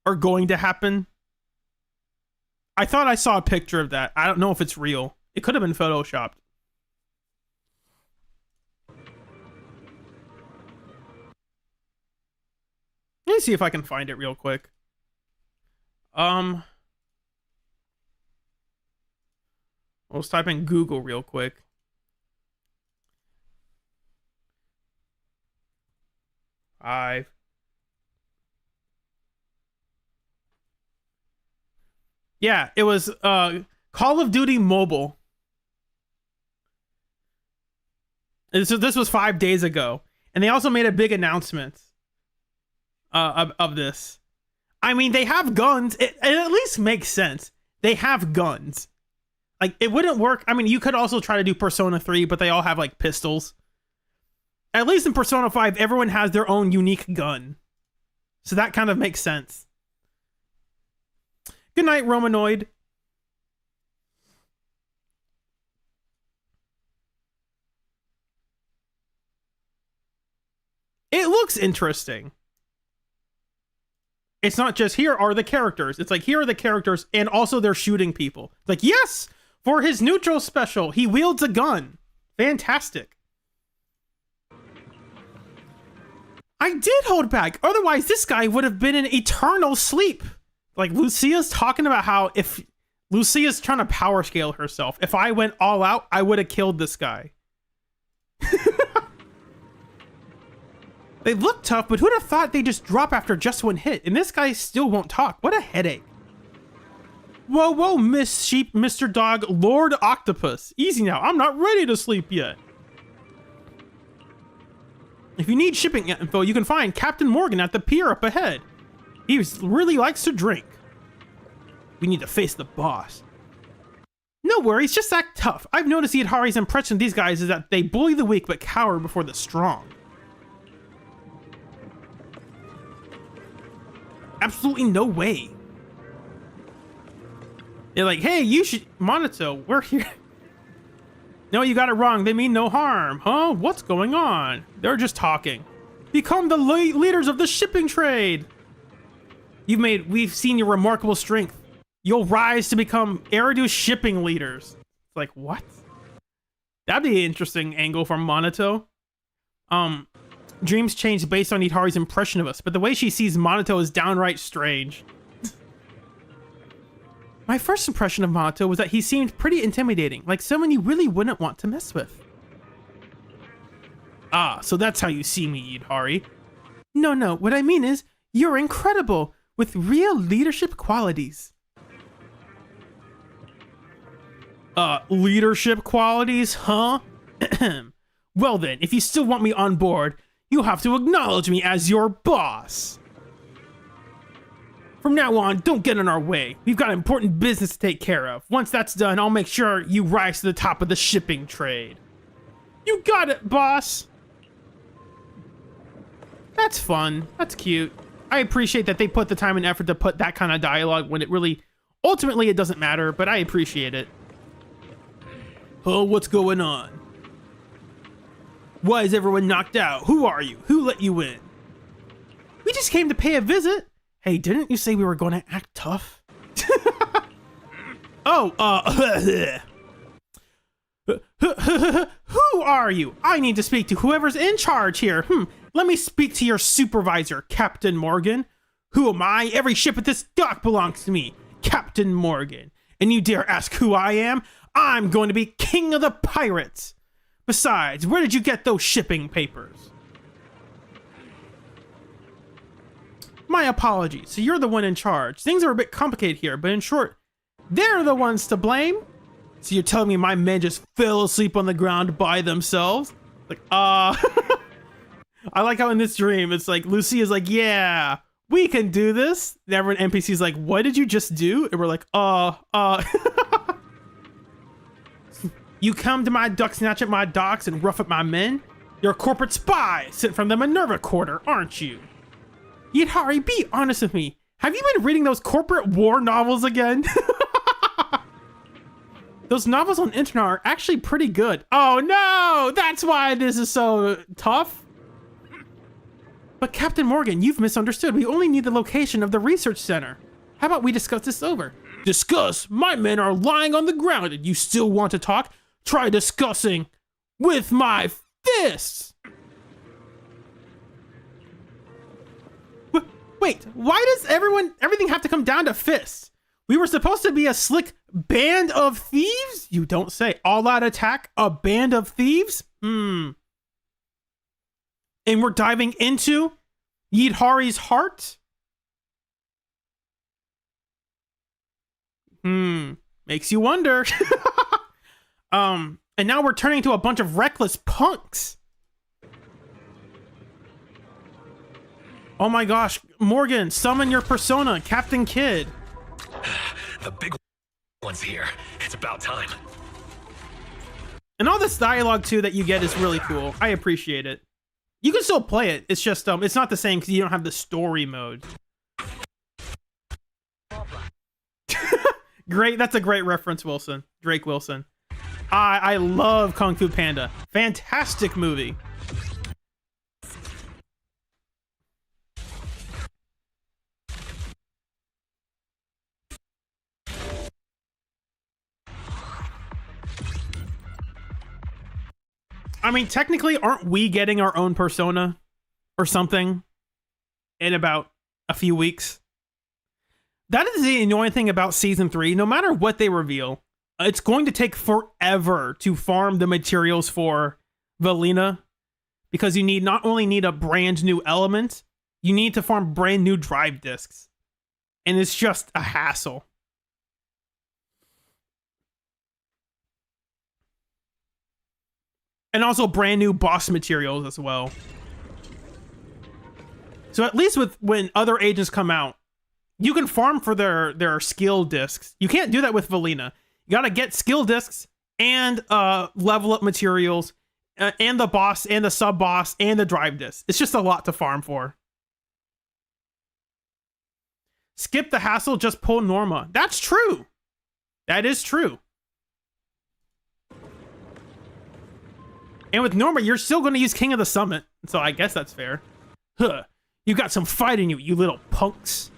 Or going to happen? I thought I saw a picture of that. I don't know if it's real. It could have been photoshopped. Let me see if I can find it real quick. Let's type in Google real quick. Yeah, it was Call of Duty Mobile. And so this was 5 days ago. And they also made a big announcement of this. I mean, they have guns. It at least makes sense. They have guns. Like, it wouldn't work. I mean, you could also try to do Persona 3, but they all have, like, pistols. At least in Persona 5, everyone has their own unique gun. So that kind of makes sense. Good night, Romanoid. It looks interesting. It's not just here are the characters. It's like here are the characters and also they're shooting people. Like, yes, for his neutral special, he wields a gun. Fantastic. I did hold back. Otherwise, this guy would have been in eternal sleep. Like, Lucia's talking about how if Lucia's trying to power scale herself, if I went all out, I would have killed this guy. They look tough, but who'd have thought they just drop after just one hit? And this guy still won't talk. What a headache. Whoa, whoa, Miss Sheep, Mr. Dog, Lord Octopus. Easy now. I'm not ready to sleep yet. If you need shipping info, you can find Captain Morgan at the pier up ahead. He really likes to drink. We need to face the boss. No worries, just act tough. I've noticed Yidhari's impression of these guys is that they bully the weak but cower before the strong. Absolutely no way. They're like, hey, you should... Monito, we're here. No, you got it wrong. They mean no harm. Huh? What's going on? They're just talking. Become the leaders of the shipping trade. We've seen your remarkable strength. You'll rise to become Eridu shipping leaders. It's like, what? That'd be an interesting angle from Monito. Dreams change based on Yidhari's impression of us, but the way she sees Monito is downright strange. My first impression of Monito was that he seemed pretty intimidating, like someone you really wouldn't want to mess with. Ah, so that's how you see me, Yidhari. No, what I mean is, you're incredible, with real leadership qualities. Leadership qualities, huh? Well then, if you still want me on board, you'll have to acknowledge me as your boss. From now on, don't get in our way. We've got important business to take care of. Once that's done, I'll make sure you rise to the top of the shipping trade. You got it, boss. That's fun. That's cute. I appreciate that they put the time and effort to put that kind of dialogue when it really... Ultimately, it doesn't matter, but I appreciate it. Oh, what's going on? Why is everyone knocked out? Who are you? Who let you in? We just came to pay a visit. Hey, didn't you say we were going to act tough? Oh, who are you? I need to speak to whoever's in charge here. Let me speak to your supervisor, Captain Morgan. Who am I? Every ship at this dock belongs to me, Captain Morgan. And you dare ask who I am? I'm going to be king of the pirates. Besides, where did you get those shipping papers? My apologies. So you're the one in charge. Things are a bit complicated here, but in short, they're the ones to blame. So you're telling me my men just fell asleep on the ground by themselves? Like, I like how in this dream, it's like, Lucy is like, yeah, we can do this. And everyone NPC's like, what did you just do? And we're like, You come to my duck snatch at my docks and rough up my men? You're a corporate spy sent from the Minerva Quarter, aren't you? Yidhari, be honest with me. Have you been reading those corporate war novels again? Those novels on the internet are actually pretty good. Oh no, that's why this is so tough. But Captain Morgan, you've misunderstood. We only need the location of the research center. How about we discuss this over? Discuss? My men are lying on the ground and you still want to talk? Try discussing with my fists. Wait, why does everything have to come down to fists? We were supposed to be a slick band of thieves? You don't say. All out attack, a band of thieves? And we're diving into Yidhari's heart? Makes you wonder. And now we're turning into a bunch of reckless punks. Oh my gosh, Morgan, summon your persona, Captain Kidd. The big one's here. It's about time. And all this dialogue too that you get is really cool. I appreciate it. You can still play it. It's just it's not the same because you don't have the story mode. Great, that's a great reference, Wilson. Drake Wilson. I love Kung Fu Panda. Fantastic movie. I mean, technically, aren't we getting our own persona or something in about a few weeks? That is the annoying thing about season 3. No matter what they reveal, it's going to take forever to farm the materials for Valina, because you not only need a brand new element, you need to farm brand new drive discs. And it's just a hassle. And also brand new boss materials as well. So at least when other agents come out, you can farm for their skill discs. You can't do that with Valina. You gotta get skill discs and level up materials and the boss and the sub boss and the drive disc. It's just a lot to farm for. Skip the hassle, just pull Norma. That's true. That is true. And with Norma, you're still going to use King of the Summit, so I guess that's fair. Huh. You got some fight in you, you little punks.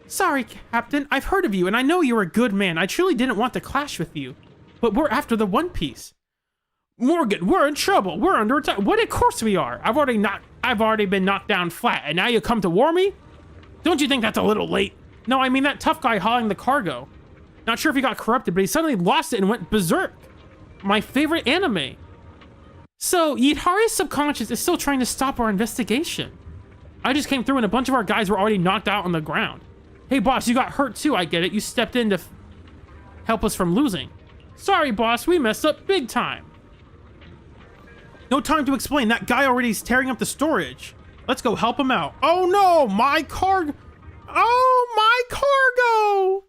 Sorry, Captain. I've heard of you, and I know you're a good man. I truly didn't want to clash with you. But we're after the One Piece. Morgan, we're in trouble. We're under attack. What? Of course we are. I've already been knocked down flat, and now you come to war me? Don't you think that's a little late? No, I mean that tough guy hauling the cargo. Not sure if he got corrupted, but he suddenly lost it and went berserk. My favorite anime. So, Yidhari's subconscious is still trying to stop our investigation. I just came through and a bunch of our guys were already knocked out on the ground. Hey, boss, you got hurt too, I get it. You stepped in to help us from losing. Sorry, boss, we messed up big time. No time to explain. That guy already is tearing up the storage. Let's go help him out. Oh no, my cargo. Oh, my cargo.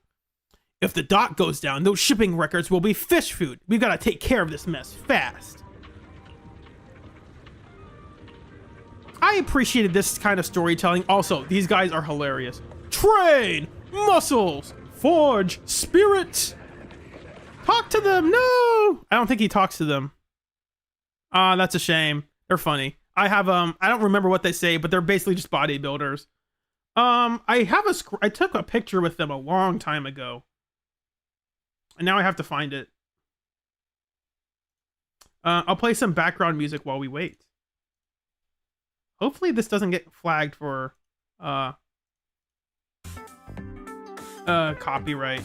If the dock goes down, those shipping records will be fish food. We've got to take care of this mess fast. I appreciated this kind of storytelling. Also, these guys are hilarious. Train, muscles, forge, spirit. Talk to them. No, I don't think he talks to them. That's a shame. They're funny. I don't remember what they say, but they're basically just bodybuilders. I took a picture with them a long time ago. And now I have to find it. I'll play some background music while we wait. Hopefully this doesn't get flagged for copyright.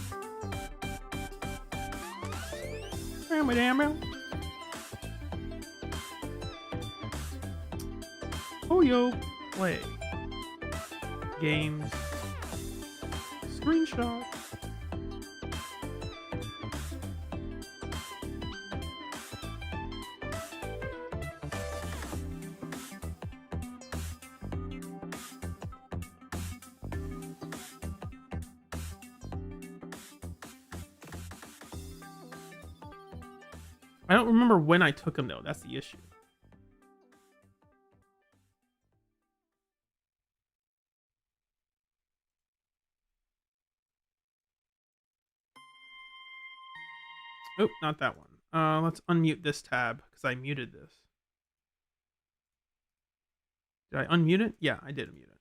Oh yo, play. Games. Screenshot. I don't remember when I took him though. That's the issue. Oh, not that one. Let's unmute this tab because I muted this. Did I unmute it? Yeah, I did unmute it.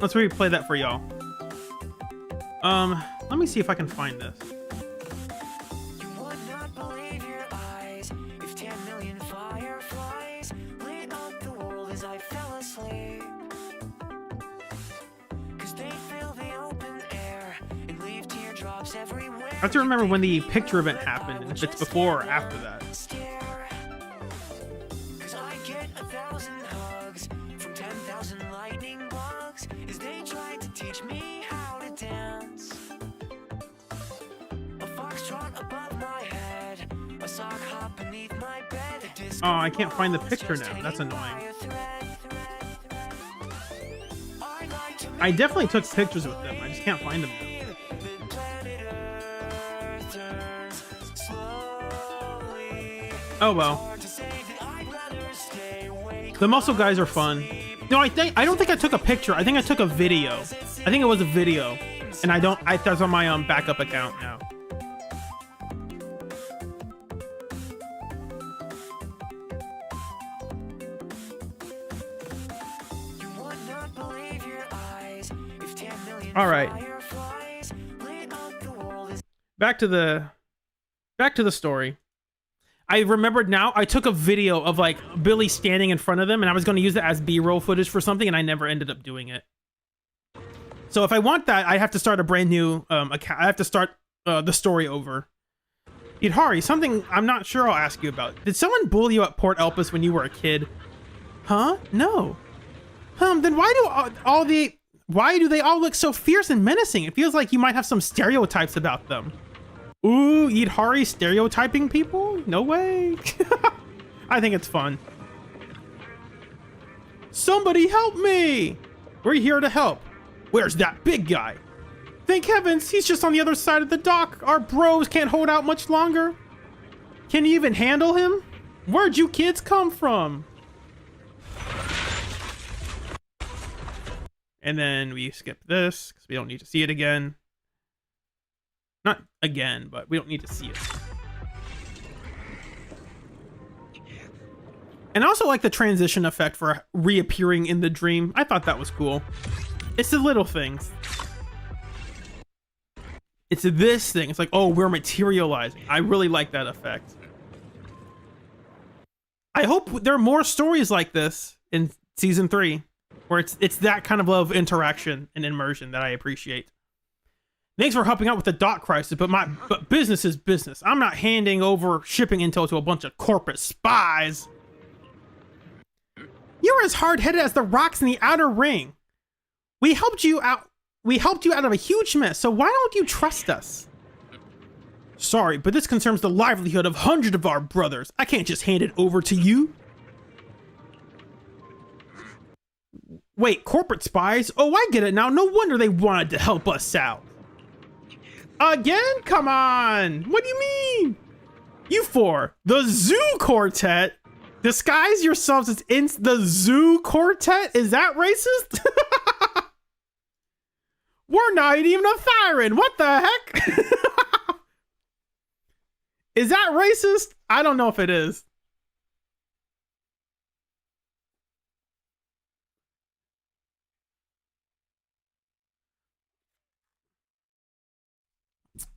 Let's replay that for y'all. Let me see if I can find this. You would not believe your eyes if 10 million fireflies lit up the world as I fell asleep. 'Cause they fill the open air and leave teardrops everywhere. I have to remember when the picture event happened, and if it's before or after that. 'Cause I get 1,000 hugs from 10,000 lightning bugs as they tried to teach me how to dance. A foxtrot above my head, a sock hop beneath my bed. Oh, I can't find the picture now. That's annoying. I definitely took pictures with them. I just can't find them now. Oh well. The muscle guys are fun. No, I don't think I took a picture. I think I took a video. I think it was a video, and that's on my backup account now. All right. Back to the story. I remembered now, I took a video of like Billy standing in front of them and I was going to use it as B-roll footage for something and I never ended up doing it. So if I want that, I have to start a brand new account. I have to start the story over. Yidhari, something I'm not sure I'll ask you about. Did someone bully you at Port Elpis when you were a kid? Huh? No. Then why do they all look so fierce and menacing? It feels like you might have some stereotypes about them. Ooh, Yidhari stereotyping people? No way. I think it's fun. Somebody help me! We're here to help. Where's that big guy? Thank heavens, he's just on the other side of the dock. Our bros can't hold out much longer. Can you even handle him? Where'd you kids come from? And then we skip this because we don't need to see it again. Not again, but we don't need to see it. And I also like the transition effect for reappearing in the dream. I thought that was cool. It's the little things. It's this thing. It's like, oh, we're materializing. I really like that effect. I hope there are more stories like this in season 3, where it's that kind of level of interaction and immersion that I appreciate. Thanks for helping out with the dock crisis, but business is business. I'm not handing over shipping intel to a bunch of corporate spies. You're as hard-headed as the rocks in the outer ring. We helped you out of a huge mess, so why don't you trust us? Sorry, but this concerns the livelihood of hundreds of our brothers. I can't just hand it over to you. Wait, corporate spies? Oh, I get it now. No wonder they wanted to help us out. Again? Come on. What do you mean? You four, the Zoo Quartet? Disguise yourselves as in the Zoo Quartet? Is that racist? We're not even a Thyran. What the heck? Is that racist? I don't know if it is.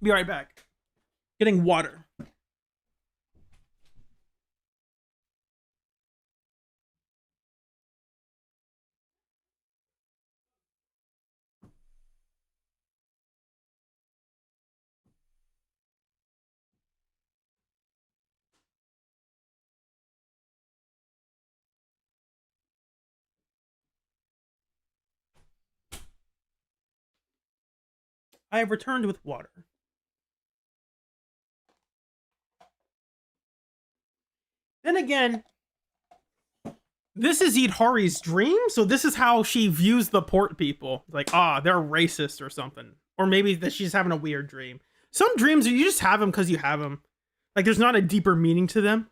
Be right back. Getting water. I have returned with water. Then again, this is Yidhari's dream, so this is how she views the port people. Like, they're racist or something. Or maybe that she's having a weird dream. Some dreams, you just have them because you have them. Like, there's not a deeper meaning to them.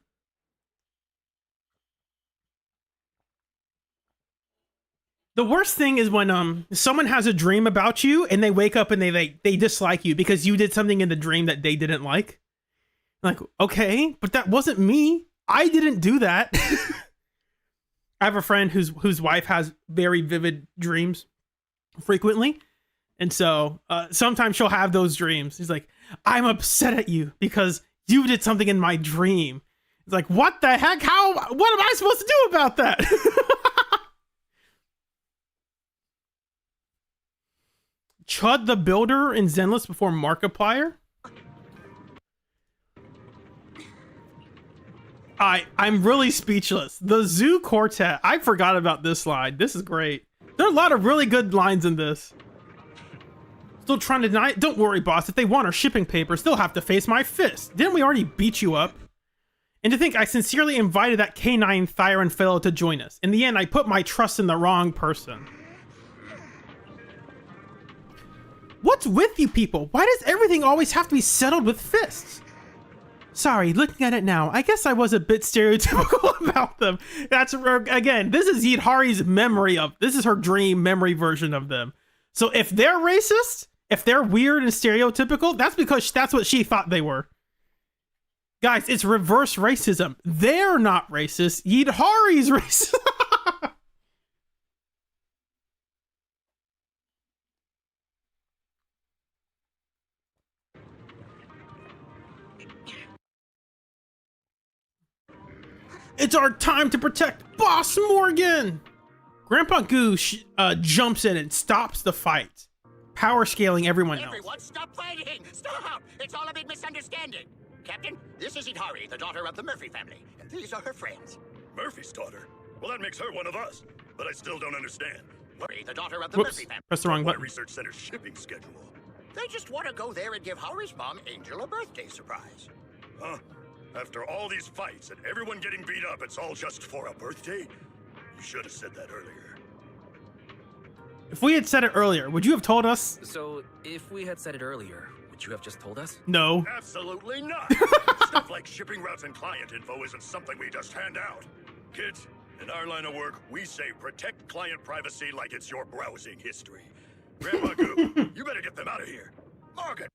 The worst thing is when someone has a dream about you and they wake up and they dislike you because you did something in the dream that they didn't like. Like, okay, but that wasn't me. I didn't do that. I have a friend whose wife has very vivid dreams frequently. And so sometimes she'll have those dreams. He's like, I'm upset at you because you did something in my dream. It's like, what the heck? What am I supposed to do about that? Chud the Builder in Zenless before Markiplier? I'm really speechless. The Zoo Quartet. I forgot about this line. This is great. There are a lot of really good lines in this. Still trying to deny it? Don't worry, boss. If they want our shipping papers, they'll have to face my fist. Didn't we already beat you up? And to think I sincerely invited that canine Thyron fellow to join us. In the end, I put my trust in the wrong person. What's with you people? Why does everything always have to be settled with fists? Sorry, looking at it now, I guess I was a bit stereotypical about them. That's, again, this is Yidhari's memory of, this is her dream memory version of them. So if they're racist, if they're weird and stereotypical, that's because that's what she thought they were. Guys, it's reverse racism. They're not racist. Yidhari's racist. It's our time to protect Boss Morgan! Grandpa Goo jumps in and stops the fight, power scaling everyone else. Everyone, stop fighting! Stop! It's all a big misunderstanding. Captain, this is Yidhari, the daughter of the Murphy family, and these are her friends. Murphy's daughter? Well, that makes her one of us, but I still don't understand. Murphy, the daughter of the Whoops, Murphy family. press the wrong button. Research Center's shipping schedule. They just want to go there and give Hari's mom, Angel, a birthday surprise. Huh? After all these fights and everyone getting beat up, it's all just for a birthday? You should have said that earlier. If we had said it earlier, would you have told us? So, if we had said it earlier, would you have just told us? No. Absolutely not! Stuff like shipping routes and client info isn't something we just hand out. Kids, in our line of work, we say protect client privacy like it's your browsing history. Grandpa Goo, you better get them out of here. Morgan!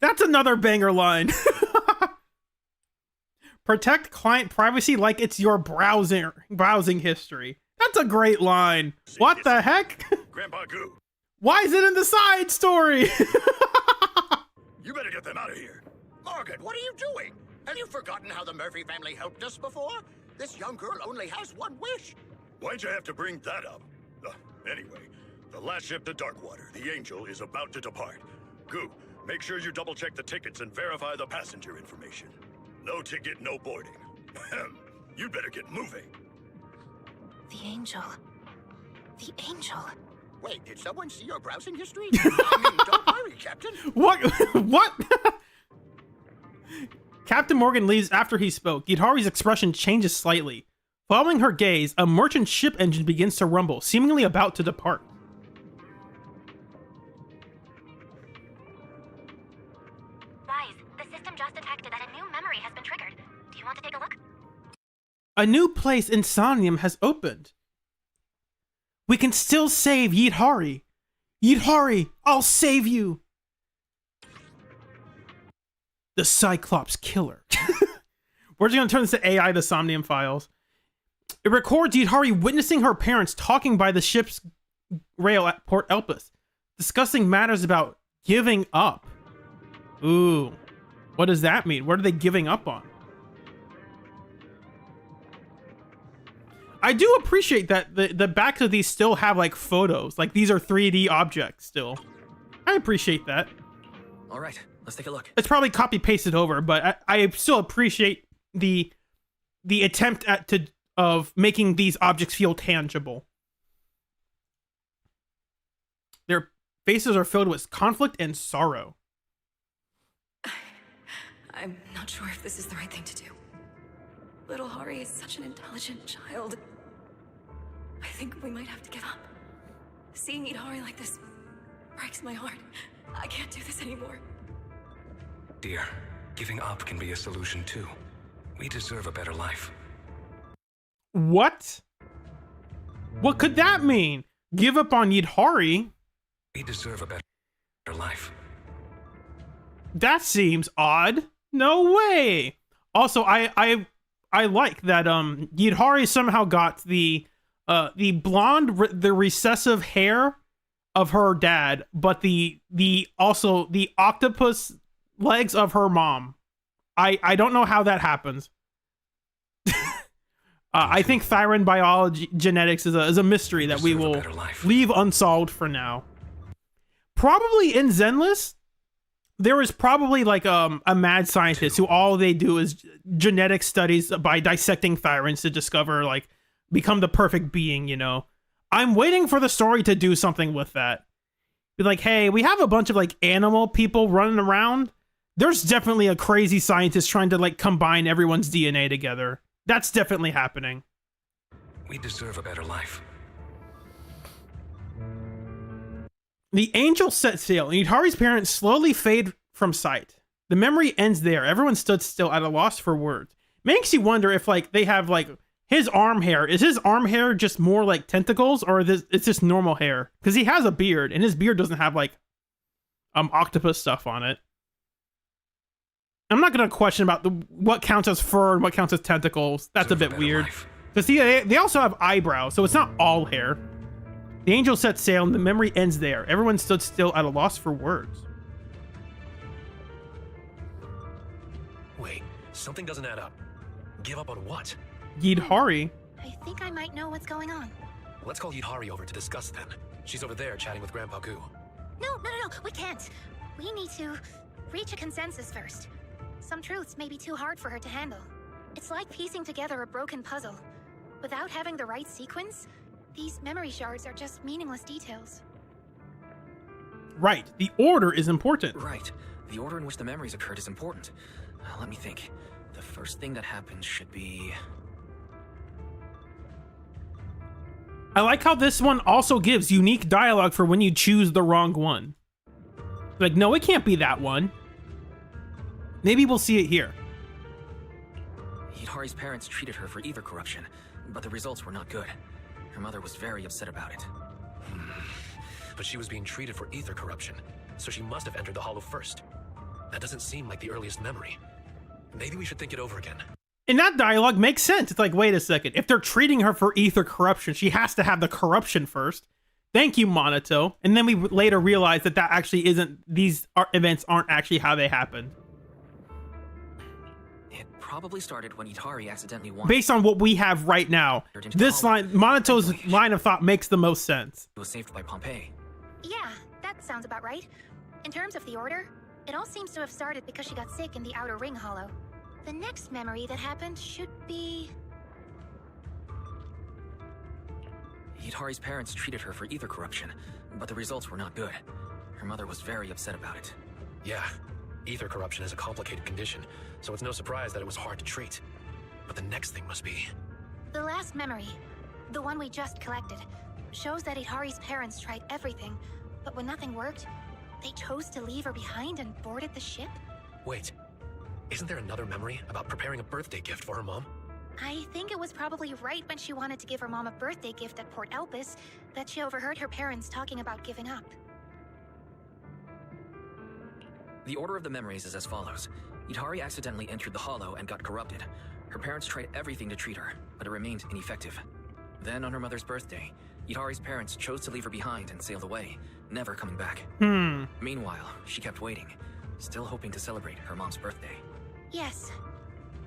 That's another banger line. Protect client privacy like it's your browsing history. That's a great line. What the heck? Grandpa Goo. Why is it in the side story? You better get them out of here. Morgan, what are you doing? Have you forgotten how the Murphy family helped us before? This young girl only has one wish. Why'd you have to bring that up? Anyway, the last ship to Darkwater, the Angel, is about to depart. Goo, make sure you double-check the tickets and verify the passenger information. No ticket, no boarding. You'd better get moving. The Angel. The Angel. Wait, did someone see your browsing history? I mean, don't worry, Captain. What? What? Captain Morgan leaves after he spoke. Yidhari's expression changes slightly. Following her gaze, a merchant ship engine begins to rumble, seemingly about to depart. Guys, the system just detected that a new memory has been triggered. Do you want to take a look? A new place in Somnium has opened. We can still save Yidhari. Yidhari, I'll save you. The Cyclops Killer. We're just going to turn this to AI, the Somnium files. It records Yidhari witnessing her parents talking by the ship's rail at Port Elpis, discussing matters about giving up. Ooh, what does that mean? What are they giving up on? I do appreciate that the backs of these still have like photos. Like these are 3D objects still. I appreciate that. All right, let's take a look. It's probably copy pasted over, but I still appreciate the attempt of making these objects feel tangible. Their faces are filled with conflict and sorrow. I'm not sure if this is the right thing to do. Little Hari is such an intelligent child. I think we might have to give up. Seeing Yidhari like this breaks my heart. I can't do this anymore. Dear, giving up can be a solution too. We deserve a better life. What? What could that mean? Give up on Yidhari? We deserve a better life. That seems odd. No way. Also, I like that Yidhari somehow got the blonde, the recessive hair of her dad, but the also the octopus legs of her mom. I don't know how that happens. I think Thyron biology genetics is a mystery that we will leave unsolved for now. Probably in Zenless, there is probably like a mad scientist who all they do is genetic studies by dissecting Thyrons to discover, like, become the perfect being, you know. I'm waiting for the story to do something with that. Be like, hey, we have a bunch of like animal people running around. There's definitely a crazy scientist trying to like combine everyone's DNA together. That's definitely happening. We deserve a better life. The angel set sail, and Yidhari's parents slowly fade from sight. The memory ends there. Everyone stood still at a loss for words. Makes you wonder if like they have like his arm hair. Is his arm hair just more like tentacles, or it's just normal hair? Because he has a beard, and his beard doesn't have like octopus stuff on it. I'm not gonna question about what counts as fur and what counts as tentacles. That's a bit weird. Because they also have eyebrows, so it's not all hair. The angel set sail, and the memory ends there. Everyone stood still at a loss for words. Wait, something doesn't add up. Give up on what? Yidhari? I think I might know what's going on. Let's call Yidhari over to discuss then. She's over there chatting with Grandpa Goo. No, we can't. We need to reach a consensus first. Some truths may be too hard for her to handle. It's like piecing together a broken puzzle. Without having the right sequence, these memory shards are just meaningless details. Right. The order is important. Right. The order in which the memories occurred is important. Let me think. The first thing that happens should be... I like how this one also gives unique dialogue for when you choose the wrong one. Like, no, it can't be that one. Maybe we'll see it here. Yidhari's parents treated her for ether corruption, but the results were not good. Her mother was very upset about it. But she was being treated for ether corruption, so she must have entered the hollow first. That doesn't seem like the earliest memory. Maybe we should think it over again. And that dialogue makes sense. It's like, wait a second. If they're treating her for ether corruption, she has to have the corruption first. Thank you, Monato. And then we later realize that actually isn't, these events aren't actually how they happened. It probably started when Yidhari accidentally wanted... Based on what we have right now, this line, Monato's line of thought makes the most sense. It was saved by Pompeii. Yeah, that sounds about right. In terms of the order, it all seems to have started because she got sick in the Outer Ring Hollow. The next memory that happened should be... Yidhari's parents treated her for ether corruption, but the results were not good. Her mother was very upset about it. Yeah, ether corruption is a complicated condition, so it's no surprise that it was hard to treat. But the next thing must be... The last memory, the one we just collected, shows that Yidhari's parents tried everything, but when nothing worked, they chose to leave her behind and boarded the ship? Wait, isn't there another memory about preparing a birthday gift for her mom? I think it was probably right when she wanted to give her mom a birthday gift at Port Elpis that she overheard her parents talking about giving up. The order of the memories is as follows. Yidhari accidentally entered the hollow and got corrupted. Her parents tried everything to treat her, but it remained ineffective. Then, on her mother's birthday, Yidhari's parents chose to leave her behind and sailed away, never coming back. Meanwhile, she kept waiting, still hoping to celebrate her mom's birthday. Yes.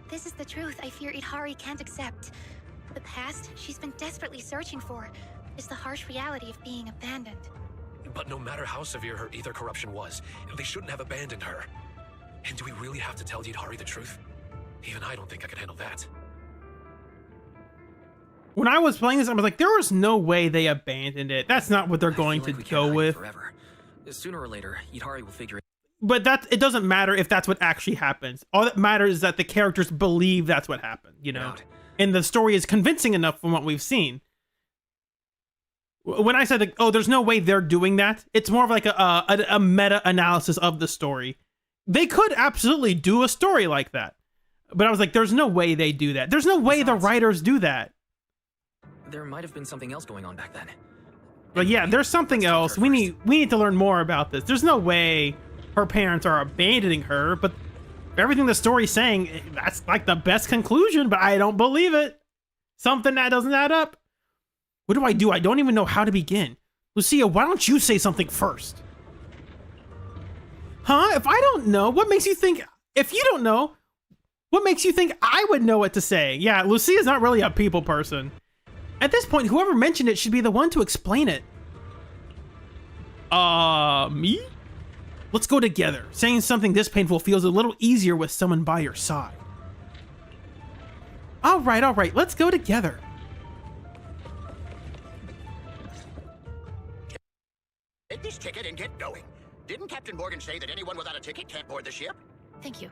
This is the truth I fear Yidhari can't accept. The past she's been desperately searching for is the harsh reality of being abandoned. But no matter how severe her ether corruption was, they shouldn't have abandoned her. And do we really have to tell Yidhari the truth? Even I don't think I could handle that. When I was playing this, I was like, there was no way they abandoned it. That's not what they're going to go with. Forever. Sooner or later, Yidhari will figure it. But it doesn't matter if that's what actually happens. All that matters is that the characters believe that's what happened, you know? And the story is convincing enough from what we've seen. When I said, like, oh, there's no way they're doing that, it's more of like a meta-analysis of the story. They could absolutely do a story like that. But I was like, there's no way they do that. There's no way the writers do that. There might have been something else going on back then. But yeah, there's something else. We need to learn more about this. There's no way her parents are abandoning her, but everything the story's saying, that's like the best conclusion, but I don't believe it. Something that doesn't add up. What do? I don't even know how to begin. Lucia, why don't you say something first? Huh? If I don't know, what makes you think... If you don't know, what makes you think I would know what to say? Yeah, Lucia's not really a people person. At this point, whoever mentioned it should be the one to explain it. Me? Let's go together. Saying something this painful feels a little easier with someone by your side. All right. Let's go together. Take this ticket and get going. Didn't Captain Morgan say that anyone without a ticket can't board the ship? Thank you.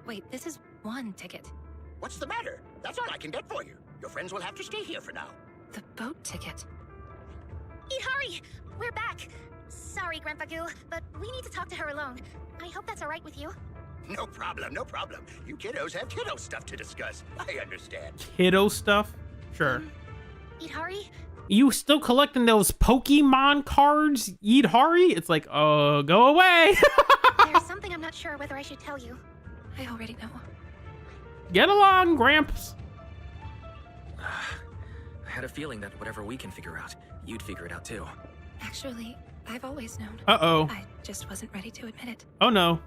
Wait, this is one ticket. What's the matter? That's all I can get for you. Your friends will have to stay here for now. The boat ticket. Yidhari, we're back. Sorry, Grandpa Goo, but we need to talk to her alone. I hope that's all right with you. No problem. You kiddos have kiddo stuff to discuss. I understand. Kiddo stuff? Sure. Yidhari? You still collecting those Pokemon cards, Yidhari? It's like, oh, go away. There's something I'm not sure whether I should tell you. I already know. Get along, Gramps. I had a feeling that whatever we can figure out, you'd figure it out too. Actually, I've always known. Uh-oh. I just wasn't ready to admit it. Oh, no.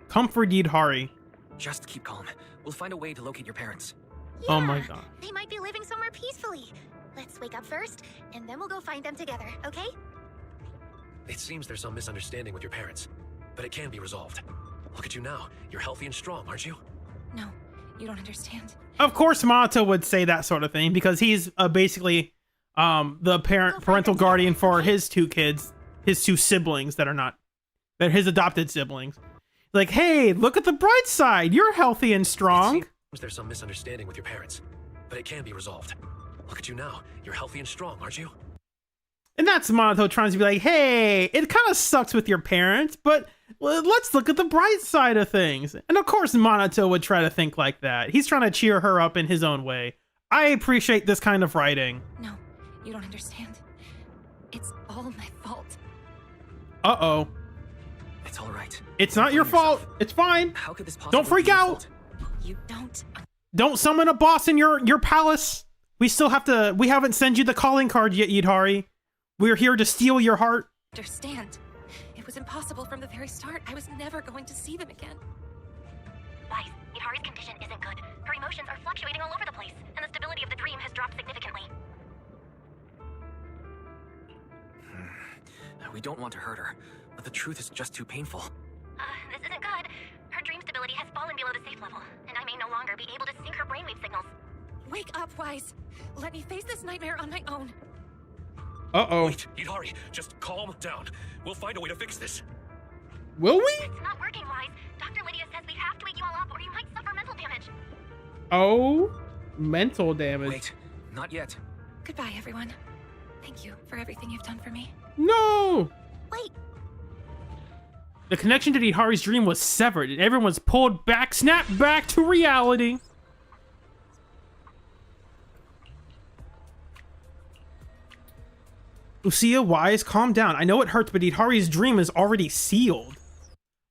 Comfort Yidhari. Just keep calm. We'll find a way to locate your parents. Oh my god. They might be living somewhere peacefully. Let's wake up first, and then we'll go find them together, okay? It seems there's some misunderstanding with your parents, but it can be resolved. Look at you now. You're healthy and strong, aren't you? No, you don't understand. Of course Minato would say that sort of thing because he's basically the parental guardian for his two kids, his two siblings that are not, they're his adopted siblings. Like, hey, look at the bright side. You're healthy and strong. It seems there's some misunderstanding with your parents, but it can be resolved. Look at you now. You're healthy and strong, aren't you? And that's Minato trying to be like, hey, it kind of sucks with your parents, but let's look at the bright side of things. And of course, Minato would try to think like that. He's trying to cheer her up in his own way. I appreciate this kind of writing. No, you don't understand. It's all my fault. Uh-oh. It's all right. It's not your fault. It's fine. How could this possibly Don't freak be your out. fault? You don't Don't summon a boss in your palace. We haven't sent you the calling card yet, Yidhari. We're here to steal your heart. understand. It was impossible from the very start. I was never going to see them again. Wise, Yidhari's condition isn't good. Her emotions are fluctuating all over the place, and the stability of the dream has dropped significantly. We don't want to hurt her, but the truth is just too painful. This isn't good. Her dream stability has fallen below the safe level, and I may no longer be able to sync her brainwave signals. Wake up, Wise. Let me face this nightmare on my own. Uh-oh. Wait, Yidhari, just calm down. We'll find a way to fix this. Will we? It's not working, Wise. Dr. Lydia says we have to wake you all up, or you might suffer mental damage. Oh, mental damage. Wait, not yet. Goodbye, everyone. Thank you for everything you've done for me. No. Wait, The connection to Yidhari's dream was severed, and everyone's pulled back, snapped back to reality. Lucia, Wise, calm down. I know it hurts, but Yidhari's dream is already sealed.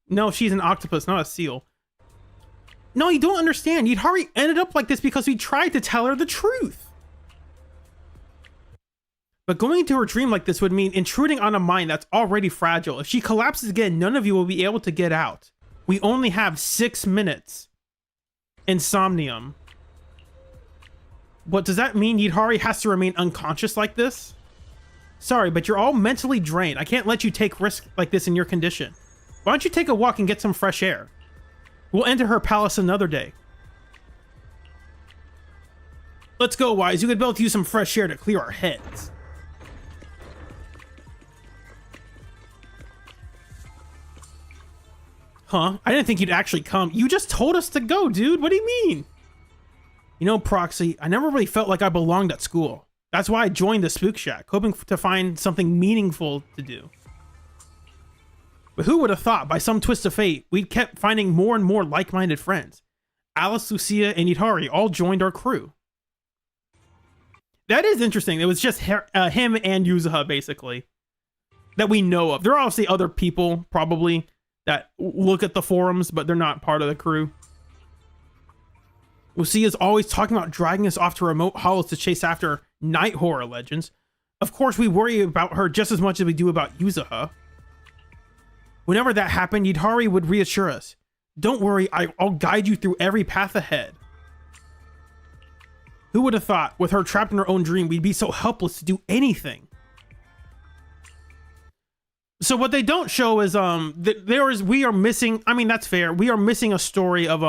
No, she's an octopus, not a seal. No, you don't understand. Yidhari ended up like this because we tried to tell her the truth. But going into her dream like this would mean intruding on a mind that's already fragile. If she collapses again, none of you will be able to get out. We only have 6 minutes. Insomnium. What does that mean? Yidhari has to remain unconscious like this? Sorry, but you're all mentally drained. I can't let you take risks like this in your condition. Why don't you take a walk and get some fresh air? We'll enter her palace another day. Let's go, Wise. You could be able to use some fresh air to clear our heads. Huh? I didn't think you'd actually come. You just told us to go, dude. What do you mean? You know, Proxy, I never really felt like I belonged at school. That's why I joined the Spook Shack, hoping to find something meaningful to do. But who would have thought, by some twist of fate, we kept finding more and more like-minded friends. Alice, Lucia, and Yidhari all joined our crew. That is interesting. It was just him and Yuzuha, basically, that we know of. There are obviously other people, probably, that look at the forums, but they're not part of the crew. Lucia's always talking about dragging us off to remote hollows to chase after night horror legends. Of course, we worry about her just as much as we do about Yuzuha. Whenever that happened, Yidhari would reassure us. Don't worry, I'll guide you through every path ahead. Who would have thought, with her trapped in her own dream, we'd be so helpless to do anything? So what they don't show is we are missing. I mean, that's fair. We are missing a story of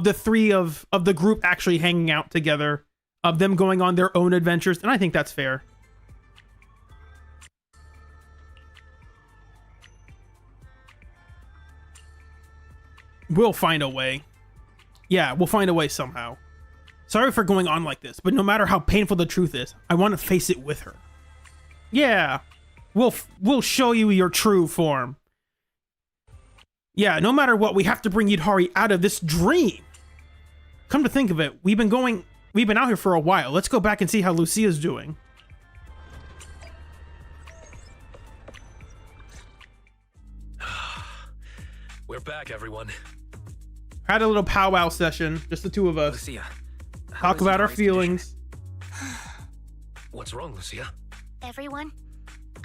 the three of the group actually hanging out together, of them going on their own adventures, and I think that's fair. We'll find a way. Yeah, we'll find a way somehow. Sorry for going on like this, but no matter how painful the truth is, I want to face it with her. Yeah, we'll show you your true form. Yeah, no matter what, we have to bring Yidhari out of this dream. Come to think of it, we've been out here for a while. Let's go back and see how Lucia's doing. We're back, everyone. Had a little powwow session, just the two of us. Lucia, Talk about our feelings. What's wrong, Lucia? Everyone,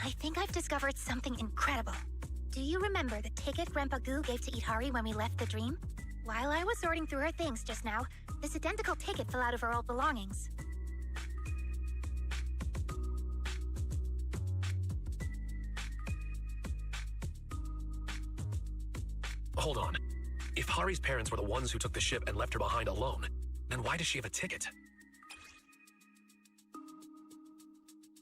I think I've discovered something incredible. Do you remember the ticket Grandpa Goo gave to Yidhari when we left the dream? While I was sorting through her things just now, this identical ticket fell out of her old belongings. Hold on. If Hari's parents were the ones who took the ship and left her behind alone, then why does she have a ticket?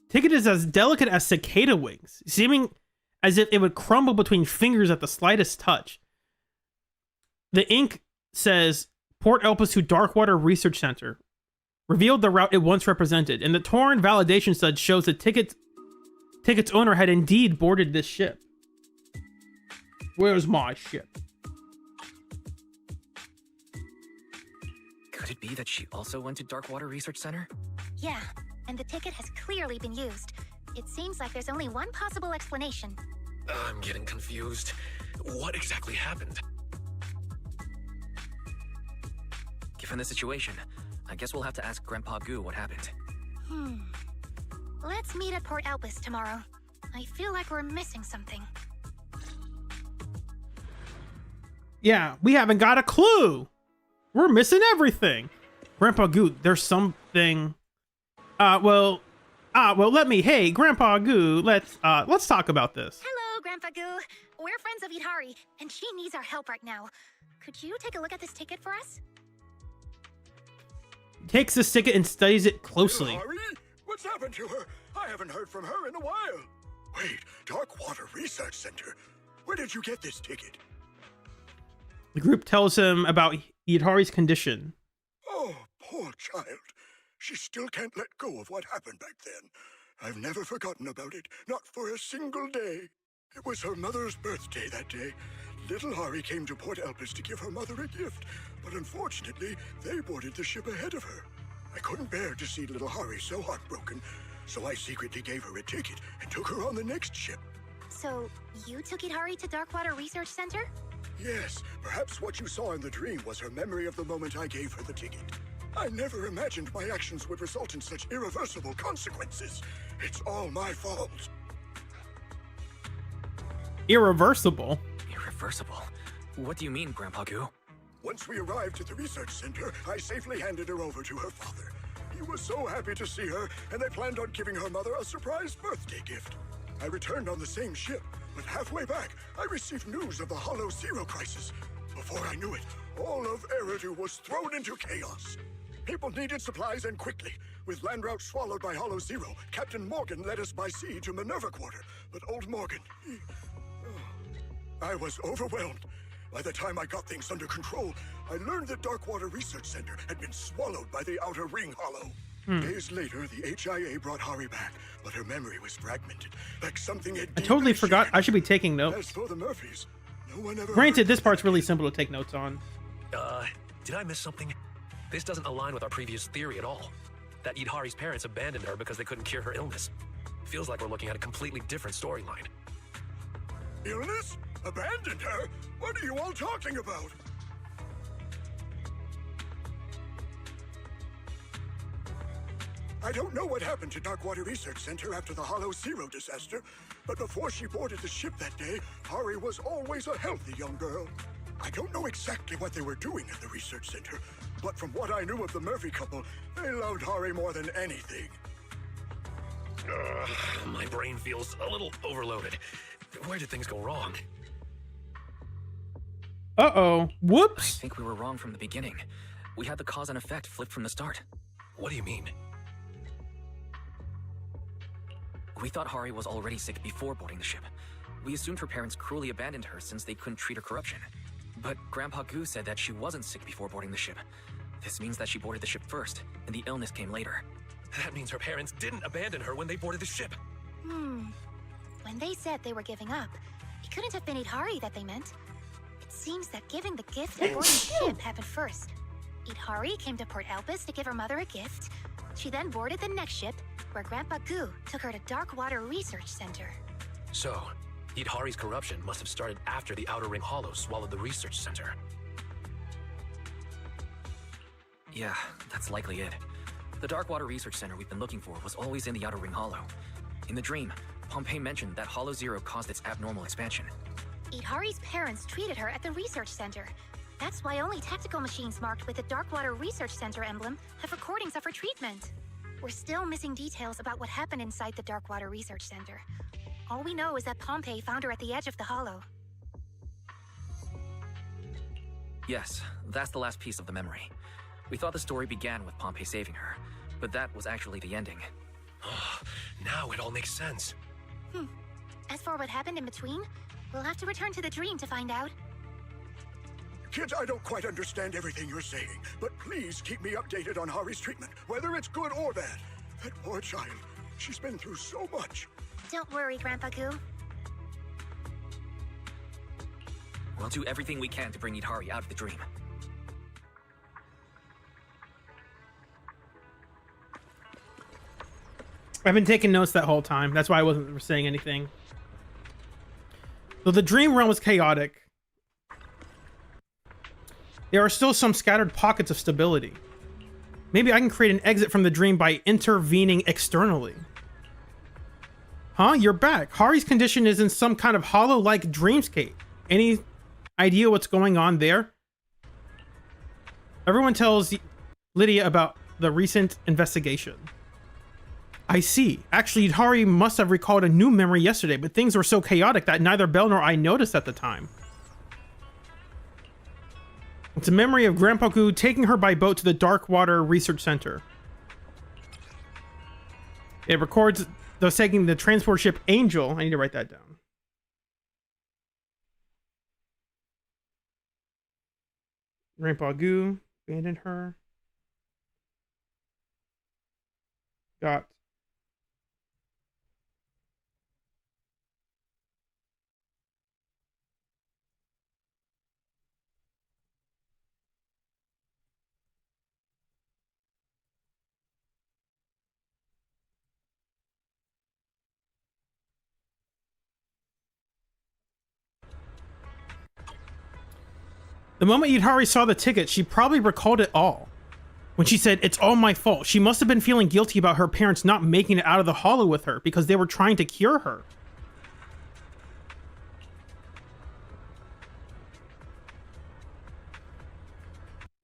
Ticket is as delicate as cicada wings, seeming as if it would crumble between fingers at the slightest touch. The ink says, Port Elpis to Darkwater Research Center. Revealed the route it once represented, and the torn validation stud shows the ticket's owner had indeed boarded this ship. Where's my ship? Could it be that she also went to Darkwater Research Center? Yeah, and the ticket has clearly been used. It seems like there's only one possible explanation. I'm getting confused. What exactly happened? Given the situation, I guess we'll have to ask Grandpa Goo what happened. Let's meet at Port Elpis tomorrow. I feel like we're missing something. Yeah, we haven't got a clue. We're missing everything. Grandpa Goo, there's something. Hey, Grandpa Goo, let's talk about this. Hello, Grandpa Goo. We're friends of Yidhari, and she needs our help right now. Could you take a look at this ticket for us? Takes this ticket and studies it closely. Yidhari? What's happened to her? I haven't heard from her in a while. Wait, Darkwater Research Center. Where did you get this ticket? The group tells him about Yidhari's condition. Oh, poor child. She still can't let go of what happened back then. I've never forgotten about it, not for a single day. It was her mother's birthday that day. Little Hari came to Port Elpis to give her mother a gift, but unfortunately, they boarded the ship ahead of her. I couldn't bear to see little Hari so heartbroken, so I secretly gave her a ticket and took her on the next ship. So, you took Yidhari to Darkwater Research Center? Yes, perhaps what you saw in the dream was her memory of the moment I gave her the ticket. I never imagined my actions would result in such irreversible consequences. It's all my fault. Irreversible? Irreversible? What do you mean, Grandpa Goo? Once we arrived at the research center, I safely handed her over to her father. He was so happy to see her, and they planned on giving her mother a surprise birthday gift. I returned on the same ship, but halfway back, I received news of the Hollow Zero crisis. Before I knew it, all of Eridu was thrown into chaos. People needed supplies and quickly. With land route swallowed by Hollow Zero, Captain Morgan led us by sea to Minerva Quarter. But old Morgan, I was overwhelmed. By the time I got things under control, I learned that Darkwater Research Center had been swallowed by the Outer Ring Hollow. Days later, the HIA brought Hari back, but her memory was fragmented, like something had I totally deeply forgot. I shaken. should be taking As notes. for the Murphys, no one ever Granted, heard this from part's them really again. simple to take notes on. Did I miss something? This doesn't align with our previous theory at all. That Yidhari's parents abandoned her because they couldn't cure her illness. Feels like we're looking at a completely different storyline. Illness? Abandoned her? What are you all talking about? I don't know what happened to Darkwater Research Center after the Hollow Zero disaster, but before she boarded the ship that day, Hari was always a healthy young girl. I don't know exactly what they were doing at the research center, but from what I knew of the Murphy couple, they loved Hari more than anything. My brain feels a little overloaded. Where did things go wrong? Uh-oh. I Whoops. think we were wrong from the beginning. We had the cause and effect flipped from the start. What do you mean? We thought Hari was already sick before boarding the ship. We assumed her parents cruelly abandoned her since they couldn't treat her corruption. But Grandpa Goo said that she wasn't sick before boarding the ship. This means that she boarded the ship first, and the illness came later. That means her parents didn't abandon her when they boarded the ship. When they said they were giving up, it couldn't have been Yidhari that they meant. It seems that giving the gift and boarding the ship happened first. Yidhari came to Port Elpis to give her mother a gift. She then boarded the next ship, where Grandpa Goo took her to Darkwater Research Center. So, Yidhari's corruption must have started after the Outer Ring Hollow swallowed the research center. Yeah, that's likely it. The Darkwater Research Center we've been looking for was always in the Outer Ring Hollow. In the dream, Pompey mentioned that Hollow Zero caused its abnormal expansion. Yidhari's parents treated her at the research center. That's why only tactical machines marked with the Darkwater Research Center emblem have recordings of her treatment. We're still missing details about what happened inside the Darkwater Research Center. All we know is that Pompey found her at the edge of the hollow. Yes, that's the last piece of the memory. We thought the story began with Pompey saving her, but that was actually the ending. Now it all makes sense. As for what happened in between, we'll have to return to the dream to find out. Kids, I don't quite understand everything you're saying, but please keep me updated on Hari's treatment, whether it's good or bad. That poor child, she's been through so much. Don't worry, Grandpa Goo. We'll do everything we can to bring Yidhari out of the dream. I've been taking notes that whole time. That's why I wasn't saying anything. Though the dream realm was chaotic, there are still some scattered pockets of stability. Maybe I can create an exit from the dream by intervening externally. Huh? You're back. Hari's condition is in some kind of hollow-like dreamscape. Any idea what's going on there? Everyone tells Lydia about the recent investigation. I see. Actually, Yidhari must have recalled a new memory yesterday, but things were so chaotic that neither Belle nor I noticed at the time. It's a memory of Grandpa Goo taking her by boat to the Darkwater Research Center. It records those taking the transport ship Angel. I need to write that down. Grandpa Goo abandoned her. Got the moment Yidhari saw the ticket, she probably recalled it all. When she said, "It's all my fault," she must have been feeling guilty about her parents not making it out of the hollow with her because they were trying to cure her.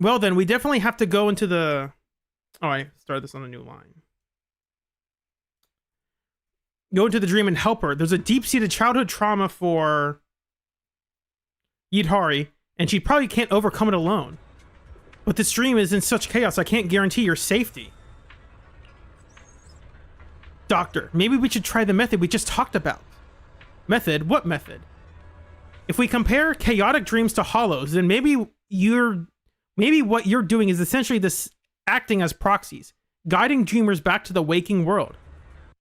Well then, we definitely have to go into the... Oh, I started this on a new line. Go into the dream and help her. There's a deep-seated childhood trauma for Yidhari, and she probably can't overcome it alone. But this dream is in such chaos, I can't guarantee your safety. Doctor, maybe we should try the method we just talked about. Method? What method? If we compare chaotic dreams to hollows, then maybe what you're doing is essentially this acting as proxies. guiding dreamers back to the waking world.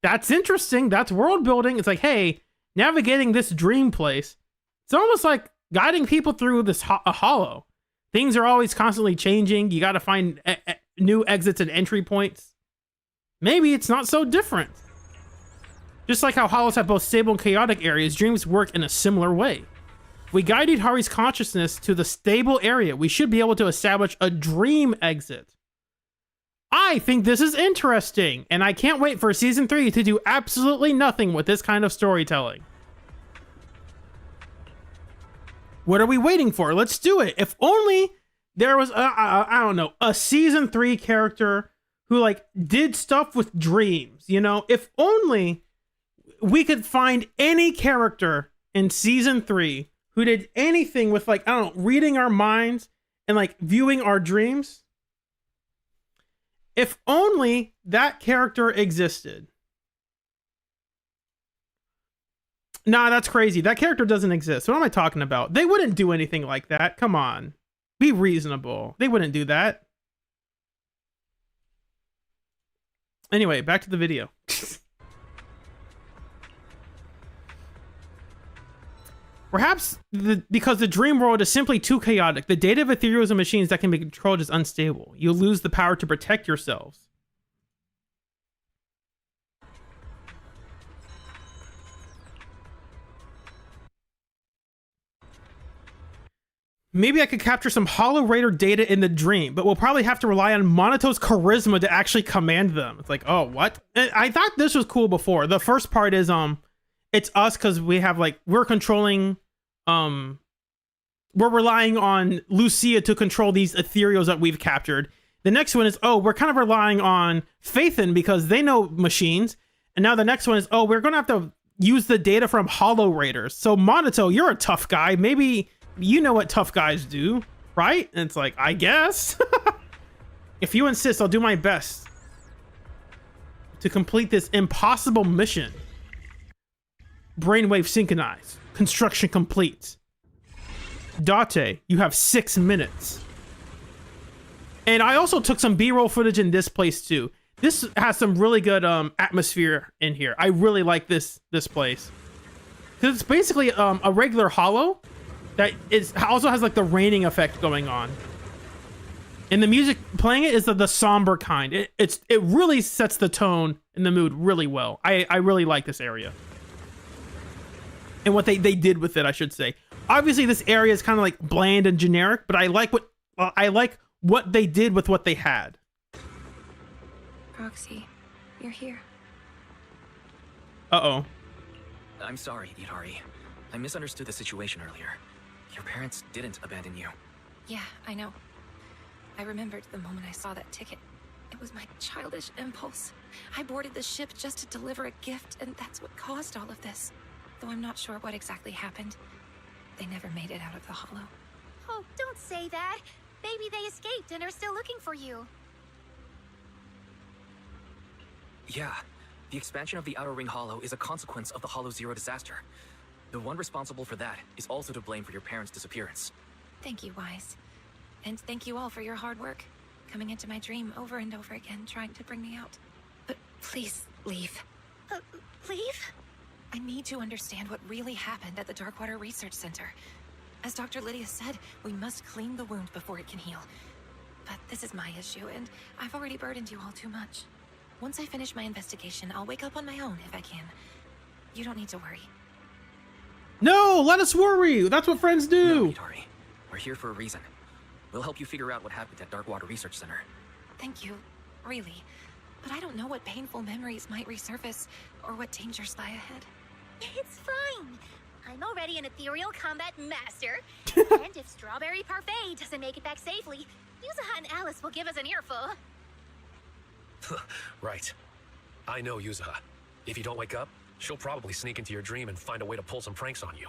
That's interesting. That's world building. It's like, hey, navigating this dream place, it's almost like guiding people through this a hollow. Things are always constantly changing. You got to find new exits and entry points. Maybe it's not so different. Just like how hollows have both stable and chaotic areas, dreams work in a similar way. If we guide Yidhari's consciousness to the stable area, we should be able to establish a dream exit. I think this is interesting, and I can't wait for season 3 to do absolutely nothing with this kind of storytelling. What are we waiting for? Let's do it. If only there was, I don't know, a season 3 character who like did stuff with dreams, you know? If only we could find any character in season 3 who did anything with like, I don't know, reading our minds and like viewing our dreams. If only that character existed. Nah, that's crazy. That character doesn't exist. What am I talking about? They wouldn't do anything like that. Come on. Be reasonable. They wouldn't do that. Anyway, back to the video. Perhaps because the dream world is simply too chaotic, the data of ethereals and machines that can be controlled is unstable. You'll lose the power to protect yourselves. Maybe I could capture some Hollow Raider data in the dream, but we'll probably have to rely on Monato's charisma to actually command them. It's like, oh, what? I thought this was cool before. The first part is, it's us because we have like, we're controlling, we're relying on Lucia to control these ethereals that we've captured. The next one is, oh, we're kind of relying on Phaethon because they know machines. And now the next one is, oh, we're going to have to use the data from Hollow Raiders. So Monato, you're a tough guy. Maybe you know what tough guys do, right? And it's like, I guess. If you insist, I'll do my best to complete this impossible mission. Brainwave synchronized. Construction complete. Date, you have 6 minutes. And I also took some B-roll footage in this place too. This has some really good atmosphere in here. I really like this place. Because it's basically a regular hollow that is also has like the raining effect going on. And the music playing it is the somber kind. It really sets the tone and the mood really well. I really like this area. And what they did with it, I should say. Obviously, this area is kind of like bland and generic, but I like what they did with what they had. Roxy, you're here. Uh-oh. I'm sorry, Yidhari. I misunderstood the situation earlier. Your parents didn't abandon you. Yeah, I know. I remembered the moment I saw that ticket. It was my childish impulse. I boarded the ship just to deliver a gift, and that's what caused all of this. Though I'm not sure what exactly happened. They never made it out of the hollow. Oh, don't say that. Maybe they escaped and are still looking for you. Yeah, the expansion of the Outer Ring Hollow is a consequence of the Hollow Zero disaster. The one responsible for that is also to blame for your parents' disappearance. Thank you, Wise. And thank you all for your hard work. Coming into my dream over and over again, trying to bring me out. But please, leave. Leave? I need to understand what really happened at the Darkwater Research Center. As Dr. Lydia said, we must clean the wound before it can heal. But this is my issue, and I've already burdened you all too much. Once I finish my investigation, I'll wake up on my own if I can. You don't need to worry. No, let us worry. That's what friends do. No, Yidhari. We're here for a reason. We'll help you figure out what happened at Darkwater Research Center. Thank you, really. But I don't know what painful memories might resurface, or what dangers lie ahead. It's fine. I'm already an ethereal combat master. And if Strawberry Parfait doesn't make it back safely, Yuzuha and Alice will give us an earful. Right. I know Yuzuha. If you don't wake up, she'll probably sneak into your dream and find a way to pull some pranks on you.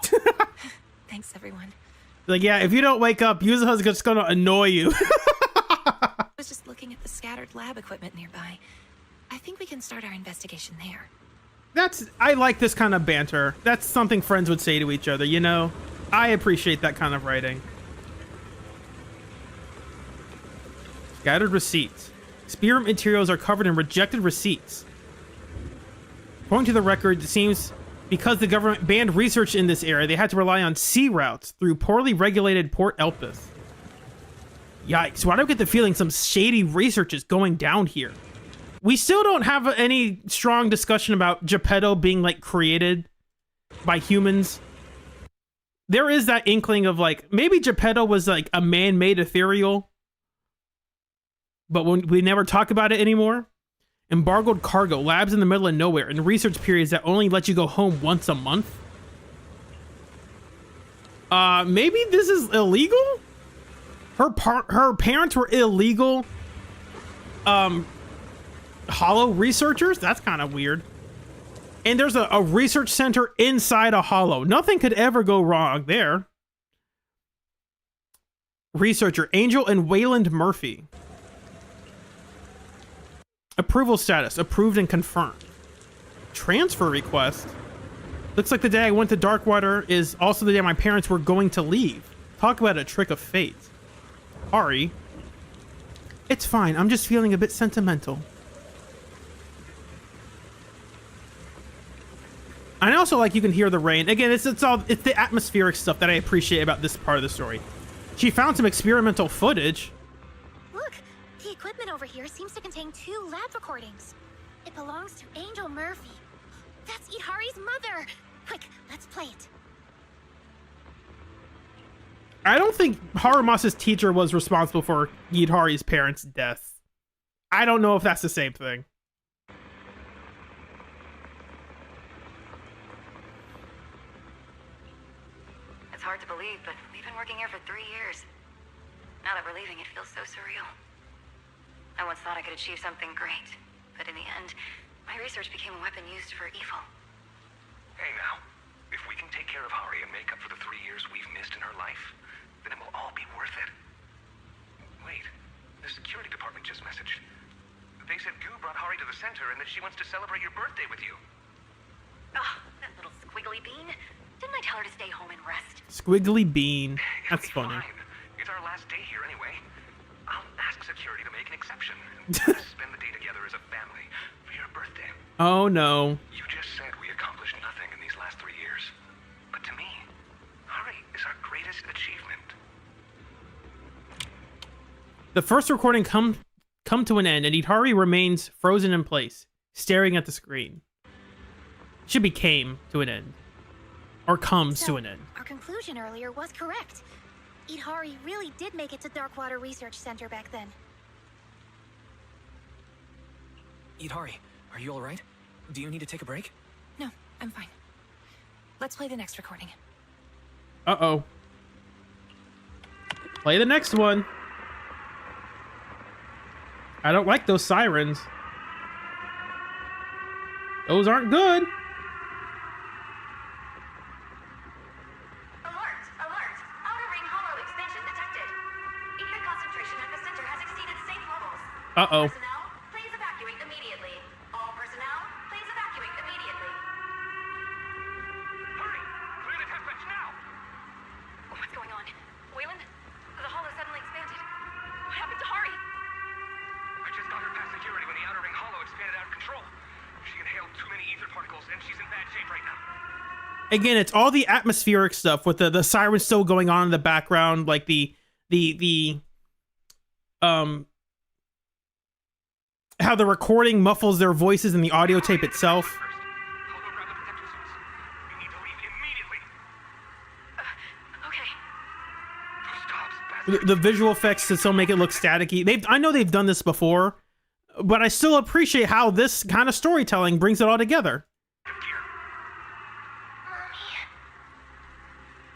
Thanks, everyone. Like, yeah, if you don't wake up, Yuzuha's just gonna annoy you. I was just looking at the scattered lab equipment nearby. I think we can start our investigation there. I like this kind of banter. That's something friends would say to each other, you know? I appreciate that kind of writing. Scattered receipts. Experiment materials are covered in rejected receipts. According to the record, it seems because the government banned research in this area, they had to rely on sea routes through poorly regulated Port Elpis. Yikes, why do I get the feeling some shady research is going down here? We still don't have any strong discussion about Geppetto being, like, created by humans. There is that inkling of, like, maybe Geppetto was, like, a man-made ethereal, but we never talk about it anymore. Embargoed cargo, labs in the middle of nowhere, and research periods that only let you go home once a month. Maybe this is illegal? Her parents were illegal Hollow researchers? That's kind of weird. And there's a research center inside a Hollow. Nothing could ever go wrong there. Researcher Angel and Wayland Murphy. Approval status, approved and confirmed. Transfer request. Looks like the day I went to Darkwater is also the day my parents were going to leave. Talk about a trick of fate. Ari. It's fine, I'm just feeling a bit sentimental. I also like you can hear the rain. Again, it's the atmospheric stuff that I appreciate about this part of the story. She found some experimental footage. Look, the equipment over here seems to contain 2 lab recordings. It belongs to Angel Murphy. That's Yidhari's mother. Quick, let's play it. I don't think Harumasa's teacher was responsible for Yidhari's parents' death. I don't know if that's the same thing. It's hard to believe, but we've been working here for 3 years. Now that we're leaving, it feels so surreal. I once thought I could achieve something great, but in the end, my research became a weapon used for evil. Hey now, if we can take care of Hari and make up for the 3 years we've missed in her life, then it will all be worth it. Wait, the security department just messaged. They said Goo brought Hari to the center and that she wants to celebrate your birthday with you. Ugh, that little squiggly bean. Didn't I tell her to stay home and rest? Squiggly bean. That's It'll be funny. Fine. It's our last day here anyway. I'll ask security to make an exception and let us spend the day together as a family for your birthday. Oh no. You just said we accomplished nothing in these last 3 years. But to me, Hari is our greatest achievement. The first recording come to an end, and Yidhari remains frozen in place, staring at the screen. Should be came to an end. Or comes to an end. Our conclusion earlier was correct. Yidhari really did make it to Darkwater Research Center back then. Yidhari, are you alright? Do you need to take a break? No, I'm fine. Let's play the next recording. Uh-oh. Play the next one. I don't like those sirens. Those aren't good. Alert! Alert! Outer ring hollow expansion detected. Ether concentration at the center has exceeded safe levels. Uh-oh. Personnel, please evacuate immediately. All personnel, please evacuate immediately. Hurry! Clear the test bench now! What's going on? Wayland? The hollow suddenly expanded. What happened to Hari? I just got her past security when the outer ring hollow expanded out of control. She inhaled too many ether particles and she's in bad shape right now. Again, it's all the atmospheric stuff with the sirens still going on in the background, like the how the recording muffles their voices in the audio tape itself. First, Hollow, grab the protective suits. We need to leave immediately. Okay. Those stops, The visual effects to still make it look staticky. I know they've done this before, but I still appreciate how this kind of storytelling brings it all together.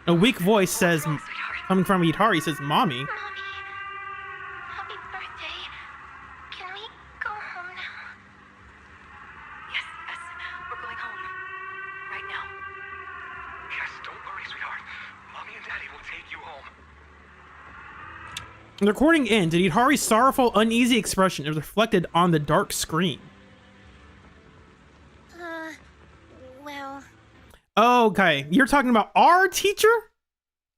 A weak voice says, coming from Yidhari, says, "Mommy." Mommy. Happy birthday. Can we go home now? Yes, yes. We're going home. Right now. Yes, don't worry, sweetheart. Mommy and Daddy will take you home. The recording ends, and Yidhari's sorrowful, uneasy expression is reflected on the dark screen. Well... Okay, you're talking about our teacher?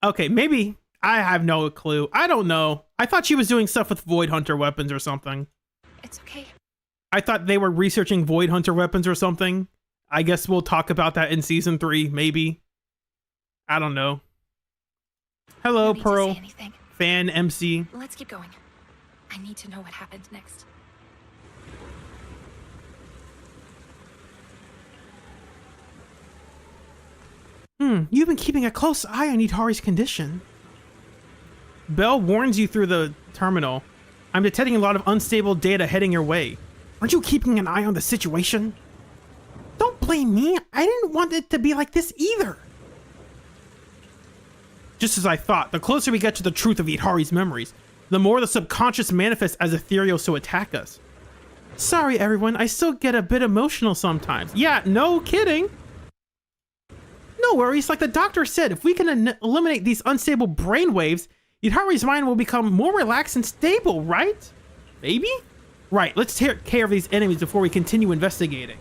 Okay, maybe. I have no clue. I don't know. I thought she was doing stuff with Void Hunter weapons or something. It's okay. I thought they were researching Void Hunter weapons or something. I guess we'll talk about that in season 3, maybe. I don't know. Hello, No need to Pearl. say anything. Fan MC. Let's keep going. I need to know what happened next. You've been keeping a close eye on Yidhari's condition. Bell warns you through the terminal. I'm detecting a lot of unstable data heading your way. Aren't you keeping an eye on the situation? Don't blame me. I didn't want it to be like this either. Just as I thought, the closer we get to the truth of Yidhari's memories, the more the subconscious manifests as ethereals to attack us. Sorry, everyone. I still get a bit emotional sometimes. Yeah, no kidding. No worries. Like the doctor said, if we can eliminate these unstable brainwaves, Yidhari's mind will become more relaxed and stable, right? Maybe? Right, let's take care of these enemies before we continue investigating.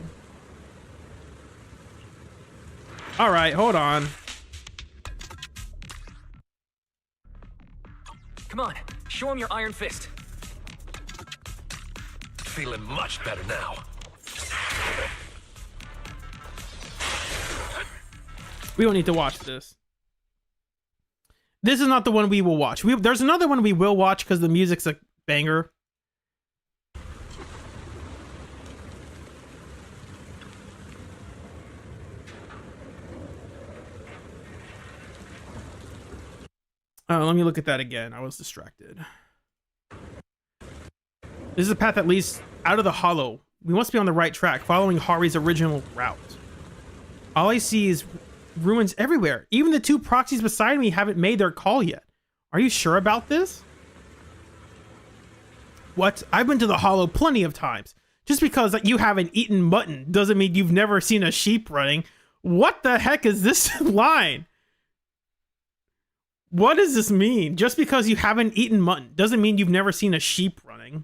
Alright, hold on. Come on, show him your iron fist. Feeling much better now. We don't need to watch this. This is not the one we will watch. There's another one we will watch because the music's a banger. Let me look at that again. I was distracted. This is a path that leads out of the hollow. We must be on the right track, following Hari's original route. All I see is ruins everywhere. Even the 2 proxies beside me haven't made their call yet. Are you sure about this? What? I've been to the hollow plenty of times. Just because you haven't eaten mutton doesn't mean you've never seen a sheep running. What the heck is this line? What does this mean? Just because you haven't eaten mutton doesn't mean you've never seen a sheep running.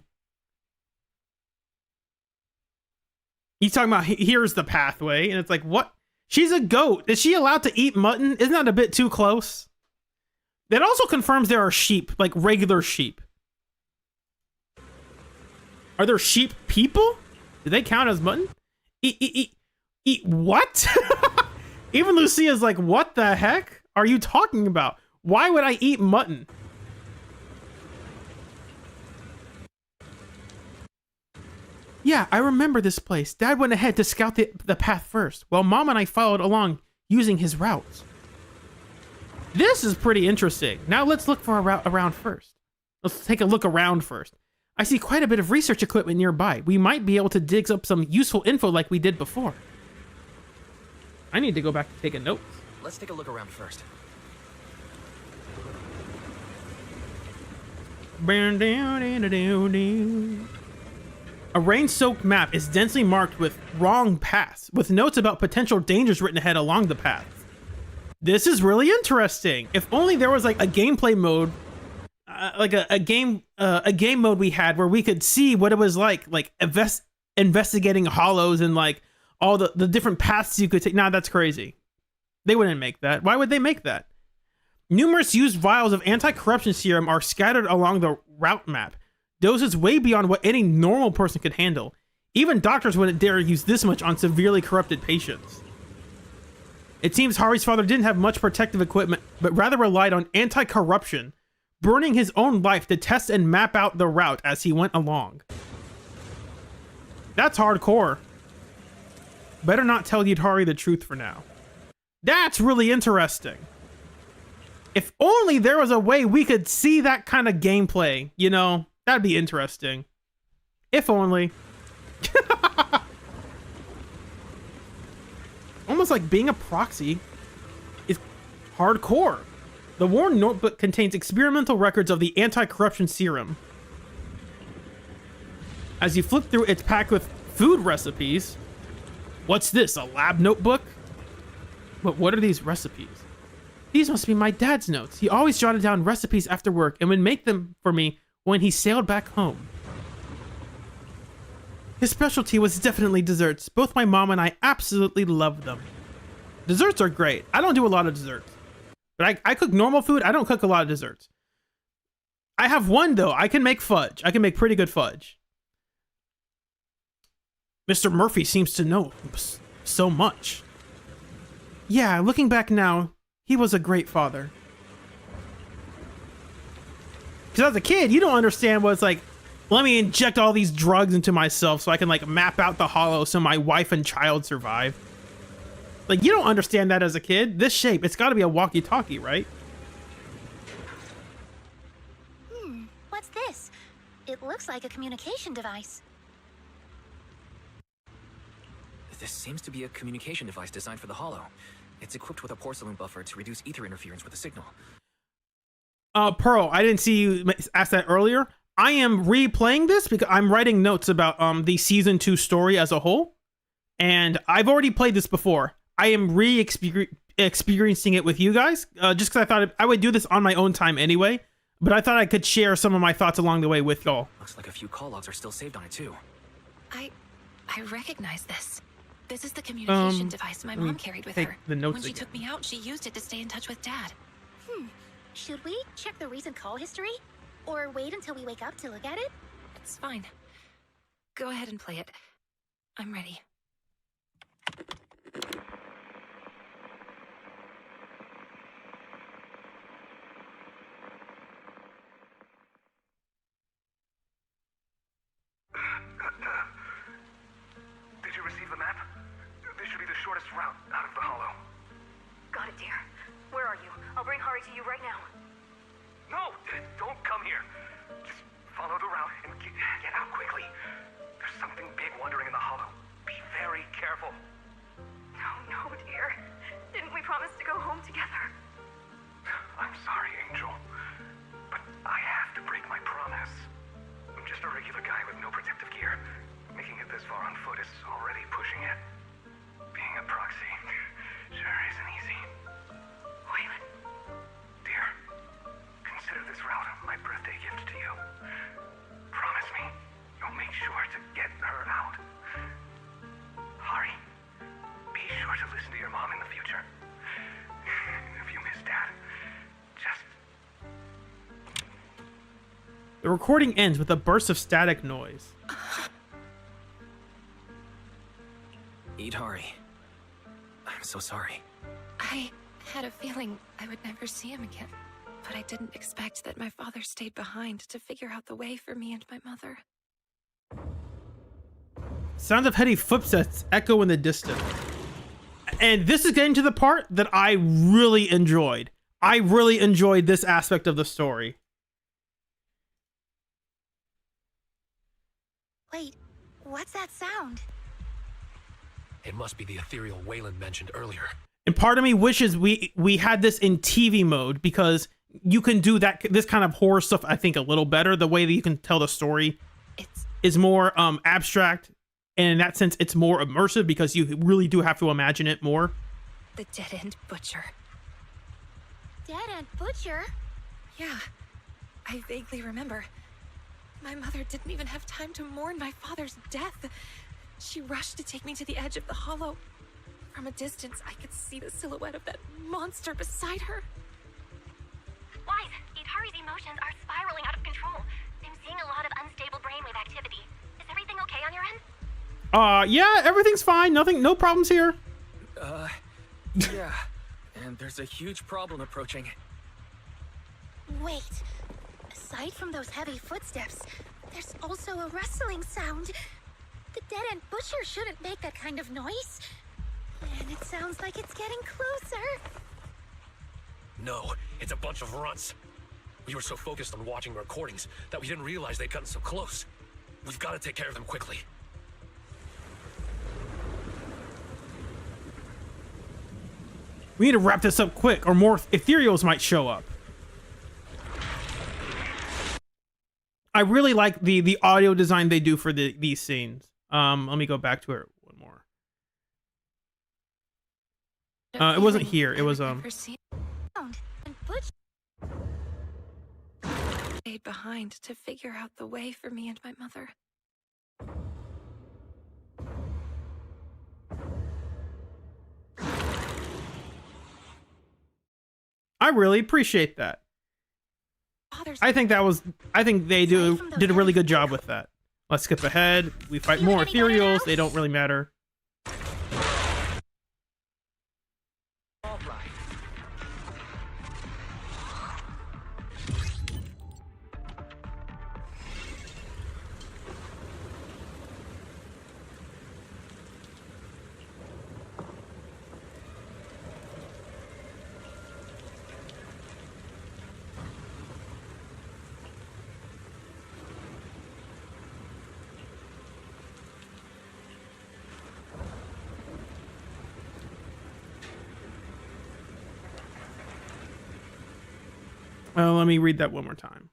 He's talking about here's the pathway, and it's like, what? She's a goat. Is she allowed to eat mutton? Isn't that a bit too close? That also confirms there are sheep, like regular sheep. Are there sheep people? Do they count as mutton? Eat what? Even Lucia's like, what the heck are you talking about? Why would I eat mutton? Yeah, I remember this place. Dad went ahead to scout the path first, while Mom and I followed along using his routes. This is pretty interesting. Now let's look for a route around first. Let's take a look around first. I see quite a bit of research equipment nearby. We might be able to dig up some useful info like we did before. I need to go back to take a note. Let's take a look around first. A rain-soaked map is densely marked with wrong paths, with notes about potential dangers written ahead along the paths. This is really interesting. If only there was like a gameplay mode, like a game mode we had where we could see what it was like investigating hollows and like all the different paths you could take. Nah, that's crazy. They wouldn't make that. Why would they make that? Numerous used vials of anti-corruption serum are scattered along the route map. Doses way beyond what any normal person could handle. Even doctors wouldn't dare use this much on severely corrupted patients. It seems Hari's father didn't have much protective equipment, but rather relied on anti-corruption, burning his own life to test and map out the route as he went along. That's hardcore. Better not tell Yidhari the truth for now. That's really interesting. If only there was a way we could see that kind of gameplay, you know, that'd be interesting. If only. Almost like being a proxy is hardcore. The Warren notebook contains experimental records of the anti-corruption serum. As you flip through, it's packed with food recipes. What's this, a lab notebook? But what are these recipes? These must be my dad's notes. He always jotted down recipes after work and would make them for me when he sailed back home. His specialty was definitely desserts. Both my mom and I absolutely loved them. Desserts are great. I don't do a lot of desserts. But I cook normal food. I don't cook a lot of desserts. I have one though. I can make fudge. I can make pretty good fudge. Mr. Murphy seems to know so much. Yeah, looking back now, he was a great father. Because as a kid, you don't understand what it's like, let me inject all these drugs into myself so I can like map out the hollow so my wife and child survive. Like, you don't understand that as a kid. This shape, it's got to be a walkie-talkie, right? What's this? It looks like a communication device. This seems to be a communication device designed for the Hollow. It's equipped with a porcelain buffer to reduce ether interference with the signal. Pearl, I didn't see you ask that earlier. I am replaying this because I'm writing notes about the season 2 story as a whole, and I've already played this before. I am experiencing it with you guys, just because I thought I would do this on my own time anyway, but I thought I could share some of my thoughts along the way with y'all. Looks like a few call logs are still saved on it too. I recognize this. This is the communication device my mom carried with her. The notes when she again. took me out, she used it to stay in touch with Dad. Should we check the recent call history? Or wait until we wake up to look at it? It's fine. Go ahead and play it. I'm ready. Did you receive the map? This should be the shortest route out of the Hollow. Got it, dear. Where are you? I'll bring Hari to you right now. No, don't come here. Just follow the route and get out quickly. There's something big wandering in the Hollow. Be very careful. No, dear. Didn't we promise to go home together? I'm sorry, Angel. But I have to break my promise. I'm just a regular guy with no protective gear. Making it this far on foot is already pushing it. Being a proxy sure isn't easy. Waylon. Dear, consider this route my birthday gift to you. Promise me you'll make sure to get her out. Hari, be sure to listen to your mom in the future. If you miss Dad, just... The recording ends with a burst of static noise. Yidhari. I'm so sorry. I had a feeling I would never see him again, but I didn't expect that my father stayed behind to figure out the way for me and my mother. Sounds of heavy footsteps echo in the distance. And this is getting to the part that I really enjoyed. I really enjoyed this aspect of the story. Wait, what's that sound? It must be the ethereal Waylon mentioned earlier. And part of me wishes we had this in TV mode, because you can do this kind of horror stuff, I think, a little better. The way that you can tell the story is more abstract, and in that sense it's more immersive because you really do have to imagine it more. The dead-end butcher. Dead-end butcher? Yeah, I vaguely remember. My mother didn't even have time to mourn my father's death. She rushed to take me to the edge of the hollow. From a distance, I could see the silhouette of that monster beside her. Wise, Yidhari's emotions are spiraling out of control. I'm seeing a lot of unstable brainwave activity. Is everything okay on your end? Yeah, everything's fine. No problems here. Yeah. And there's a huge problem approaching. Wait. Aside from those heavy footsteps, there's also a rustling sound. The dead-end butcher shouldn't make that kind of noise. And it sounds like it's getting closer. No, it's a bunch of runts. We were so focused on watching recordings that we didn't realize they'd gotten so close. We've got to take care of them quickly. We need to wrap this up quick, or more ethereals might show up. I really like the audio design they do for these scenes. Let me go back to it one more. It wasn't here. It was Stayed behind to figure out the way for me and my mother. I really appreciate that. I think they did a really good job with that. Let's skip ahead. We fight more ethereals. They don't really matter. Let me read that one more time.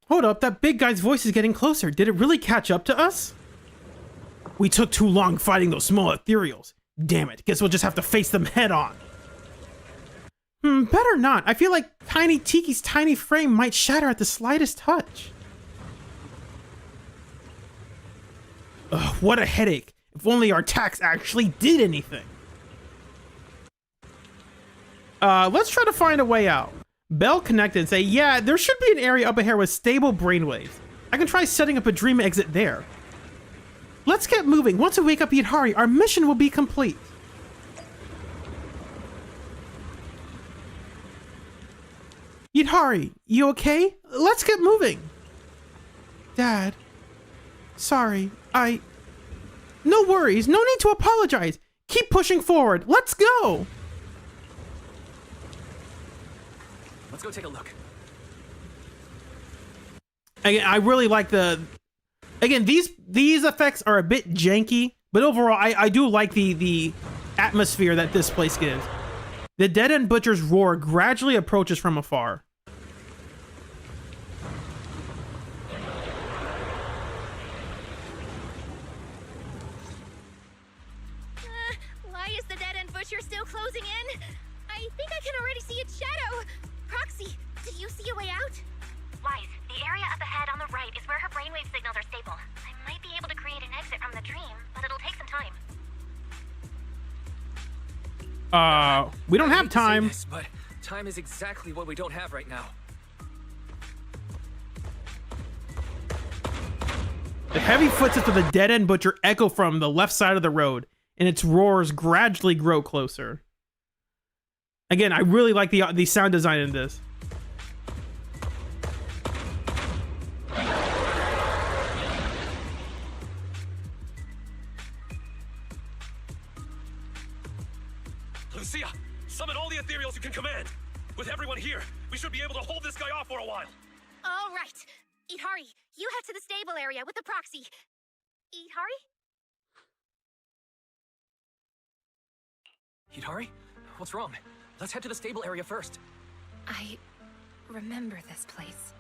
Hold up, that big guy's voice is getting closer. Did it really catch up to us? We took too long fighting those small ethereals. Damn it, guess we'll just have to face them head on. Better not. I feel like Tiny Tiki's tiny frame might shatter at the slightest touch. Ugh, what a headache. If only our attacks actually did anything. Let's try to find a way out. Bell connected and say, yeah, there should be an area up ahead with stable brainwaves. I can try setting up a dream exit there. Let's get moving. Once we wake up Yidhari, our mission will be complete. Yidhari, you okay? Let's get moving. Dad. Sorry, No worries, no need to apologize. Keep pushing forward. Let's go. Let's go take a look. Again, I really like again, these effects are a bit janky, but overall, I do like the atmosphere that this place gives. The Dead End Butcher's roar gradually approaches from afar. Why is the Dead End Butcher still closing in? I think I can already see its shadow. Proxy, did you see a way out? Wise, the area up ahead on the right is where her brainwave signals are stable. I might be able to create an exit from the dream, but it'll take some time. We don't have time. This, but time is exactly what we don't have right now. The heavy footsteps of the Dead End Butcher echo from the left side of the road, and its roars gradually grow closer. Again, I really like the sound design in this. Lucia, summon all the ethereals you can command. With everyone here, we should be able to hold this guy off for a while. All right. Yidhari, you head to the stable area with the proxy. Yidhari? Yidhari? What's wrong? Let's head to the stable area first. I remember this place.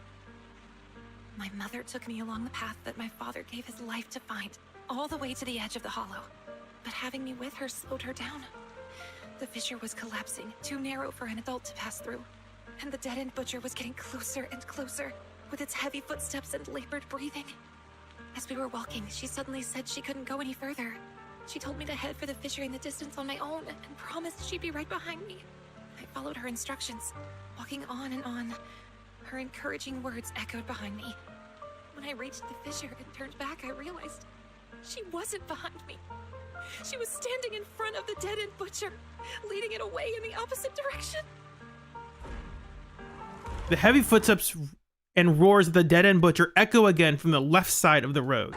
My mother took me along the path that my father gave his life to find, all the way to the edge of the hollow. But having me with her slowed her down. The fissure was collapsing, too narrow for an adult to pass through. And the Dead End Butcher was getting closer and closer, with its heavy footsteps and labored breathing. As we were walking, she suddenly said she couldn't go any further. She told me to head for the fissure in the distance on my own, and promised she'd be right behind me. I followed her instructions, walking on and on. Her encouraging words echoed behind me. When I reached the fissure and turned back, I realized she wasn't behind me. She was standing in front of the Dead End Butcher, leading it away in the opposite direction. The heavy footsteps and roars of the Dead End Butcher echo again from the left side of the road.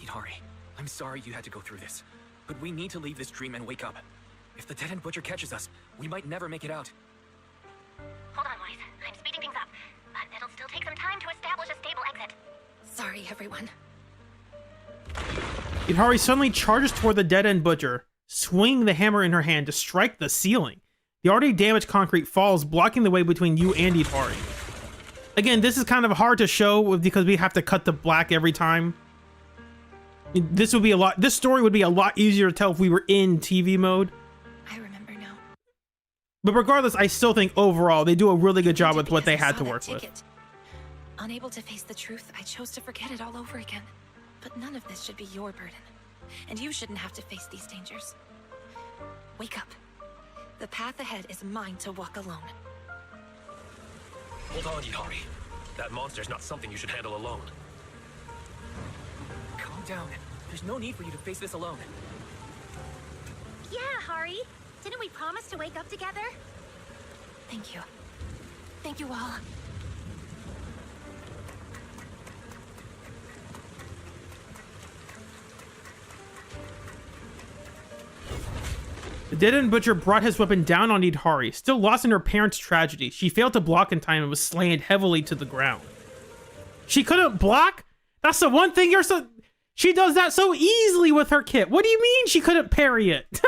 Yidhari, I'm sorry you had to go through this, but we need to leave this dream and wake up. If the Dead End Butcher catches us, we might never make it out. Hold on, Wise. I'm speeding things up, but it'll still take some time to establish a stable exit. Sorry, everyone. Yidhari suddenly charges toward the Dead End Butcher, swinging the hammer in her hand to strike the ceiling. The already damaged concrete falls, blocking the way between you and Yidhari. Again, this is kind of hard to show because we have to cut to black every time. This story would be a lot easier to tell if we were in TV mode. I remember now. But regardless, I still think overall they do a really good job with what they had to work with. Unable to face the truth, I chose to forget it all over again. But none of this should be your burden. And you shouldn't have to face these dangers. Wake up. The path ahead is mine to walk alone. Hold on, Yidhari. That monster's not something you should handle alone. Calm down. There's no need for you to face this alone. Yeah, Hari. Didn't we promise to wake up together? Thank you. Thank you all. The Dead Butcher brought his weapon down on Yidhari. Still lost in her parents' tragedy, she failed to block in time and was slammed heavily to the ground. She couldn't block? That's the one thing she does that so easily with her kit. What do you mean she couldn't parry it?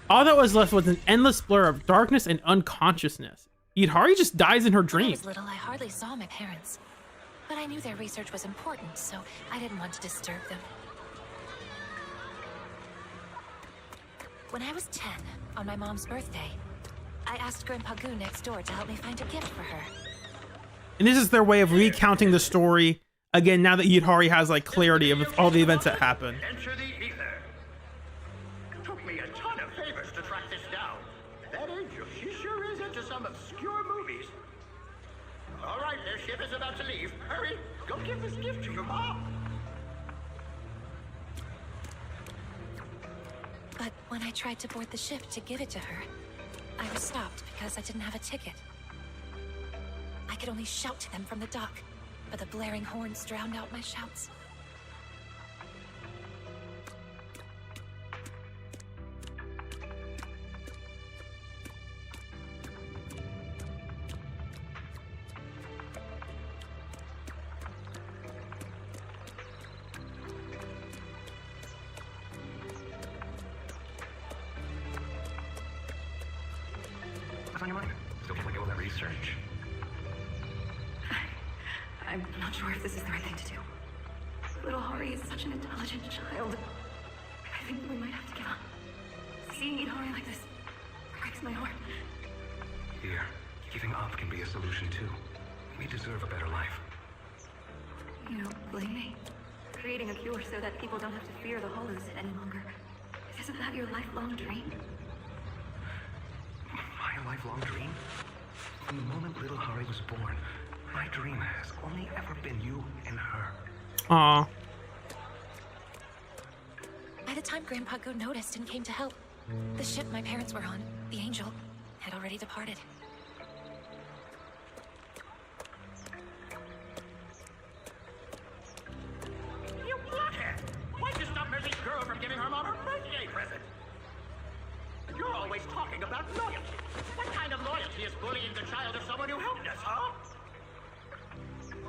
All that was left was an endless blur of darkness and unconsciousness. Yidhari just dies in her When I dream. was little, I hardly saw my parents. But I knew their research was important, so I didn't want to disturb them. When I was 10, on my mom's birthday, I asked Grandpa Goo next door to help me find a gift for her. And this is their way of recounting the story again now that Yidhari has like clarity of all the events that happened. Enter the ether. Took me a ton of favors to track this down. That angel, she sure is into some obscure movies. All right, their ship is about to leave. Hurry, go give this gift to your mom. But when I tried to board the ship to give it to her, I was stopped because I didn't have a ticket. I could only shout to them from the dock, but the blaring horns drowned out my shouts. What's on your mind? Still can't let go of that research. I'm not sure if this is the right thing to do. Little Hari is such an intelligent child. I think we might have to give up. Seeing Yidhari like this breaks my heart. Here, giving up can be a solution too. We deserve a better life. You don't blame me. Creating a cure so that people don't have to fear the hollows any longer. Isn't that your lifelong dream? My lifelong dream? From the moment little Hari was born, my dream has only ever been you and her. Aw. By the time Grandpa Goo noticed and came to help, the ship my parents were on, the Angel, had already departed. You blockhead! Why'd you stop Mercy's girl from giving her mom her birthday present? You're always talking about loyalty. What kind of loyalty is bullying the child of someone who helped us, huh?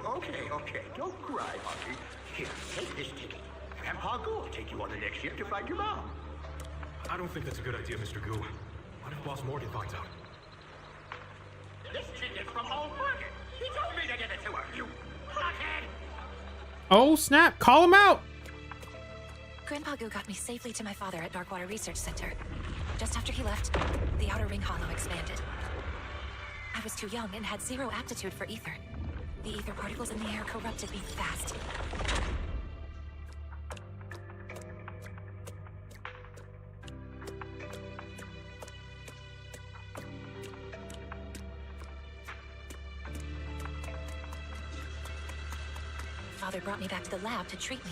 Okay, don't cry, Monkey. Here, take this ticket. Grandpa Goo will take you on the next ship to find your mom. I don't think that's a good idea, Mr. Goo. What if Boss Morgan finds out? This ticket's from old Morgan. He told me to give it to her, you blockhead! Oh snap! Call him out! Grandpa Goo got me safely to my father at Darkwater Research Center. Just after he left, the Outer Ring Hollow expanded. I was too young and had zero aptitude for ether. The ether particles in the air corrupted me fast. Father brought me back to the lab to treat me.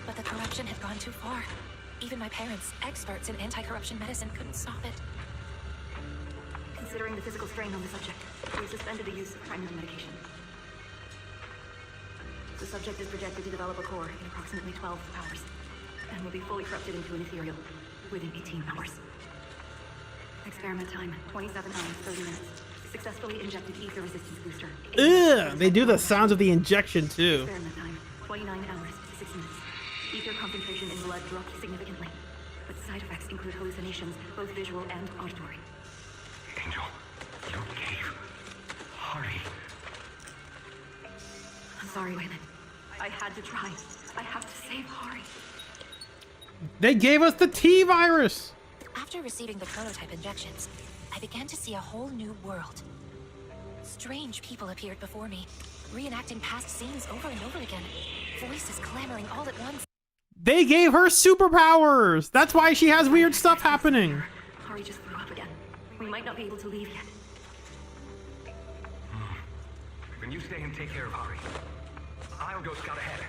But the corruption had gone too far. Even my parents, experts in anti-corruption medicine, couldn't stop it. Considering the physical strain on the subject, we suspended the use of primary medication. The subject is projected to develop a core in approximately 12 hours, and will be fully corrupted into an ethereal within 18 hours. Experiment time, 27 hours, 30 minutes. Successfully injected ether resistance booster. Ugh! They do the sounds of the injection too. Experiment time, 29 hours, 6 minutes. Ether concentration in blood dropped significantly, but side effects include hallucinations, both visual and auditory. Angel, you gave Hari. I'm sorry, Waylon. I had to try. I have to save Hari. They gave us the T virus. After receiving the prototype injections, I began to see a whole new world. Strange people appeared before me, reenacting past scenes over and over again. Voices clamoring all at once. They gave her superpowers. That's why she has weird stuff happening. Hari just flew up again. We might not be able to leave yet. Then you stay and take care of Hari. I'll go scout ahead.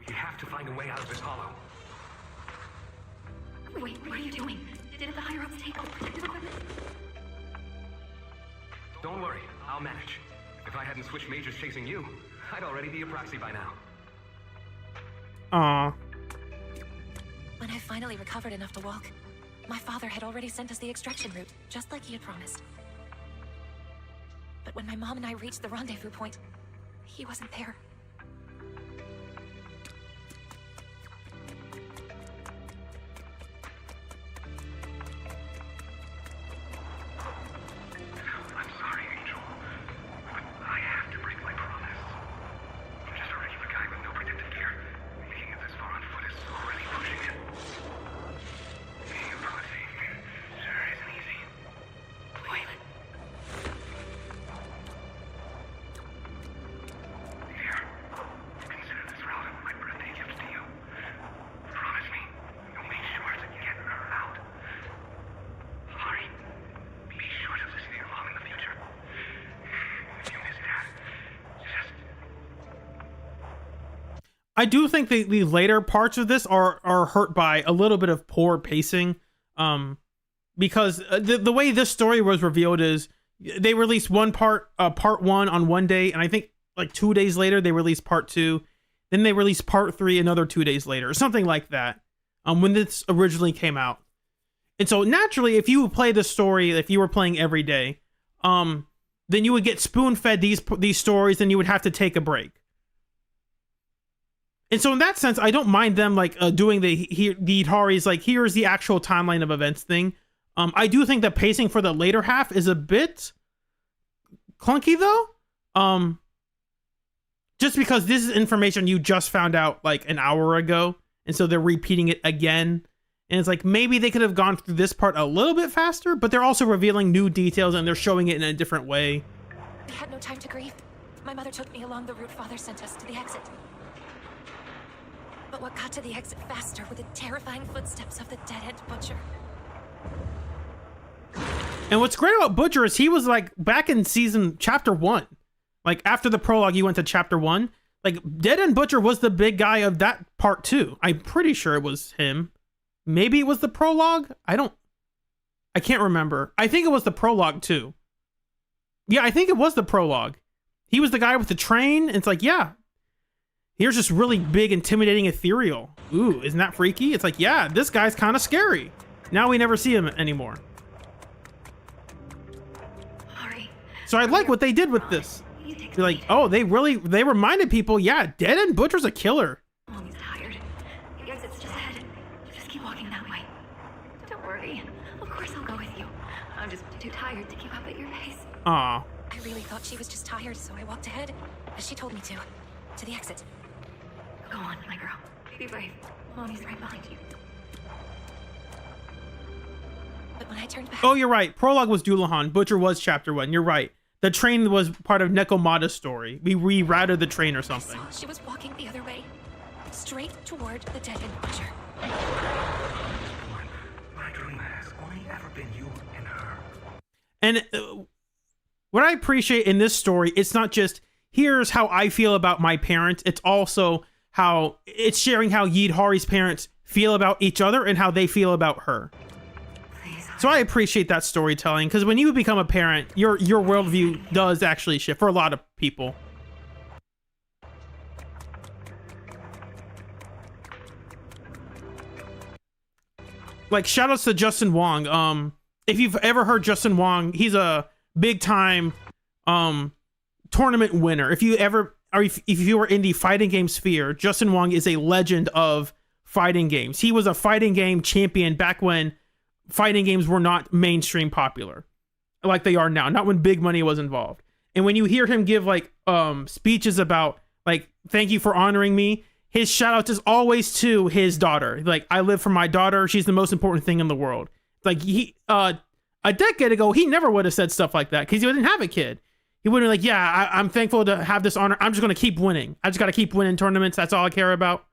We have to find a way out of this hollow. Wait, what are you doing? Didn't the higher-ups take all protective equipment? Don't worry, I'll manage. If I hadn't switched majors chasing you, I'd already be a proxy by now. Aw. When I finally recovered enough to walk, my father had already sent us the extraction route, just like he had promised. But when my mom and I reached the rendezvous point, he wasn't there. I'm sorry, Angel. But I have to break my promise. Just a regular guy with no protective gear. Making it this far on foot is already pushing it. Being a proxy sure isn't easy. Wait. Here. Consider this route my birthday gift to you. Promise me you'll make sure to get her out. Hari, be sure to listen to your mom in the future. If you miss Dad, just... I do think the later parts of this are hurt by a little bit of poor pacing, because the way this story was revealed is they released part one on one day, and I think like 2 days later they released part two, then they released part three another 2 days later, or something like that, when this originally came out. And so naturally, if you play the story, if you were playing every day, then you would get spoon-fed these stories, and you would have to take a break. And so in that sense, I don't mind them like doing the Yidhari's like, here's the actual timeline of events thing. I do think the pacing for the later half is a bit clunky though. Just because this is information you just found out like an hour ago, and so they're repeating it again. And it's like, maybe they could have gone through this part a little bit faster, but they're also revealing new details and they're showing it in a different way. We had no time to grieve. My mother took me along the route Father sent us to the exit. But what got to the exit faster were the terrifying footsteps of the dead-end butcher. And what's great about Butcher is he was like back in chapter 1. Like after the prologue, he went to chapter 1. Like Dead End Butcher was the big guy of that part too. I'm pretty sure it was him. Maybe it was the prologue. I can't remember. I think it was the prologue too. Yeah, I think it was the prologue. He was the guy with the train. And it's like, yeah, here's this really big, intimidating ethereal. Ooh, isn't that freaky? It's like, yeah, this guy's kind of scary. Now we never see him anymore. Hari. So I like what they did with this. They're like, oh, they reminded people, yeah, Dead End Butcher's a killer. Mommy's tired. The exit's just ahead. Just keep walking that way. Don't worry. Of course I'll go with you. I'm just too tired to keep up at your pace. Aw. I really thought she was just tired, so I walked ahead, as she told me to the exit. Go on, my girl. Be brave. Mommy's right behind you. But when I turned back... Oh, you're right. Prologue was Dullahan. Butcher was chapter 1. You're right. The train was part of Nekomata's story. We rerouted the train or something. I saw she was walking the other way, straight toward the dead-end butcher. My dream has only ever been you and her. And what I appreciate in this story, it's not just, here's how I feel about my parents. It's also how it's sharing how Yidhari's parents feel about each other and how they feel about her. So I appreciate that storytelling, because when you become a parent, your worldview does actually shift for a lot of people. Like, shout outs to Justin Wong. If you've ever heard Justin Wong, he's a big time tournament winner. If you were in the fighting game sphere, Justin Wong is a legend of fighting games. He was a fighting game champion back when fighting games were not mainstream popular like they are now, not when big money was involved. And when you hear him give like speeches about like, thank you for honoring me, his shout out is always to his daughter. Like, I live for my daughter, she's the most important thing in the world. Like, he a decade ago he never would have said stuff like that because he didn't have a kid. He wouldn't be like, yeah, I'm thankful to have this honor. I'm just going to keep winning. I just got to keep winning tournaments. That's all I care about.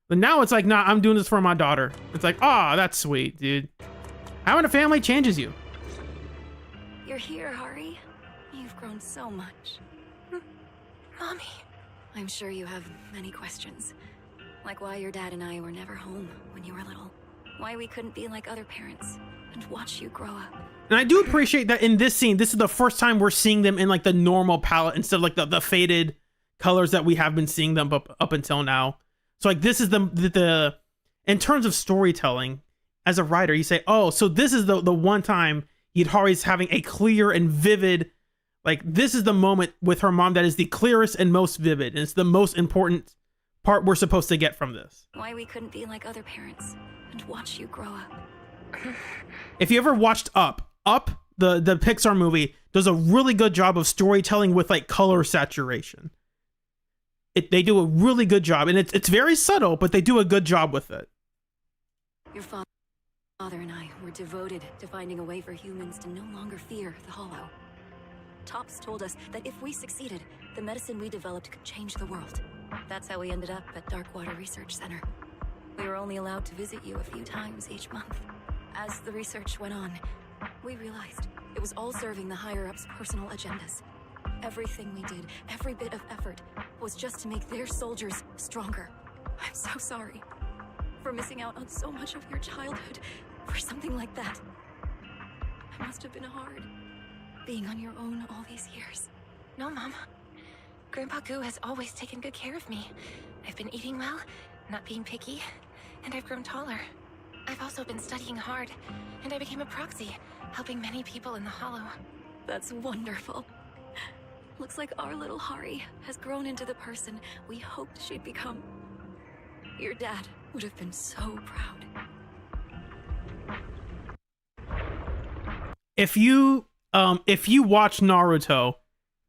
But now it's like, nah, I'm doing this for my daughter. It's like, oh, that's sweet, dude. Having a family changes you. You're here, Hari. You've grown so much. Mommy. I'm sure you have many questions. Like why your dad and I were never home when you were little. Why we couldn't be like other parents and watch you grow up. And I do appreciate that in this scene, this is the first time we're seeing them in like the normal palette instead of like the faded colors that we have been seeing them up until now. So like this is the in terms of storytelling, as a writer, you say, oh, so this is the one time Yidhari's having a clear and vivid, like this is the moment with her mom that is the clearest and most vivid. And it's the most important part we're supposed to get from this. Why we couldn't be like other parents and watch you grow up. If you ever watched Up, the Pixar movie does a really good job of storytelling with like color saturation. They do a really good job, and it's very subtle, but they do a good job with it. Your father and I were devoted to finding a way for humans to no longer fear the Hollow. Tops told us that if we succeeded, the medicine we developed could change the world. That's how we ended up at Darkwater Research Center. We were only allowed to visit you a few times each month. As the research went on, we realized it was all serving the higher-ups' personal agendas. Everything we did, every bit of effort, was just to make their soldiers stronger. I'm so sorry for missing out on so much of your childhood for something like that. It must have been hard, being on your own all these years. No, Mom. Grandpa Goo has always taken good care of me. I've been eating well, not being picky, and I've grown taller. I've also been studying hard, and I became a proxy, helping many people in the Hollow. That's wonderful. Looks like our little Hari has grown into the person we hoped she'd become. Your dad would have been so proud. If you watch Naruto,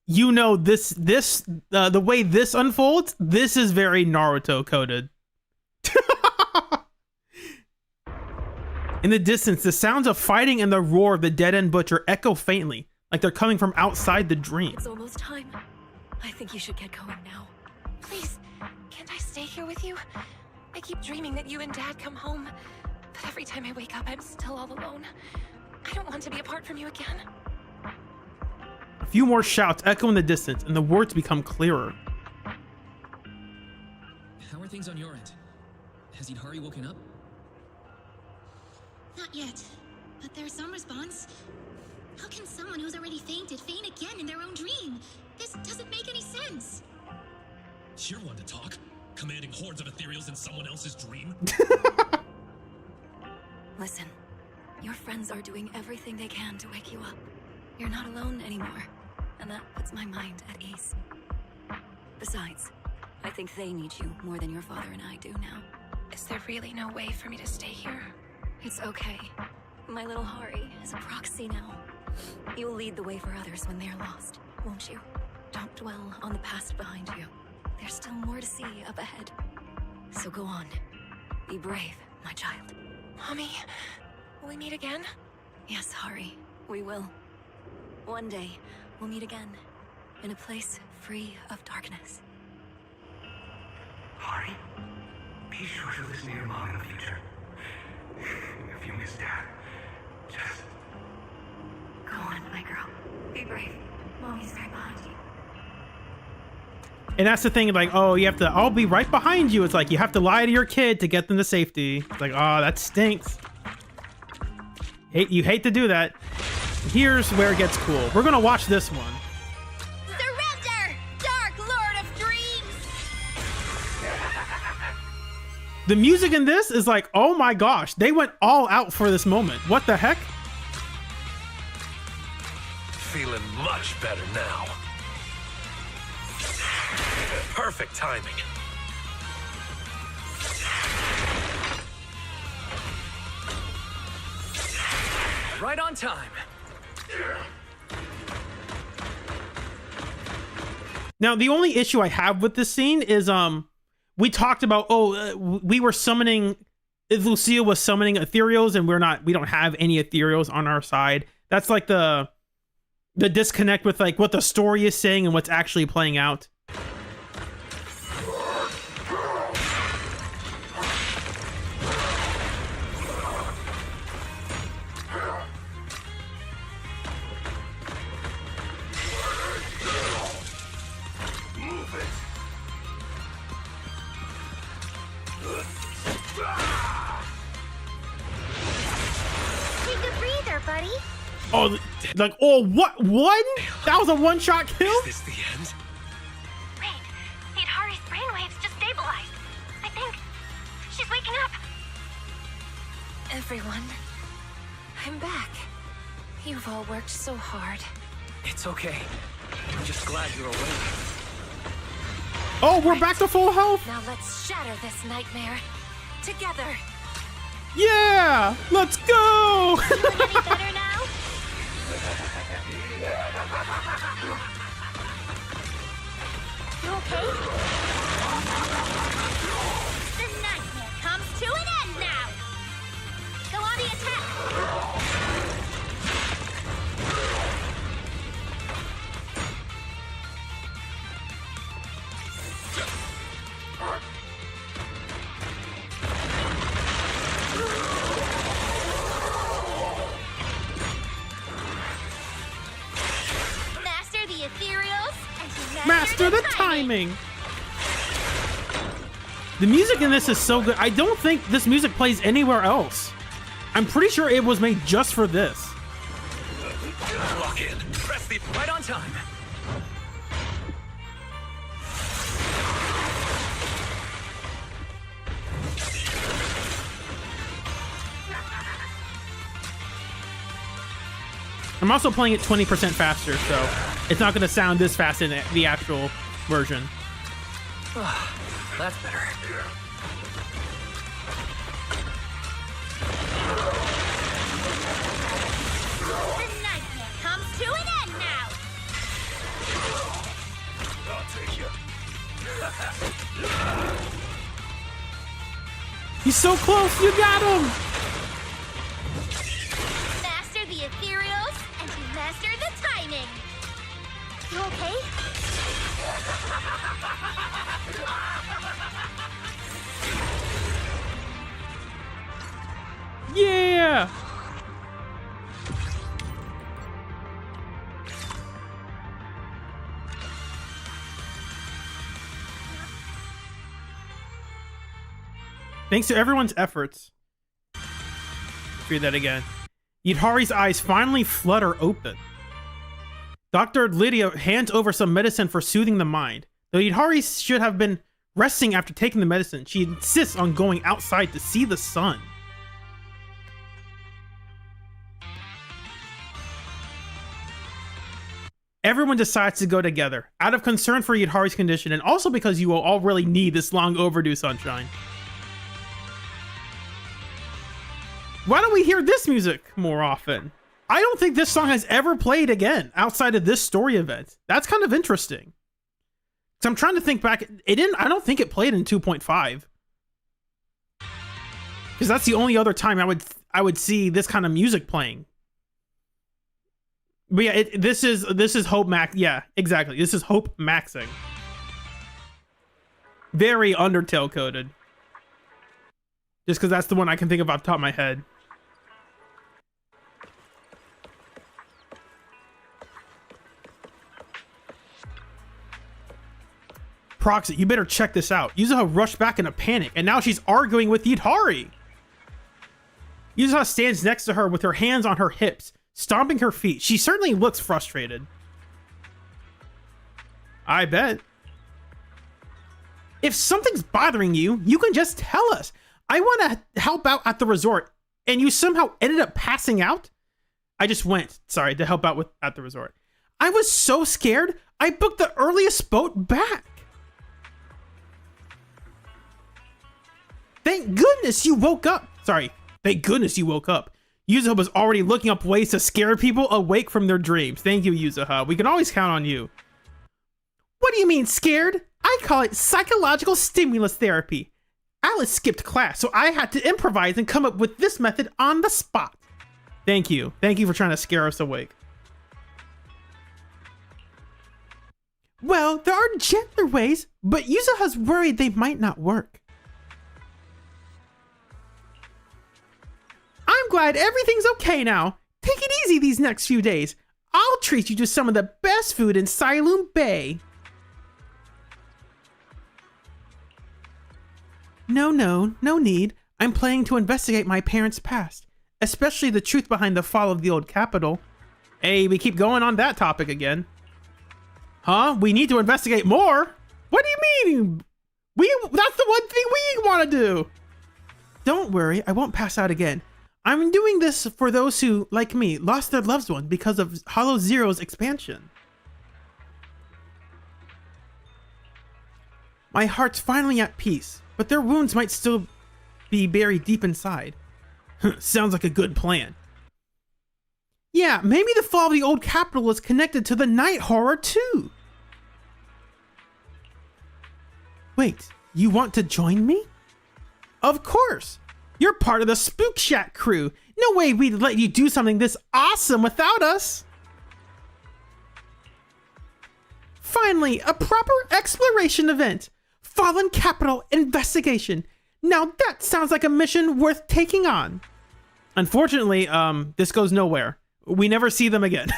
you know the way this unfolds, this is very Naruto coded. In the distance, the sounds of fighting and the roar of the dead-end butcher echo faintly, like they're coming from outside the dream. It's almost time. I think you should get going now. Please, can't I stay here with you? I keep dreaming that you and Dad come home, but every time I wake up, I'm still all alone. I don't want to be apart from you again. A few more shouts echo in the distance, and the words become clearer. How are things on your end? Has Yidhari woken up? Not yet, but there's some response. How can someone who's already fainted faint again in their own dream? This doesn't make any sense. You're one to talk. Commanding hordes of ethereals in someone else's dream? Listen, your friends are doing everything they can to wake you up. You're not alone anymore, and that puts my mind at ease. Besides, I think they need you more than your father and I do now. Is there really no way for me to stay here? It's okay. My little Hari is a proxy now. You'll lead the way for others when they're lost, won't you? Don't dwell on the past behind you. There's still more to see up ahead. So go on. Be brave, my child. Mommy, will we meet again? Yes, Hari, we will. One day, we'll meet again, in a place free of darkness. Hari, be sure to listen to your mom in the future. If you miss Dad, just... Go on, my girl. Be brave. Mommy's right behind you. And that's the thing, like, oh, you have to, I'll be right behind you. It's like, you have to lie to your kid to get them to safety. It's like, oh, that stinks. You hate to do that. Here's where it gets cool. We're gonna watch this one. Surrender, Dark Lord of Dreams! The music in this is like, oh my gosh, they went all out for this moment. What the heck? Feeling much better now. Perfect timing. Right on time. Now, the only issue I have with this scene is, we talked about, we were summoning, Lucia was summoning ethereals, and we don't have any ethereals on our side. That's like the The disconnect with like what the story is saying and what's actually playing out. Oh, like, oh, what? One? That was a one-shot kill? Is this the end? Wait, Yidhari's brainwaves just stabilized. I think she's waking up. Everyone, I'm back. You've all worked so hard. It's okay. I'm just glad you're awake. Oh, we're back to full health? Now let's shatter this nightmare. Together. Yeah! Let's go! Feeling any better now? You okay? The nightmare comes to an end now! Go on the attack! Master the ethereals and to Master the timing! The music in this is so good. I don't think this music plays anywhere else. I'm pretty sure it was made just for this. Lock in. Press the right on time. I'm also playing it 20% faster, so it's not going to sound this fast in the actual version. That's better. The nightmare comes to an end now! I'll take you. He's so close! You got him! Master the ethereals and to master the timing! You okay? Yeah! Thanks to everyone's efforts. Read that again. Yidhari's eyes finally flutter open. Dr. Lydia hands over some medicine for soothing the mind. Though Yidhari should have been resting after taking the medicine, she insists on going outside to see the sun. Everyone decides to go together, out of concern for Yidhari's condition and also because you will all really need this long overdue sunshine. Why don't we hear this music more often? I don't think this song has ever played again outside of this story event. That's kind of interesting. So I'm trying to think back. I don't think it played in 2.5. Because that's the only other time I would see this kind of music playing. But yeah, this is Hope Max. Yeah, exactly. This is Hope maxing. Very Undertale coded. Just because that's the one I can think of off the top of my head. Proxy, you better check this out. Yuzuha rushed back in a panic, and now she's arguing with Yidhari. Yuzuha stands next to her with her hands on her hips, stomping her feet. She certainly looks frustrated. I bet. If something's bothering you, you can just tell us. I want to help out at the resort, and you somehow ended up passing out? I just went, sorry, to help out at the resort. I was so scared, I booked the earliest boat back. Thank goodness you woke up. Sorry, thank goodness you woke up. Yuzuha was already looking up ways to scare people awake from their dreams. Thank you, Yuzuha. We can always count on you. What do you mean, scared? I call it psychological stimulus therapy. Alice skipped class, so I had to improvise and come up with this method on the spot. Thank you. Thank you for trying to scare us awake. Well, there are gentler ways, but Yuzuha's worried they might not work. I'm glad everything's okay now. Take it easy these next few days. I'll treat you to some of the best food in Sailoon Bay. No need. I'm planning to investigate my parents' past, especially the truth behind the fall of the old capital. Hey, we keep going on that topic again. Huh? We need to investigate more? What do you mean? That's the one thing we want to do. Don't worry, I won't pass out again. I'm doing this for those who, like me, lost their loved one because of Hollow Zero's expansion. My heart's finally at peace, but their wounds might still be buried deep inside. Sounds like a good plan. Yeah, maybe the fall of the old capital is connected to the night horror too. Wait, you want to join me? Of course. You're part of the Spook Shack crew. No way we'd let you do something this awesome without us. Finally, a proper exploration event. Fallen Capital Investigation. Now that sounds like a mission worth taking on. Unfortunately, this goes nowhere. We never see them again.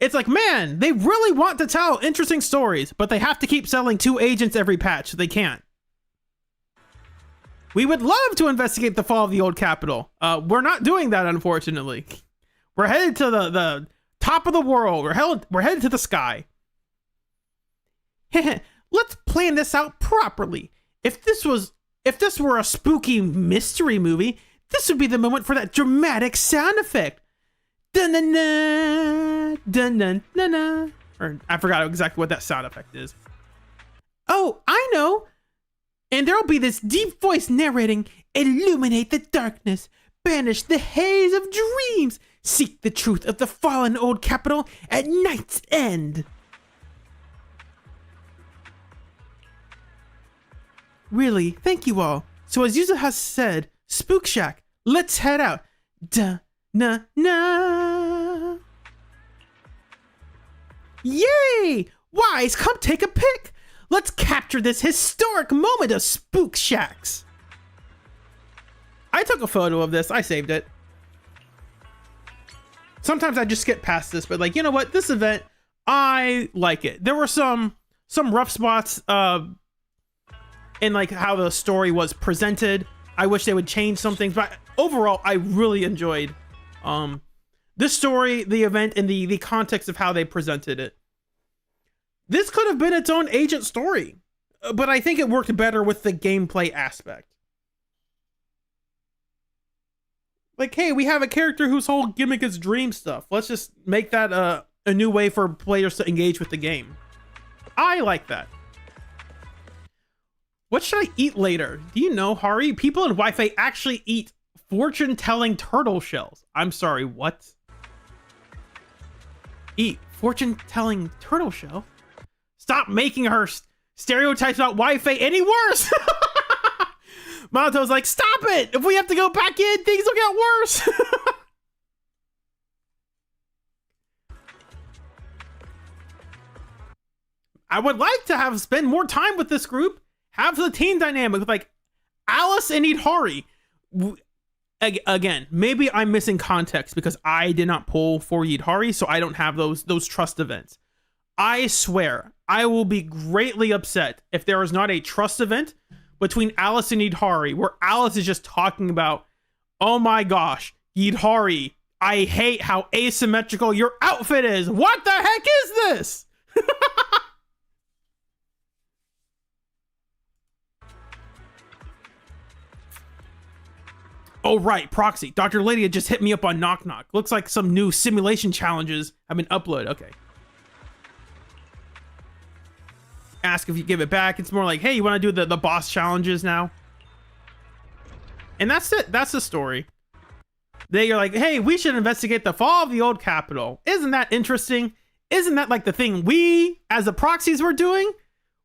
It's like, man, they really want to tell interesting stories, but they have to keep selling 2 agents every patch, so they can't. We would love to investigate the fall of the old capital. We're not doing that, unfortunately. We're headed to the top of the world. We're headed to the sky. Let's plan this out properly. If this were a spooky mystery movie, this would be the moment for that dramatic sound effect. Dun-na-na, dun-na-na-na. Or I forgot exactly what that sound effect is. Oh, I know. And there'll be this deep voice narrating, illuminate the darkness, banish the haze of dreams, seek the truth of the fallen old capital at night's end. Really, thank you all. So as Yuzu has said, Spook Shack, let's head out. Da-na-na. Yay! Wise, come take a pic. Let's capture this historic moment of Spook Shacks. I took a photo of this. I saved it. Sometimes I just skip past this, but like, you know what? This event, I like it. There were some rough spots in like how the story was presented. I wish they would change some things, but overall, I really enjoyed this story, the event, and the context of how they presented it. This could have been its own agent story, but I think it worked better with the gameplay aspect. Like, hey, we have a character whose whole gimmick is dream stuff. Let's just make that a new way for players to engage with the game. I like that. What should I eat later? Do you know, Hari? People in Wi-Fi actually eat fortune-telling turtle shells. I'm sorry, what? Eat fortune-telling turtle shell? Stop making her stereotypes about Wi-Fi any worse! Monto's like, stop it! If we have to go back in, things will get worse! I would like to spend more time with this group. Have the team dynamic with like Alice and Yidhari. Again, maybe I'm missing context because I did not pull for Yidhari, so I don't have those trust events. I swear, I will be greatly upset if there is not a trust event between Alice and Yidhari, where Alice is just talking about, oh my gosh, Yidhari, I hate how asymmetrical your outfit is. What the heck is this? Oh right, Proxy. Dr. Lydia just hit me up on Knock Knock. Looks like some new simulation challenges have been uploaded. Okay. Ask if you give it back. It's more like, hey, you want to do the boss challenges now? And that's it. That's the story. They're like, hey, we should investigate the fall of the old capital. Isn't that interesting? Isn't that like the thing we, as the proxies, were doing?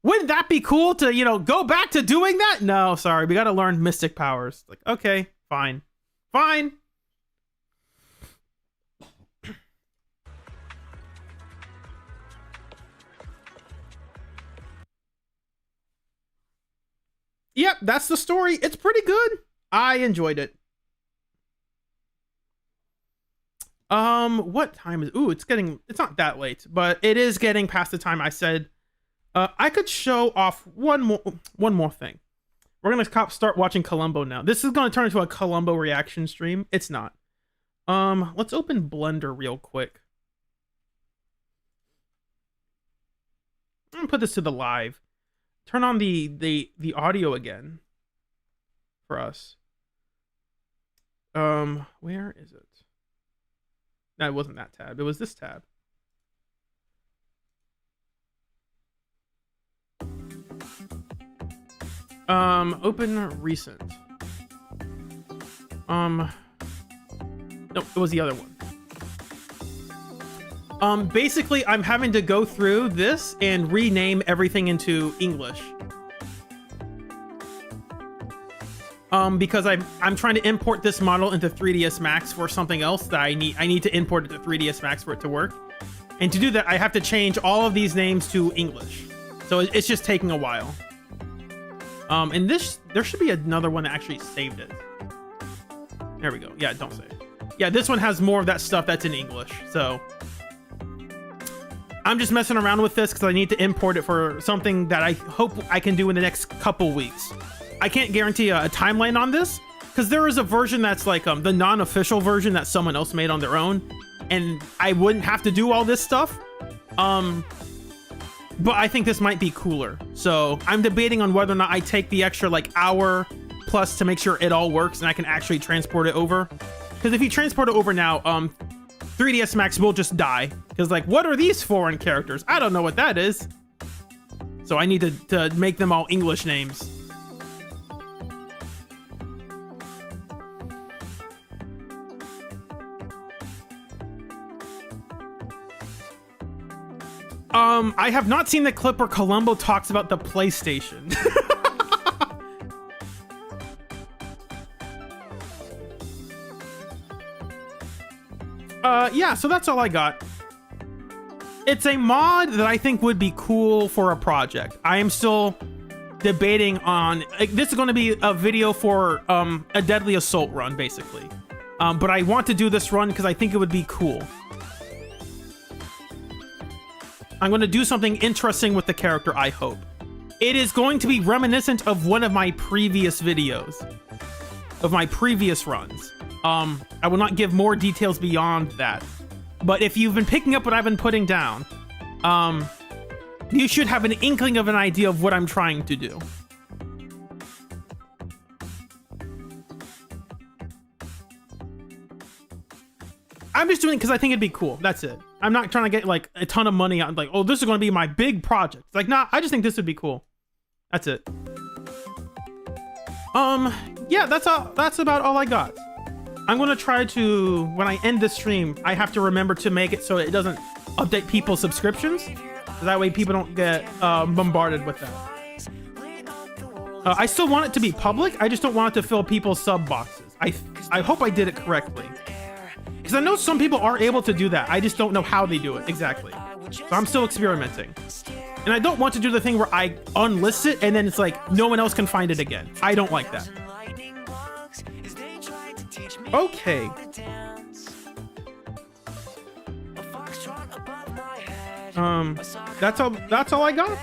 Wouldn't that be cool to, you know, go back to doing that? No, sorry. We got to learn mystic powers. Like, okay, fine. Fine. yep, that's the story. It's pretty good. I enjoyed it. What time is? Ooh, it's not that late, but it is getting past the time I said. I could show off one more thing. We're gonna start watching Columbo now. This is gonna turn into a Columbo reaction stream. It's not. Let's open Blender real quick. I'm gonna put this to the live. Turn on the audio again for us. Where is it? No, it wasn't that tab. It was this tab. Open recent. No, it was the other one. Basically, I'm having to go through this and rename everything into English. Because I'm trying to import this model into 3ds Max for something else that I need to import it to 3ds Max for it to work. And to do that, I have to change all of these names to English. So it's just taking a while. And there should be another one that actually saved it. There we go. Yeah, don't save. Yeah, this one has more of that stuff that's in English. So I'm just messing around with this because I need to import it for something that I hope I can do in the next couple weeks. I can't guarantee a timeline on this because there is a version that's like the non-official version that someone else made on their own, and I wouldn't have to do all this stuff. But I think this might be cooler. So I'm debating on whether or not I take the extra like hour plus to make sure it all works and I can actually transport it over. Because if you transport it over now, 3ds Max will just die. Because like, what are these foreign characters? I don't know what that is. So I need to make them all English names. I have not seen the clip where Columbo talks about the PlayStation. Yeah, so that's all I got. It's a mod that I think would be cool for a project. I am still debating on... this is going to be a video for a Deadly Assault run, basically. But I want to do this run because I think it would be cool. I'm going to do something interesting with the character, I hope. It is going to be reminiscent of one of my previous videos. Of my previous runs. I will not give more details beyond that. But if you've been picking up what I've been putting down, you should have an inkling of an idea of what I'm trying to do. I'm just doing it because I think it'd be cool. That's it. I'm not trying to get like a ton of money on like, oh, this is going to be my big project. It's like, nah, I just think this would be cool. That's it. Yeah, that's about all I got. I'm going to try to, when I end this stream, I have to remember to make it so it doesn't update people's subscriptions. So that way people don't get bombarded with that. I still want it to be public. I just don't want it to fill people's sub boxes. I hope I did it correctly. Because I know some people are able to do that. I just don't know how they do it exactly. So I'm still experimenting. And I don't want to do the thing where I unlist it and then it's like no one else can find it again. I don't like that. Okay. That's all I got.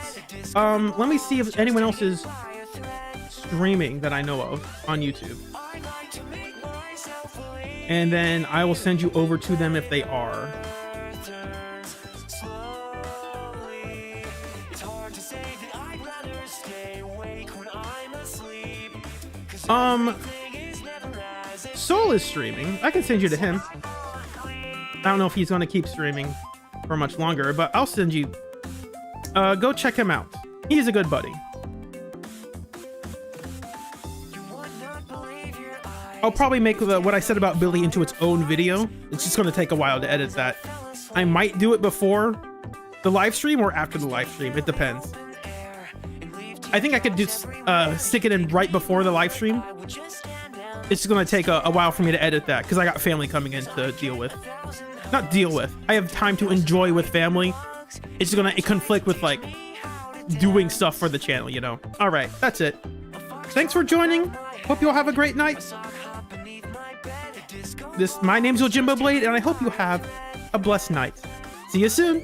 Let me see if anyone else is streaming that I know of on YouTube. And then I will send you over to them if they are. Soul is streaming. I can send you to him. I don't know if he's going to keep streaming for much longer, but I'll send you. Go check him out. He's a good buddy. I'll probably make what I said about Billy into its own video. It's just going to take a while to edit that. I might do it before the live stream or after the live stream. It depends. I think I could just stick it in right before the live stream. It's just going to take a while for me to edit that because I got family coming in to deal with. Not deal with. I have time to enjoy with family. It's going to conflict with like doing stuff for the channel, you know. All right, that's it. thanks for joining. Hope you all have a great night. My name's Yojimbo Blade, and I hope you have a blessed night. See you soon.